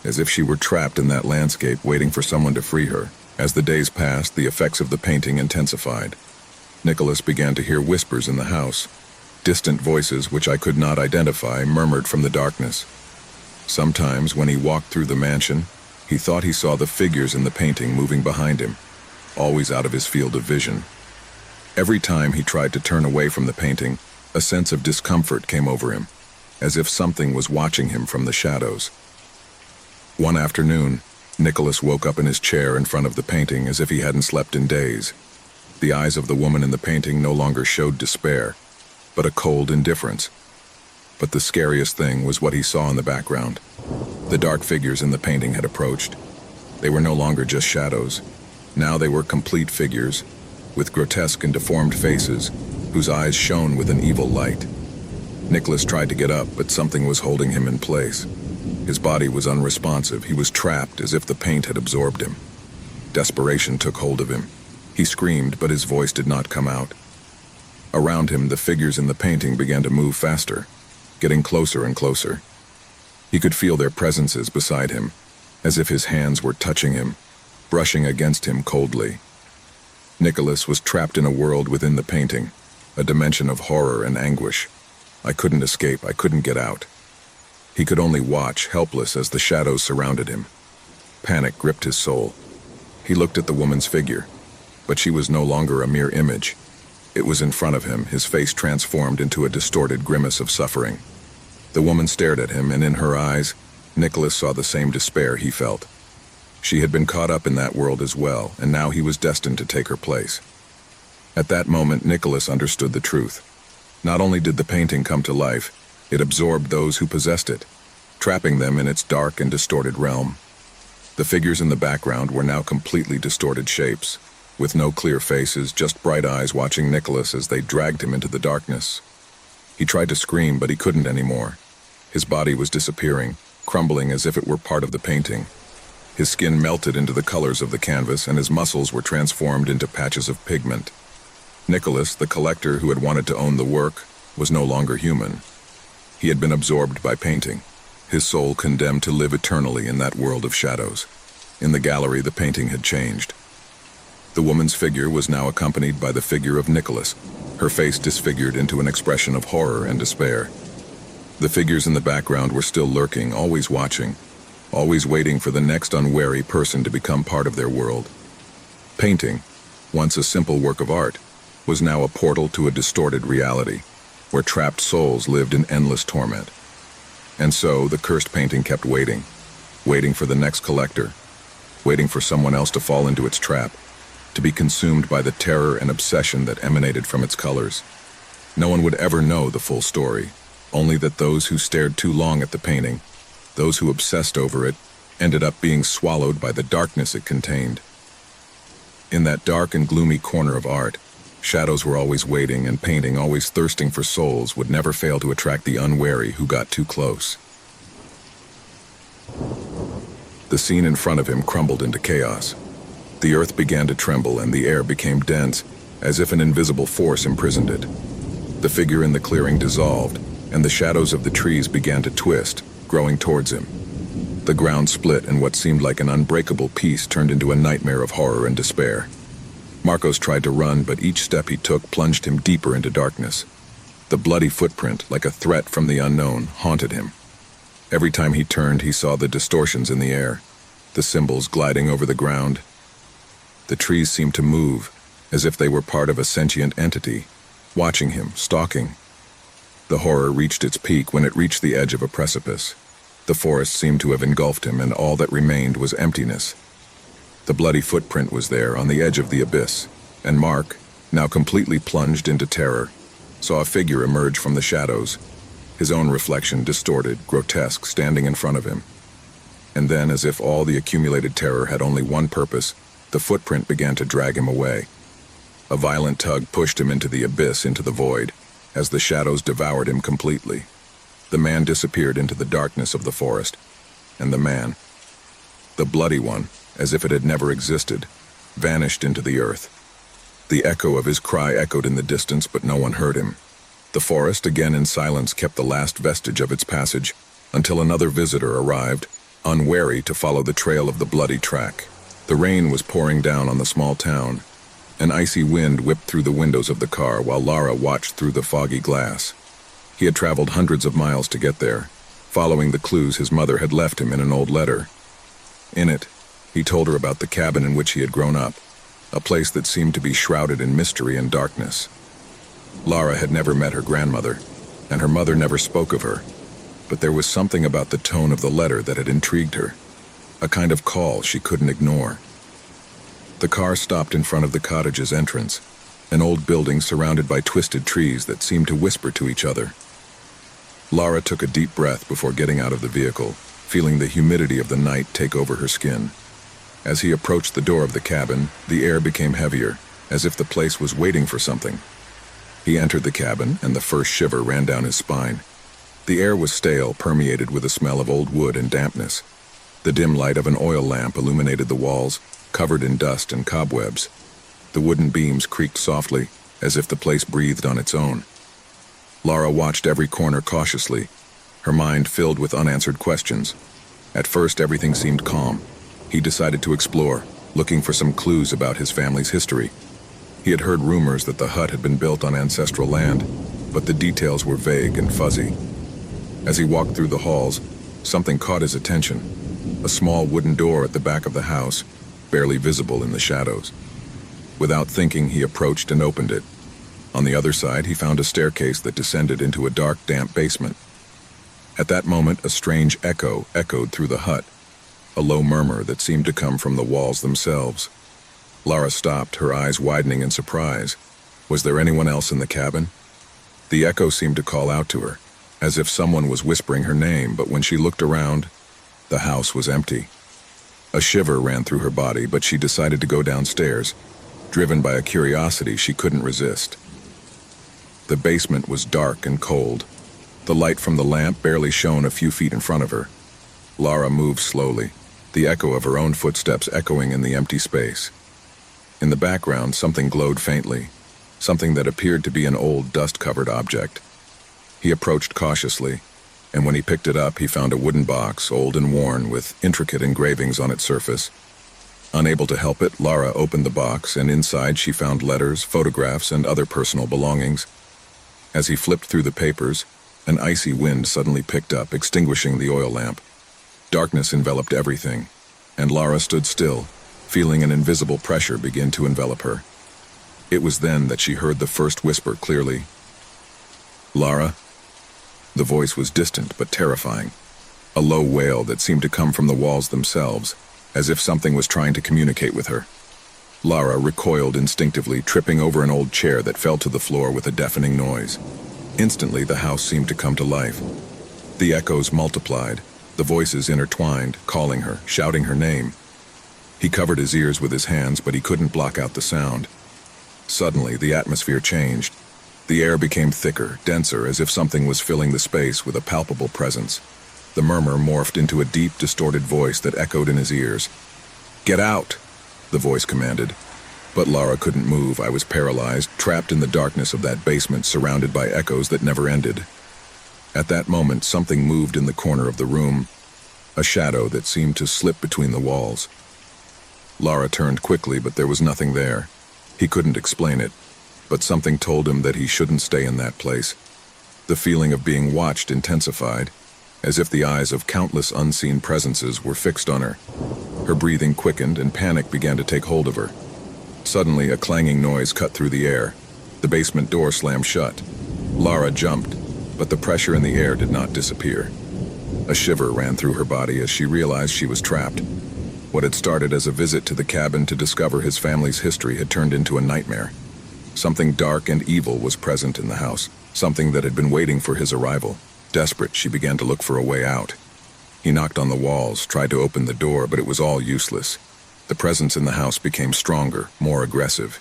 as if she were trapped in that landscape waiting for someone to free her. As the days passed, the effects of the painting intensified. Nicholas began to hear whispers in the house, Distant voices, which I could not identify, murmured from the darkness. Sometimes, when he walked through the mansion, he thought he saw the figures in the painting moving behind him, always out of his field of vision. Every time he tried to turn away from the painting, a sense of discomfort came over him, as if something was watching him from the shadows. One afternoon, Nicholas woke up in his chair in front of the painting as if he hadn't slept in days. The eyes of the woman in the painting no longer showed despair, but a cold indifference. But the scariest thing was what he saw in the background. The dark figures in the painting had approached. They were no longer just shadows. Now they were complete figures, with grotesque and deformed faces, whose eyes shone with an evil light. Nicholas tried to get up, but something was holding him in place. His body was unresponsive. He was trapped, as if the paint had absorbed him. Desperation took hold of him. He screamed, but his voice did not come out. Around him, the figures in the painting began to move faster, getting closer and closer. He could feel their presences beside him, as if his hands were touching him, brushing against him coldly. Nicholas was trapped in a world within the painting, a dimension of horror and anguish. I couldn't escape, I couldn't get out. He could only watch, helpless, as the shadows surrounded him. Panic gripped his soul. He looked at the woman's figure, but she was no longer a mere image. It was in front of him, his face transformed into a distorted grimace of suffering. The woman stared at him, and in her eyes, Nicholas saw the same despair he felt. She had been caught up in that world as well, and now he was destined to take her place. At that moment, Nicholas understood the truth. Not only did the painting come to life, it absorbed those who possessed it, trapping them in its dark and distorted realm. The figures in the background were now completely distorted shapes, with no clear faces, just bright eyes watching Nicholas as they dragged him into the darkness. He tried to scream, but he couldn't anymore. His body was disappearing, crumbling as if it were part of the painting. His skin melted into the colors of the canvas, and his muscles were transformed into patches of pigment. Nicholas, the collector who had wanted to own the work, was no longer human. He had been absorbed by painting, his soul condemned to live eternally in that world of shadows. In the gallery, the painting had changed. The woman's figure was now accompanied by the figure of Nicholas, her face disfigured into an expression of horror and despair. The figures in the background were still lurking, always watching, always waiting for the next unwary person to become part of their world. Painting, once a simple work of art, was now a portal to a distorted reality, where trapped souls lived in endless torment. And so, the cursed painting kept waiting, waiting for the next collector, waiting for someone else to fall into its trap, to be consumed by the terror and obsession that emanated from its colors. No one would ever know the full story, only that those who stared too long at the painting, those who obsessed over it, ended up being swallowed by the darkness it contained. In that dark and gloomy corner of art, shadows were always waiting, and painting, always thirsting for souls, would never fail to attract the unwary who got too close. The scene in front of him crumbled into chaos. The earth began to tremble, and the air became dense, as if an invisible force imprisoned it. The figure in the clearing dissolved, and the shadows of the trees began to twist, growing towards him. The ground split, and what seemed like an unbreakable peace turned into a nightmare of horror and despair. Marcos tried to run, but each step he took plunged him deeper into darkness. The bloody footprint, like a threat from the unknown, haunted him. Every time he turned, he saw the distortions in the air, the symbols gliding over the ground. The trees seemed to move, as if they were part of a sentient entity, watching him, stalking. The horror reached its peak when it reached the edge of a precipice. The forest seemed to have engulfed him, and all that remained was emptiness. The bloody footprint was there, on the edge of the abyss, and Mark, now completely plunged into terror, saw a figure emerge from the shadows, his own reflection distorted, grotesque, standing in front of him. And then, as if all the accumulated terror had only one purpose, the footprint began to drag him away. A violent tug pushed him into the abyss, into the void, as the shadows devoured him completely. The man disappeared into the darkness of the forest, and the man, the bloody one, as if it had never existed, vanished into the earth. The echo of his cry echoed in the distance, but no one heard him. The forest, again in silence, kept the last vestige of its passage, until another visitor arrived, unwary to follow the trail of the bloody track. The rain was pouring down on the small town. An icy wind whipped through the windows of the car while Lara watched through the foggy glass. He had traveled hundreds of miles to get there, following the clues his mother had left him in an old letter. In it, he told her about the cabin in which he had grown up, a place that seemed to be shrouded in mystery and darkness. Lara had never met her grandmother, and her mother never spoke of her, but there was something about the tone of the letter that had intrigued her, a kind of call she couldn't ignore. The car stopped in front of the cottage's entrance, an old building surrounded by twisted trees that seemed to whisper to each other. Lara took a deep breath before getting out of the vehicle, feeling the humidity of the night take over her skin. As he approached the door of the cabin, the air became heavier, as if the place was waiting for something. He entered the cabin, and the first shiver ran down his spine. The air was stale, permeated with a smell of old wood and dampness. The dim light of an oil lamp illuminated the walls, covered in dust and cobwebs. The wooden beams creaked softly, as if the place breathed on its own. Lara watched every corner cautiously, her mind filled with unanswered questions. At first, everything seemed calm. He decided to explore, looking for some clues about his family's history. He had heard rumors that the hut had been built on ancestral land, but the details were vague and fuzzy. As he walked through the halls, something caught his attention. A small wooden door at the back of the house, barely visible in the shadows. Without thinking, he approached and opened it. On the other side, he found a staircase that descended into a dark, damp basement. At that moment, a strange echo echoed through the hut, a low murmur that seemed to come from the walls themselves. Lara stopped, her eyes widening in surprise. Was there anyone else in the cabin? The echo seemed to call out to her, as if someone was whispering her name, but when she looked around, the house was empty. A shiver ran through her body, but she decided to go downstairs, driven by a curiosity she couldn't resist. The basement was dark and cold. The light from the lamp barely shone a few feet in front of her. Lara moved slowly, the echo of her own footsteps echoing in the empty space. In the background, something glowed faintly, something that appeared to be an old, dust-covered object. He approached cautiously, and when he picked it up, he found a wooden box, old and worn, with intricate engravings on its surface. Unable to help it, Lara opened the box, and inside she found letters, photographs, and other personal belongings. As he flipped through the papers, an icy wind suddenly picked up, extinguishing the oil lamp. Darkness enveloped everything, and Lara stood still, feeling an invisible pressure begin to envelop her. It was then that she heard the first whisper clearly. "Lara?" The voice was distant but terrifying, a low wail that seemed to come from the walls themselves, as if something was trying to communicate with her. Lara recoiled instinctively, tripping over an old chair that fell to the floor with a deafening noise. Instantly, the house seemed to come to life. The echoes multiplied, the voices intertwined, calling her, shouting her name. He covered his ears with his hands, but he couldn't block out the sound. Suddenly, the atmosphere changed. The air became thicker, denser, as if something was filling the space with a palpable presence. The murmur morphed into a deep, distorted voice that echoed in his ears. "Get out!" the voice commanded. But Lara couldn't move. I was paralyzed, trapped in the darkness of that basement, surrounded by echoes that never ended. At that moment, something moved in the corner of the room, a shadow that seemed to slip between the walls. Lara turned quickly, but there was nothing there. He couldn't explain it, but something told him that he shouldn't stay in that place. The feeling of being watched intensified, as if the eyes of countless unseen presences were fixed on her. Her breathing quickened, and panic began to take hold of her. Suddenly, a clanging noise cut through the air. The basement door slammed shut. Lara jumped, but the pressure in the air did not disappear. A shiver ran through her body as she realized she was trapped. What had started as a visit to the cabin to discover his family's history had turned into a nightmare. Something dark and evil was present in the house, something that had been waiting for his arrival. Desperate, she began to look for a way out. He knocked on the walls, tried to open the door, but it was all useless. The presence in the house became stronger, more aggressive.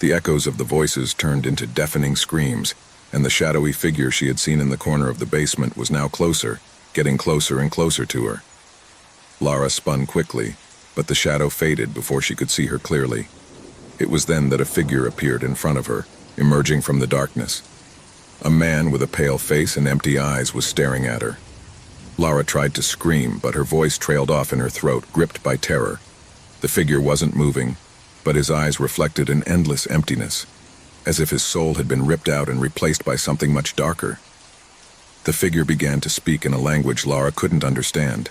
The echoes of the voices turned into deafening screams, and the shadowy figure she had seen in the corner of the basement was now closer, getting closer and closer to her. Lara spun quickly, but the shadow faded before she could see her clearly. It was then that a figure appeared in front of her, emerging from the darkness. A man with a pale face and empty eyes was staring at her. Lara tried to scream, but her voice trailed off in her throat, gripped by terror. The figure wasn't moving, but his eyes reflected an endless emptiness, as if his soul had been ripped out and replaced by something much darker. The figure began to speak in a language Lara couldn't understand,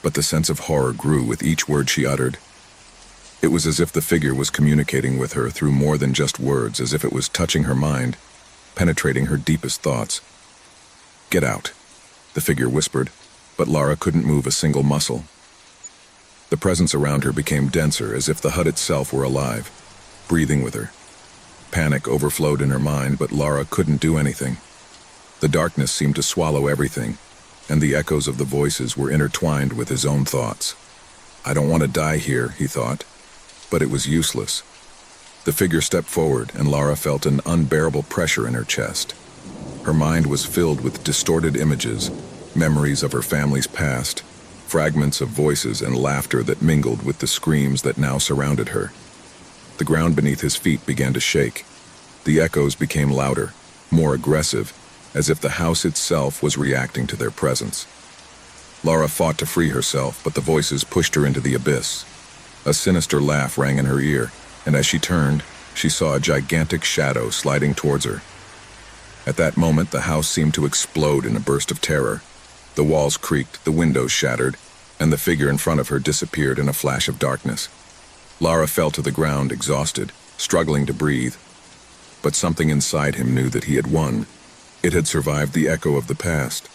but the sense of horror grew with each word she uttered. It was as if the figure was communicating with her through more than just words, as if it was touching her mind, penetrating her deepest thoughts. "Get out," the figure whispered, but Lara couldn't move a single muscle. The presence around her became denser, as if the hut itself were alive, breathing with her. Panic overflowed in her mind, but Lara couldn't do anything. The darkness seemed to swallow everything, and the echoes of the voices were intertwined with his own thoughts. "I don't want to die here," he thought, but it was useless. The figure stepped forward, and Lara felt an unbearable pressure in her chest. Her mind was filled with distorted images, memories of her family's past, fragments of voices and laughter that mingled with the screams that now surrounded her. The ground beneath his feet began to shake. The echoes became louder, more aggressive, as if the house itself was reacting to their presence. Lara fought to free herself, but the voices pushed her into the abyss. A sinister laugh rang in her ear, and as she turned, she saw a gigantic shadow sliding towards her. At that moment, the house seemed to explode in a burst of terror. The walls creaked, the windows shattered, and the figure in front of her disappeared in a flash of darkness. Lara fell to the ground, exhausted, struggling to breathe. But something inside him knew that he had won. It had survived the echo of the past.